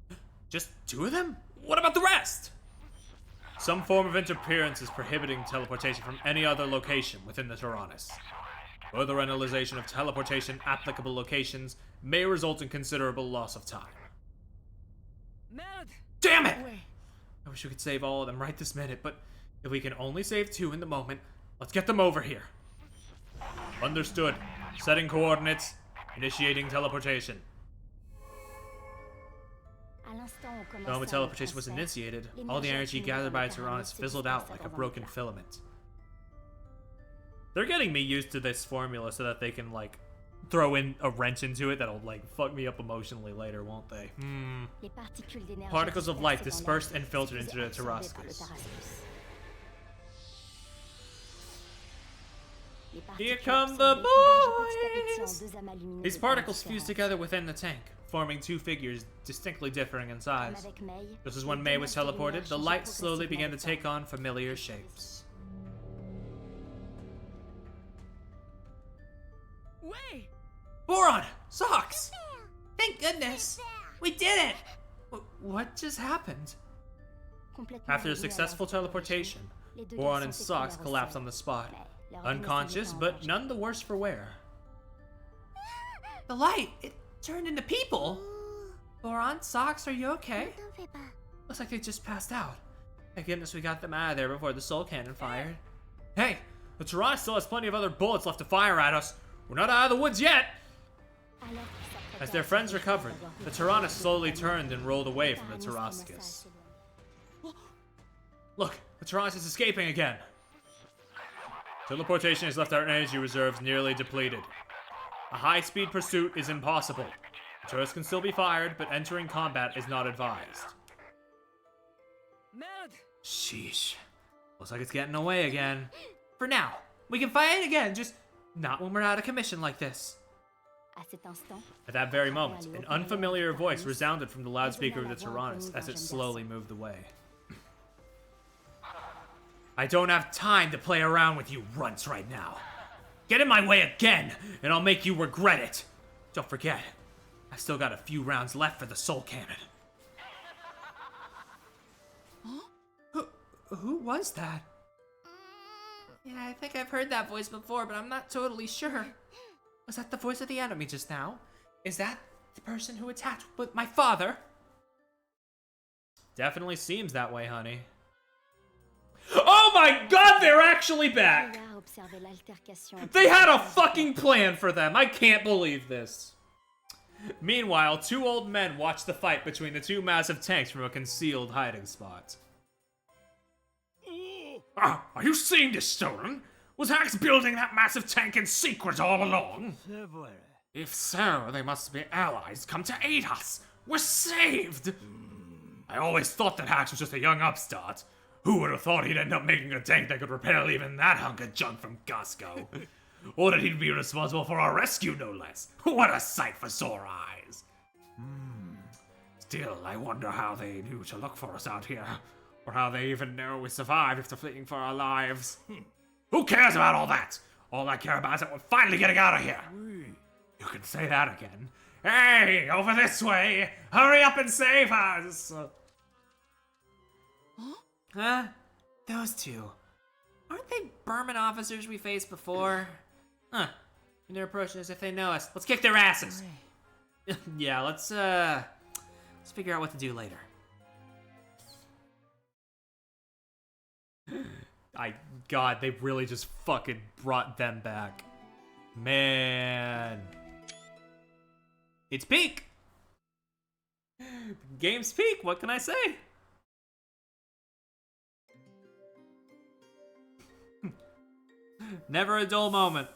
Just 2 of them? What about the rest? Some form of interference is prohibiting teleportation from any other location within the Tyrannus. Further analyzation of teleportation applicable locations may result in considerable loss of time. Merde! Damn it! I wish we could save all of them right this minute, but if we can only save 2 in the moment, let's get them over here. Understood. Setting coordinates. Initiating teleportation. The moment teleportation was initiated, all the energy gathered by Tyrannus fizzled out like a broken filament. They're getting me used to this formula so that they can, like, throw in a wrench into it that'll, like, fuck me up emotionally later, won't they? Particles of light dispersed and filtered into the Tarrascus. Here come the boys! These particles fuse together within the tank, forming 2 figures distinctly differing in size. Just as when May was teleported, the light slowly began to take on familiar shapes. Wait! Boron! Socks! Thank goodness! We did it! What just happened? After a successful teleportation, Boron and Socks collapsed on the spot. Unconscious, but none the worse for wear. The light! It turned into people! Boron, Socks, are you okay? Looks like they just passed out. Thank goodness we got them out of there before the soul cannon fired. Hey, the Tyrannus still has plenty of other bullets left to fire at us. We're not out of the woods yet! As their friends recovered, the Tyrannus slowly turned and rolled away from the Tarrascus. Look, the Tyrannus is escaping again. Teleportation has left our energy reserves nearly depleted. A high-speed pursuit is impossible. The turrets can still be fired, but entering combat is not advised. Merde! Sheesh. Looks like it's getting away again. For now. We can fight it again, just not when we're out of commission like this. At that very moment, an unfamiliar voice resounded from the loudspeaker of the Tyrannus as it slowly moved away. I don't have time to play around with you runts right now. Get in my way again, and I'll make you regret it. Don't forget, I've still got a few rounds left for the soul cannon. Huh? Who was that? Yeah, I think I've heard that voice before, but I'm not totally sure. Was that the voice of the enemy just now? Is that the person who attacked with my father? Definitely seems that way, honey. Oh my god, they're actually back! They had a fucking plan for them. I can't believe this. Meanwhile, 2 old men watch the fight between the 2 massive tanks from a concealed hiding spot. Are you seeing this, Stolen? Was Hax building that massive tank in secret all along? If so, they must be allies come to aid us. We're saved! I always thought that Hax was just a young upstart. Who would have thought he'd end up making a tank that could repel even that hunk of junk from Gosco? Or that he'd be responsible for our rescue, no less. What a sight for sore eyes! Still, I wonder how they knew to look for us out here. Or how they even know we survived after fleeing for our lives. Who cares about all that? All I care about is that we're finally getting out of here. You can say that again. Hey, over this way! Hurry up and save us! Huh? Those two. Aren't they Berman officers we faced before? Huh. And they're approaching as if they know us. Let's kick their asses! Yeah, let's figure out what to do later. God, they really just fucking brought them back. Man. It's peak! Game's peak, what can I say? Never a dull moment.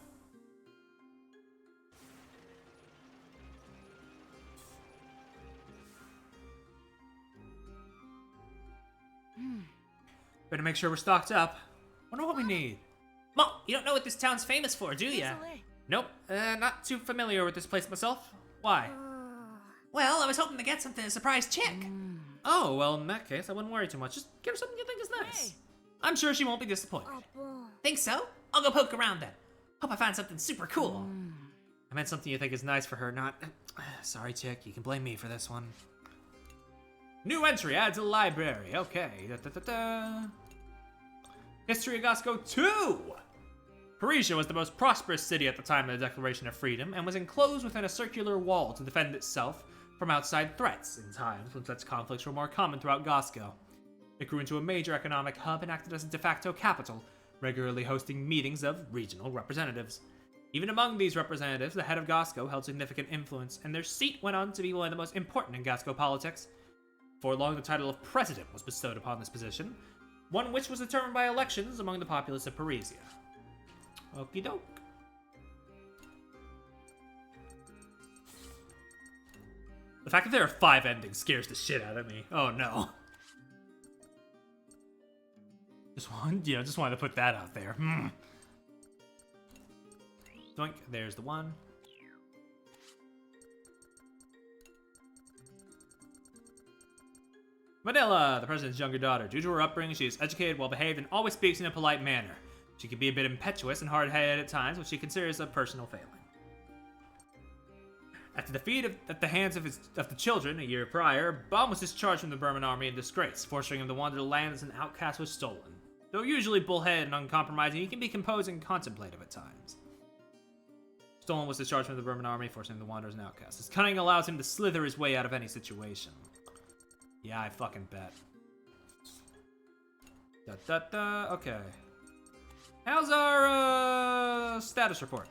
Better make sure we're stocked up. Wonder what we need. Mom, you don't know what this town's famous for, do ya? Nope, not too familiar with this place myself. Why? Well, I was hoping to get something to surprise Chick. Oh, well, in that case, I wouldn't worry too much. Just give her something you think is nice. I'm sure she won't be disappointed. Think so? I'll go poke around then. Hope I find something super cool. I meant something you think is nice for her, not... Sorry, Chick, you can blame me for this one. New entry, add to the library. Okay. History of Gosco 2! Parisia was the most prosperous city at the time of the Declaration of Freedom, and was enclosed within a circular wall to defend itself from outside threats in times when such conflicts were more common throughout Gosco. It grew into a major economic hub and acted as a de facto capital, regularly hosting meetings of regional representatives. Even among these representatives, the head of Gosco held significant influence, and their seat went on to be one of the most important in Gosco politics. For long, the title of president was bestowed upon this position, one which was determined by elections among the populace of Parisia. Okie doke. The fact that there are 5 endings scares the shit out of me. Oh no. Just wanted to put that out there. Doink, there's the one. Vanilla, the president's younger daughter. Due to her upbringing, she is educated, well-behaved, and always speaks in a polite manner. She can be a bit impetuous and hard-headed at times, which she considers a personal failing. After defeat at the hands of the children a year prior, Baum was discharged from the Burman army in disgrace, forcing him to wander the land as an outcast was stolen. Though usually bullheaded and uncompromising, he can be composed and contemplative at times. Stolen was discharged from the Burman army, forcing him to wander as an outcast. His cunning allows him to slither his way out of any situation. Yeah, I fucking bet. Okay. How's our, status report?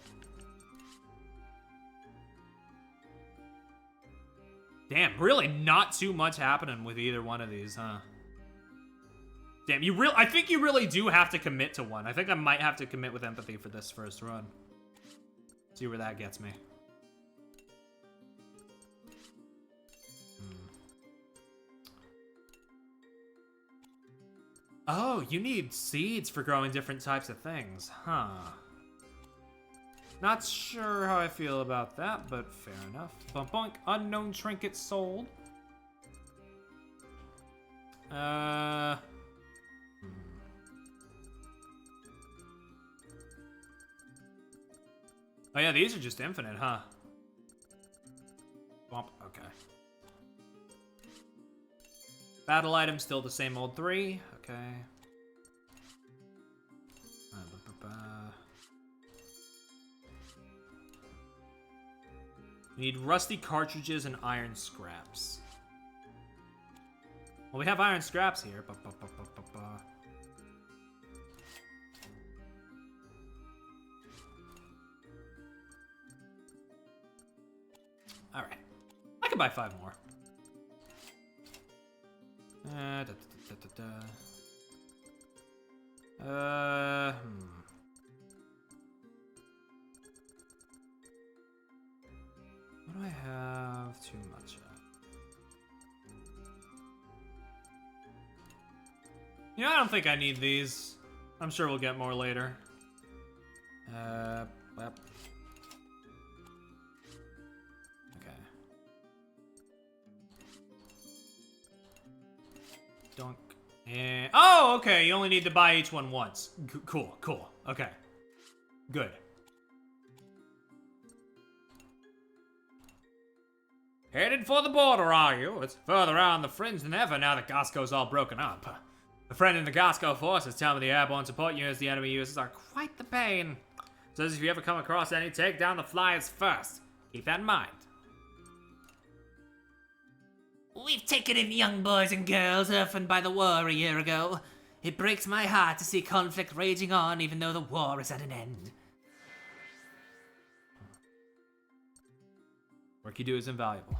Damn, really not too much happening with either one of these, huh? Damn, I think you really do have to commit to one. I think I might have to commit with empathy for this first run. See where that gets me. Oh, you need seeds for growing different types of things, huh? Not sure how I feel about that, but fair enough. Bump boink, unknown trinket sold. Oh yeah, these are just infinite, huh? Bump, okay. Battle items still the same old 3. Okay. We need rusty cartridges and iron scraps. Well, we have iron scraps here. Alright. I can buy 5 more. What do I have too much of? You know, I don't think I need these. I'm sure we'll get more later. Yep. Okay. Dunk. And oh, okay. You only need to buy each one once. Cool. Okay. Good. Headed for the border, are you? It's further out on the fringe than ever now that Gosco's all broken up. The friend in the Gosco forces tell me the airborne support units the enemy uses are quite the pain. Says if you ever come across any, take down the flyers first. Keep that in mind. We've taken in young boys and girls orphaned by the war a year ago. It breaks my heart to see conflict raging on even though the war is at an end. Work you do is invaluable.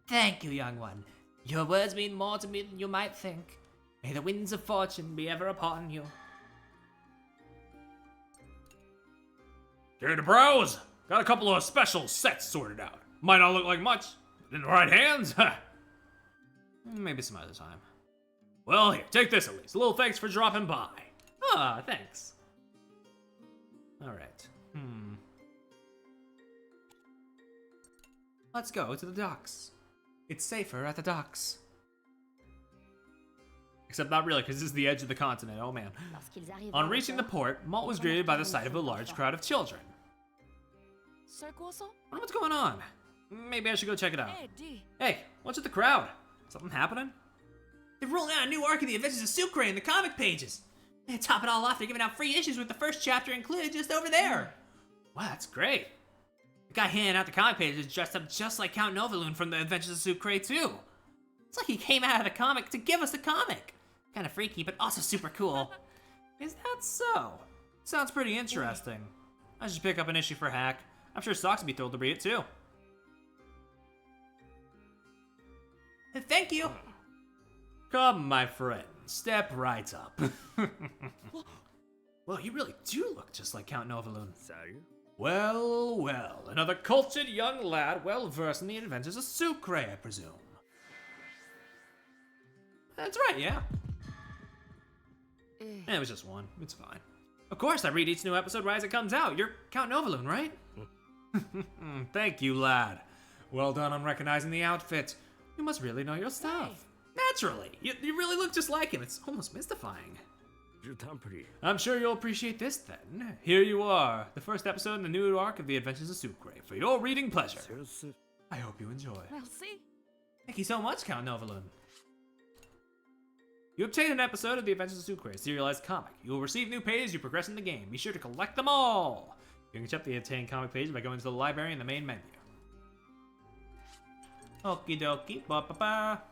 Thank you, young one. Your words mean more to me than you might think. May the winds of fortune be ever upon you. Here to browse. Got a couple of special sets sorted out. Might not look like much, but in the right hands, Maybe some other time. well, here, take this at least. A little thanks for dropping by. Ah, thanks. Alright. Let's go to the docks. It's safer at the docks. Except not really, because this is the edge of the continent. Oh man. Lorsqu'ils arrivèrent On au reaching the port, port, Malt was greeted by the sight of a large crowd of children. Seul croissant? I wonder what's going on. Maybe I should go check it out. Hey, D. Hey, what's with the crowd? Something happening? They're rolling out a new arc of the Adventures of Sucre in the comic pages. And to top it all off, they're giving out free issues with the first chapter included just over there. Wow, that's great. The guy handing out the comic pages is dressed up just like Count Novaloon from the Adventures of Sucre too. It's like he came out of the comic to give us the comic. Kind of freaky, but also super cool. Is that so? Sounds pretty interesting. I should pick up an issue for Hack. I'm sure Socks would be thrilled to read it too. Thank you. Come, my friend, step right up. Well, you really do look just like Count Novaloon. Well, another cultured young lad well versed in the adventures of Sucre, I presume. That's right, yeah. It was just one. It's fine. Of course, I read each new episode right as it comes out. You're Count Novaloon, right? Thank you, lad. Well done on recognizing the outfit. You must really know your stuff. Naturally. You really look just like him. It's almost mystifying. I'm sure you'll appreciate this then. Here you are, the first episode in the new arc of the Adventures of Sucre, for your reading pleasure. I hope you enjoy. Merci. Thank you so much, Count Novaloon. You obtain an episode of the Adventures of Sucre, a serialized comic. You will receive new pages as you progress in the game. Be sure to collect them all. You can check the obtained comic page by going to the library in the main menu. Okie dokie, ba-ba-ba.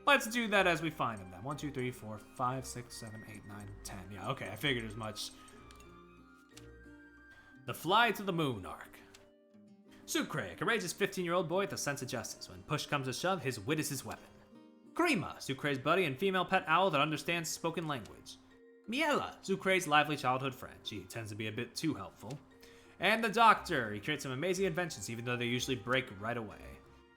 Let's do that as we find them then. 1, 2, 3, 4, 5, 6, 7, 8, 9, 10. Yeah, okay, I figured as much. The Fly to the Moon arc. Sucre, a courageous 15-year-old boy with a sense of justice. When push comes to shove, his wit is his weapon. Grima, Sucre's buddy and female pet owl that understands spoken language. Miela, Sucre's lively childhood friend. She tends to be a bit too helpful. And the Doctor, he creates some amazing inventions even though they usually break right away.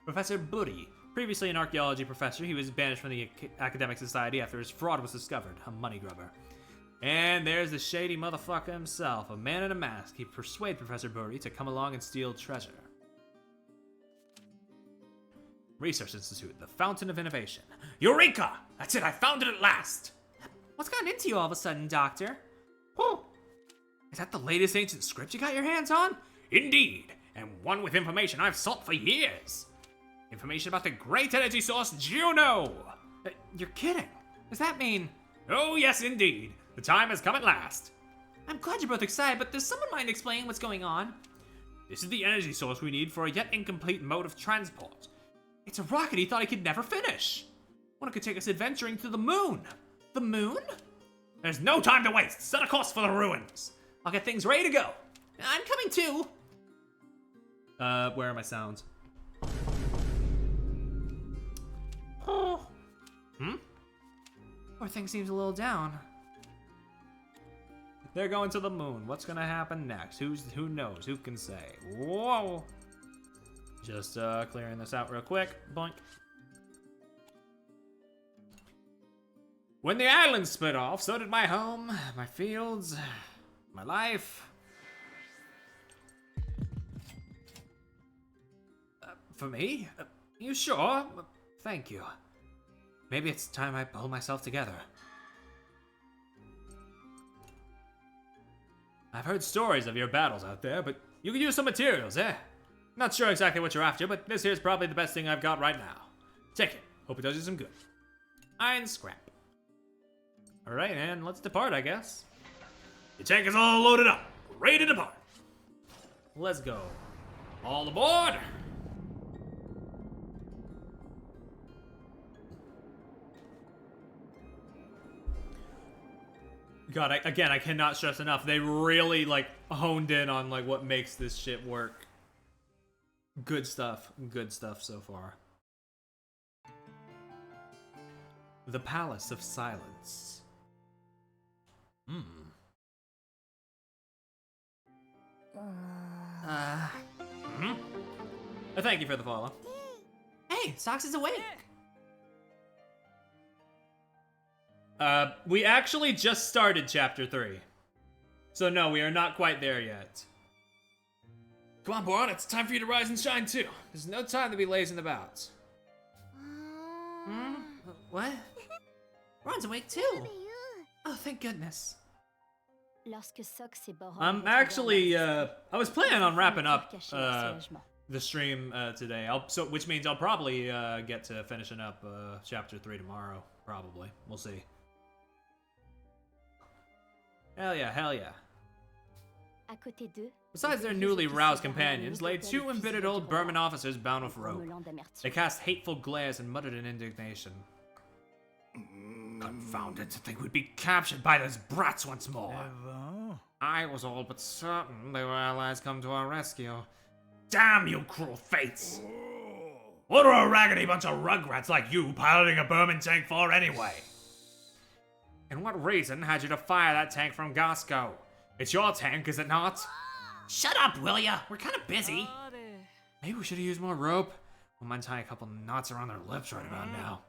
Professor Buddy, previously an archaeology professor, he was banished from the academic society after his fraud was discovered, a money grubber. And there's the shady motherfucker himself, a man in a mask. He persuades Professor Buddy to come along and steal treasure. Research Institute, the fountain of innovation. Eureka! That's it, I found it at last! What's gotten into you all of a sudden, Doctor? Oh, is that the latest ancient script you got your hands on? Indeed, and one with information I've sought for years. Information about the great energy source Juno! You're kidding. Does that mean... Oh yes, indeed. The time has come at last. I'm glad you're both excited, but does someone mind explaining what's going on? This is the energy source we need for a yet incomplete mode of transport. It's a rocket he thought he could never finish. One could take us adventuring to the moon. The moon? There's no time to waste. Set a course for the ruins. I'll get things ready to go. I'm coming too. Where are my sounds? Poor thing seems a little down. They're going to the moon. What's gonna happen next? Who knows? Who can say? Whoa! Just clearing this out real quick. Boink. When the island split off, so did my home, my fields, my life. For me? You sure? Thank you. Maybe it's time I pull myself together. I've heard stories of your battles out there, but you could use some materials, eh? Not sure exactly what you're after, but this here's probably the best thing I've got right now. Take it. Hope it does you some good. Iron scrap. Alright, and let's depart, I guess. Your tank is all loaded up. Ready to depart. Let's go. All aboard! God, again, I cannot stress enough. They really, like, honed in on, like, what makes this shit work. Good stuff. Good stuff so far. The Palace of Silence. Thank you for the follow. Hey, Socks is awake. We actually just started chapter 3. So no, we are not quite there yet. Come on, Boron, it's time for you to rise and shine too. There's no time to be lazing about. What? Ron's awake too. Oh, thank goodness. Lorsque Sox et Boron I'm retrouvèrent actually, leur I was planning on wrapping up caché dans ce logement. the stream today. Which means I'll probably get to finishing up chapter 3 tomorrow. Probably. We'll see. Hell yeah, hell yeah. À côté d'eux, Besides their newly roused companions, lay two embittered old Burman officers bound with rope. grommelant d'amertume. They cast hateful glares and muttered in indignation. Confounded to think we'd be captured by those brats once more. I was all but certain they were allies come to our rescue. Damn you, cruel fates! What are a raggedy bunch of rugrats like you piloting a Burman tank for anyway? And what reason had you to fire that tank from Gasco? It's your tank, is it not? Shut up, will ya? We're kind of busy. Maybe we should have used more rope. Wouldn't mind tying a couple knots around their lips right about now.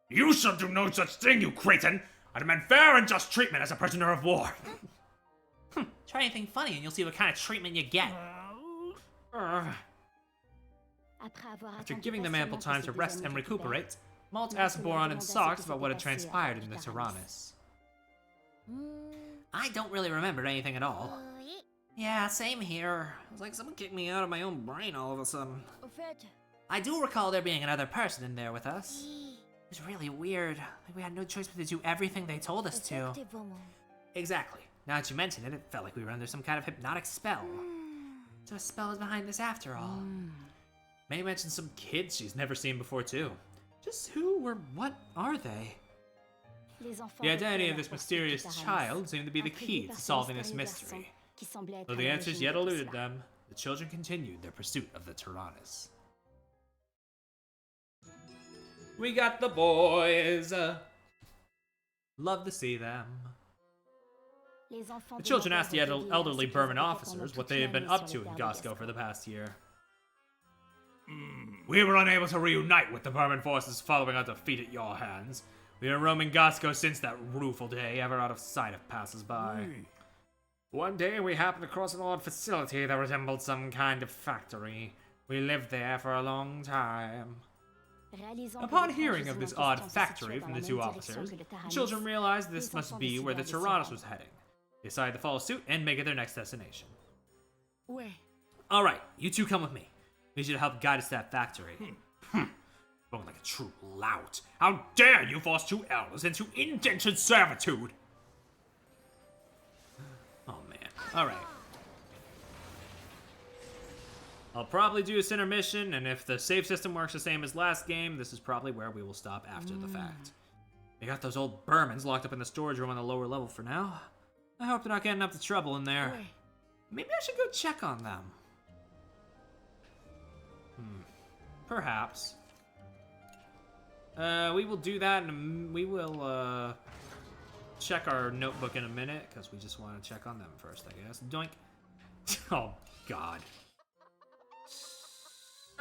You shall do no such thing, you cretin! I demand fair and just treatment as a prisoner of war. Try anything funny and you'll see what kind of treatment you get. After giving them ample time to rest and recuperate, Malt asked Boron and Socks about what had transpired in the Tyrannus. I don't really remember anything at all. Yeah, same here. It was like someone kicked me out of my own brain all of a sudden. I do recall there being another person in there with us. It was really weird. Like we had no choice but to do everything they told us to. Exactly. Now that you mention it, it felt like we were under some kind of hypnotic spell. So a spell is behind this after all. May mention some kids she's never seen before too. Just who or what are they? The identity of this mysterious child seemed to be the key to solving this mystery. Though the answers yet eluded them, the children continued their pursuit of the Tyrannus. We got the boys! Love to see them. The children asked the elderly Burman officers what they had been up to in Gasco for the past year. We were unable to reunite with the Burman forces following our defeat at your hands. We were roaming Gasco since that rueful day, ever out of sight of passers-by. One day we happened across an odd facility that resembled some kind of factory. We lived there for a long time. Upon hearing of this odd factory from the two officers, the children realized this must be where the Tyrannus was heading. They decided to follow suit and make it their next destination. Alright, you two come with me. We should help guide us to that factory. Spoken like a true lout. How dare you force two elders into indentured servitude? Oh man. Alright. I'll probably do this intermission, and if the save system works the same as last game, this is probably where we will stop after the fact. They got those old Burmans locked up in the storage room on the lower level for now. I hope they're not getting up to trouble in there. Maybe I should go check on them. Perhaps. We will do that, and we will check our notebook in a minute, because we just want to check on them first, I guess. Doink. Oh, God.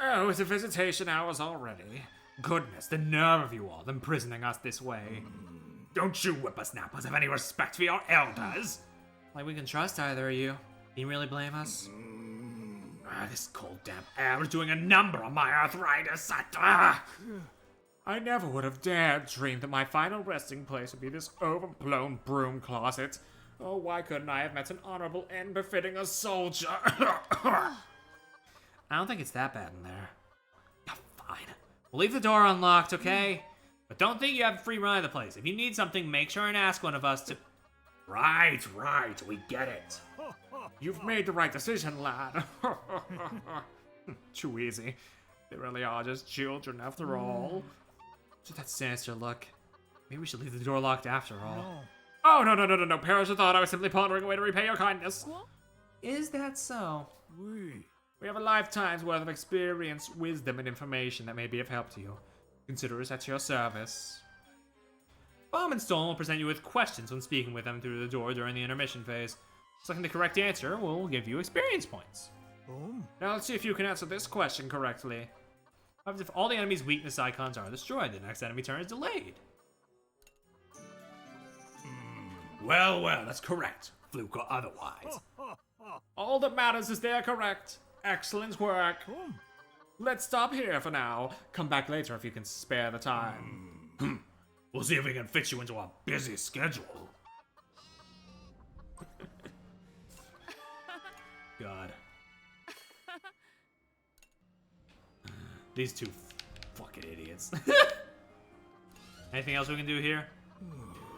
Oh, it's a visitation hours already. Goodness, the nerve of you all imprisoning us this way. Don't you whippersnappers have any respect for your elders? Like we can trust either of you. Can you really blame us? This cold, damp air is doing a number on my arthritis. I never would have dared dream that my final resting place would be this overblown broom closet. Oh, why couldn't I have met an honorable end befitting a soldier? I don't think it's that bad in there. Fine. We'll leave the door unlocked, okay? But don't think you have free run of the place. If you need something, make sure and ask one of us to... Right, we get it. You've made the right decision, lad. Too easy. They really are just children after all. Just that sinister look. Maybe we should leave the door locked after all. Oh, no. Parents thought I was simply pondering a way to repay your kindness. Is that so? We have a lifetime's worth of experience, wisdom, and information that may be of help to you. Consider us at your service. Bomb and Stone will present you with questions when speaking with them through the door during the intermission phase. Selecting the correct answer will give you experience points. Now let's see if you can answer this question correctly. If all the enemy's weakness icons are destroyed, the next enemy turn is delayed. Well, that's correct. Fluke or otherwise. All that matters is they're correct. Excellent work. Let's stop here for now. Come back later if you can spare the time. We'll see if we can fit you into our busy schedule. God. These two fucking idiots. Anything else we can do here?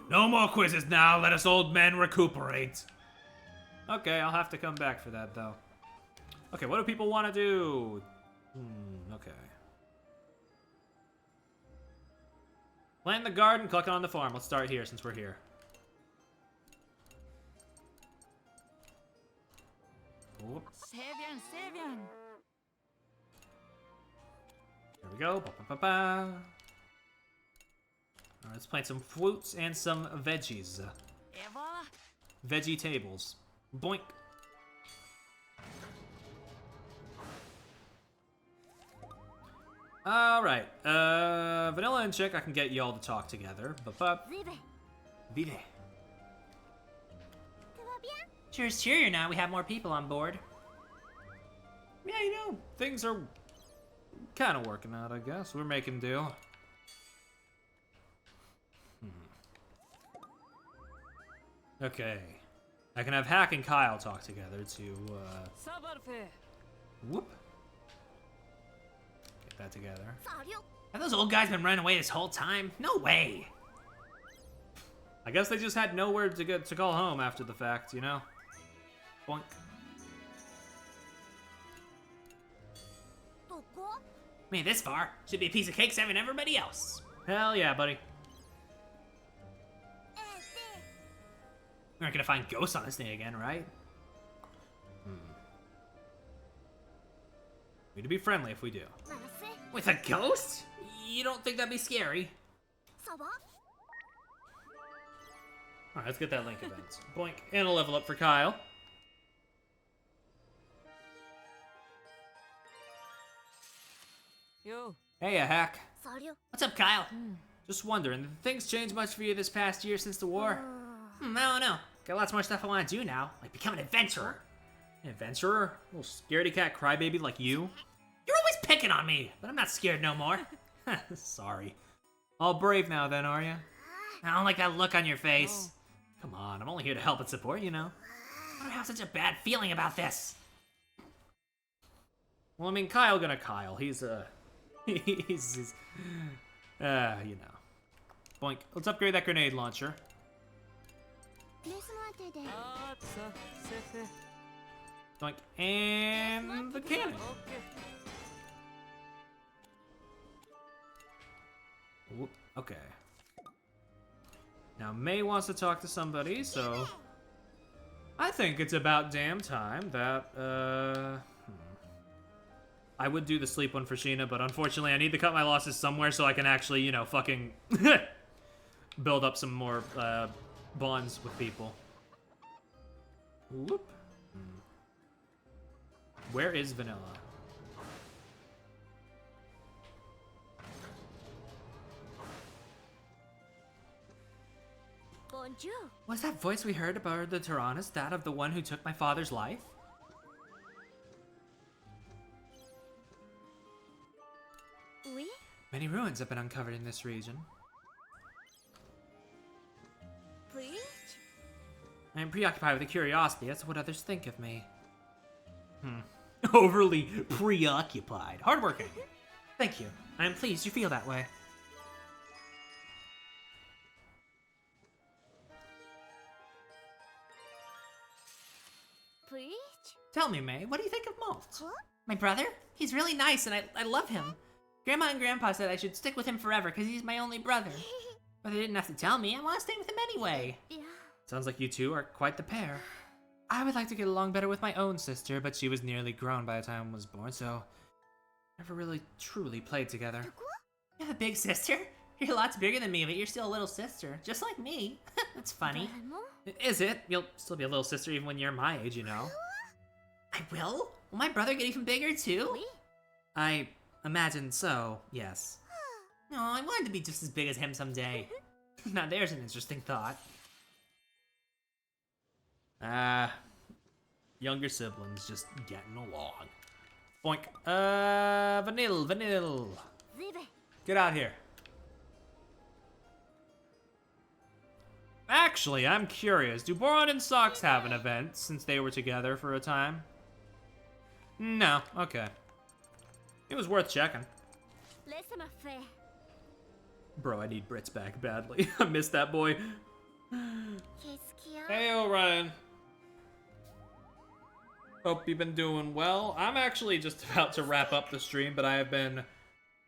No more quizzes now. Let us old men recuperate. Okay, I'll have to come back for that, though. Okay, what do people want to do? Okay. Plant the garden, collect on the farm. Let's start here since we're here. Whoop. Sevian. There we go. Alright, let's plant some fruits and some veggies. Veggie tables. Boink. Alright, Vanilla and Chick, I can get y'all to talk together. Vive. Cheers, cheer now. We have more people on board. Yeah, you know, things are kind of working out, I guess. We're making do. Okay. I can have Hack and Kyle talk together to, whoop. Get that together. Have those old guys been running away this whole time? No way! I guess they just had nowhere to call home after the fact, you know? Boink. Made this far. Should be a piece of cake saving everybody else. Hell yeah, buddy. We aren't gonna find ghosts on this thing again, right? Need to be friendly if we do. With a ghost? You don't think that'd be scary? Alright, let's get that link event. Boink. And a level up for Kyle. Yo. Hey, a Hack. What's up, Kyle? Just wondering, did things change much for you this past year since the war? I don't know. Got lots more stuff I want to do now, like become an adventurer. An adventurer? A little scaredy cat crybaby like you? You're always picking on me, but I'm not scared no more. Sorry. All brave now then, are you? I don't like that look on your face. Come on, I'm only here to help and support, you know. Why do I have such a bad feeling about this? Well, I mean, Kyle gonna Kyle. He's, he's you know. Boink. Let's upgrade that grenade launcher. Boink. And the cannon. Whoop. Okay. Now May wants to talk to somebody, so I think it's about damn time that, I would do the sleep one for Sheena, but unfortunately I need to cut my losses somewhere so I can actually, you know, fucking build up some more, bonds with people. Whoop. Where is Vanilla? Bonjour. Was that voice we heard about the Tyrannus that of the one who took my father's life? Oui. Many ruins have been uncovered in this region. Preach. I am preoccupied with a curiosity as to what others think of me. Overly preoccupied. Hardworking. Thank you. I am pleased you feel that way. Preach. Tell me, May, what do you think of Malt? What? My brother? He's really nice and I love him. Grandma and Grandpa said I should stick with him forever because he's my only brother. But they didn't have to tell me. I want to stay with him anyway. Yeah. Sounds like you two are quite the pair. I would like to get along better with my own sister, but she was nearly grown by the time I was born, so never really truly played together. You have a big sister? You're lots bigger than me, but you're still a little sister, just like me. That's funny. Vraiment? Is it? You'll still be a little sister even when you're my age, you know. I will? Will my brother get even bigger too? Oui. I imagine so, yes. No, I wanted to be just as big as him someday. Now there's an interesting thought. Younger siblings just getting along. Boink. Vanille. Zibe. Get out here. Actually, I'm curious. Do Boron and Sox have an event since they were together for a time? No. Okay. It was worth checking. Laissez-moi faire. Bro, I need Brits back badly. I miss that boy. Qu'est-ce qu'il y a? Hey, Orion. Hope you've been doing well. I'm actually just about to wrap up the stream, but I have been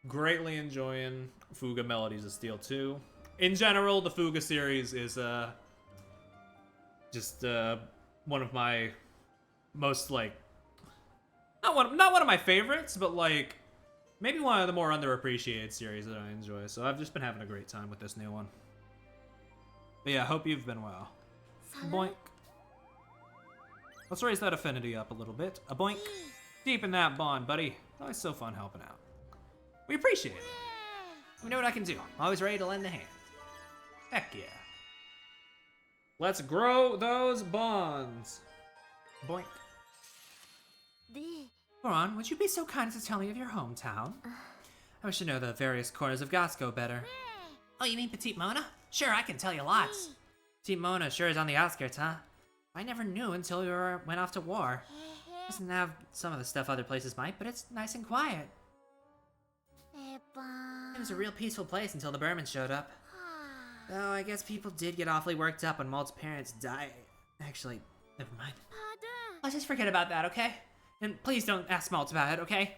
greatly enjoying Fuga Melodies of Steel 2. In general, the Fuga series is just one of my most like not one of my favorites, but like maybe one of the more underappreciated series that I enjoy. So I've just been having a great time with this new one. But yeah, hope you've been well. Boink. Let's raise that affinity up a little bit. A boink. Deepen that bond, buddy. Always so fun helping out. We appreciate it. We know what I can do. Always ready to lend a hand. Heck yeah. Let's grow those bonds. Boink. Des. Boron, would you be so kind as to tell me of your hometown? I wish to know the various corners of Gasco better. Oh, you mean Petite Mona? Sure, I can tell you lots. Petite Mona sure is on the outskirts, huh? I never knew until we went off to war. Doesn't have some of the stuff other places might, but it's nice and quiet. Eh ben. It was a real peaceful place until the Burmans showed up. Though I guess people did get awfully worked up when Malt's parents died. Actually, never mind. Pardon. Let's just forget about that, okay? And please don't ask Malt about it, okay?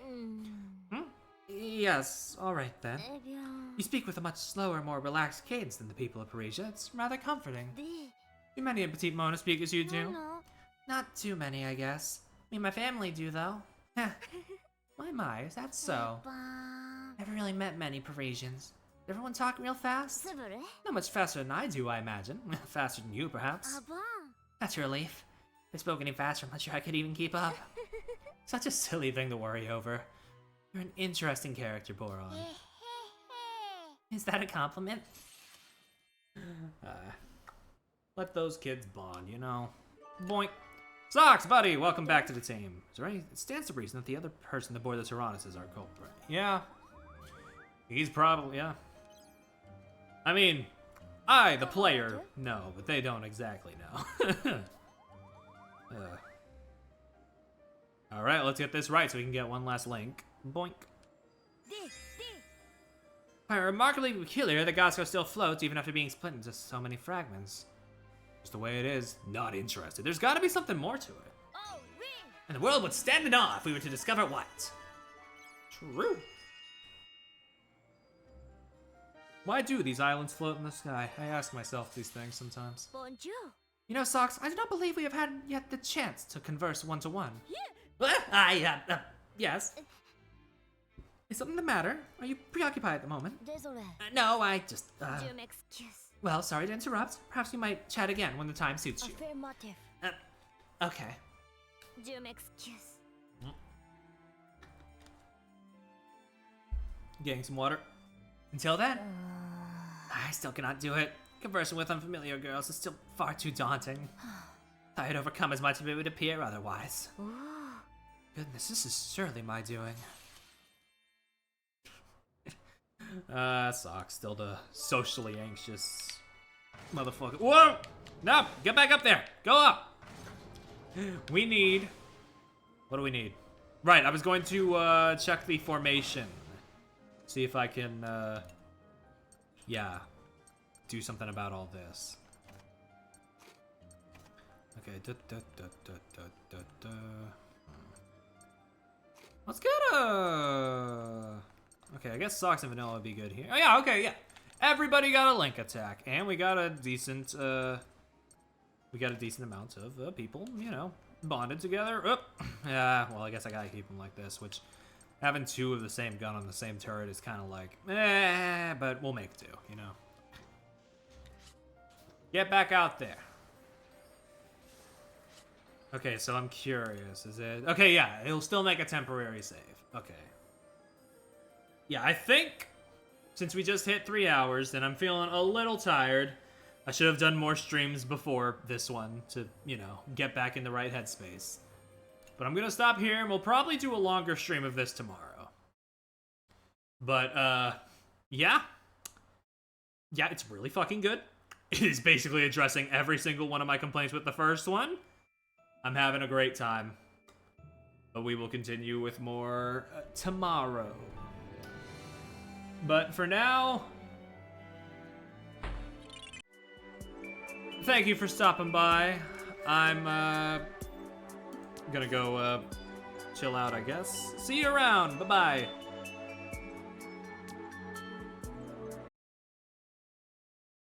Yes, alright then. Eh bien. You speak with a much slower, more relaxed cadence than the people of Parisia. It's rather comforting. Des. Do many in Petite Mona speak as you do? Non. Not too many, I guess. Me and my family do, though. My, is that so? Ben. Never really met many Parisians. Does everyone talk real fast? C'est vrai? Not much faster than I do, I imagine. Faster than you, perhaps. Ah bon? That's a relief. If they spoke any faster, I'm not sure I could even keep up. Such a silly thing to worry over. You're an interesting character, Boron. Is that a compliment? Let those kids bond, you know. Boink. Socks, buddy, welcome back to the team. Is there any? It stands to reason that the other person aboard the Tyrannus is our culprit. Yeah. He's probably, yeah. I mean, I, the player, know, but they don't exactly know. Alright, let's get this right so we can get one last link. Boink. Des. Quite remarkably peculiar that Gasco still floats even after being split into so many fragments. Just the way it is. Not interested. There's gotta be something more to it. Oh, oui. And the world would stand in awe if we were to discover what. True. Why do these islands float in the sky? I ask myself these things sometimes. Bonjour. You know, Socks, I do not believe we have had yet the chance to converse one-to-one. Yes. Is something the matter? Are you preoccupied at the moment? Désolé. No, I just, Dieu m'excuse. Well, sorry to interrupt. Perhaps we might chat again when the time suits you. Affirmatif. Okay. Dieu m'excuse. Getting some water. Until then, I still cannot do it. Conversing with unfamiliar girls is still far too daunting. I had overcome as much of it would appear otherwise. Goodness, this is surely my doing. Sucks. Still the socially anxious motherfucker. Whoa! No! Get back up there! Go up! We need... What do we need? Right, I was going to, check the formation. See if I can, yeah, do something about all this. Okay, let's get a... Okay, I guess Socks and Vanilla would be good here. Oh yeah, okay, yeah. Everybody got a link attack, and we got a decent, amount of people, you know, bonded together. Oh, yeah, well, I guess I gotta keep them like this, which having two of the same gun on the same turret is kind of like, but we'll make do, you know. Get back out there. Okay, so I'm curious, is it... Okay, yeah, it'll still make a temporary save. Okay. Yeah, I think since we just hit 3 hours and I'm feeling a little tired, I should have done more streams before this one to, you know, get back in the right headspace. But I'm gonna stop here and we'll probably do a longer stream of this tomorrow. But, yeah. Yeah, it's really fucking good. It is basically addressing every single one of my complaints with the first one. I'm having a great time. But we will continue with more tomorrow. But for now, thank you for stopping by. I'm gonna go chill out, I guess. See you around. Bye-bye.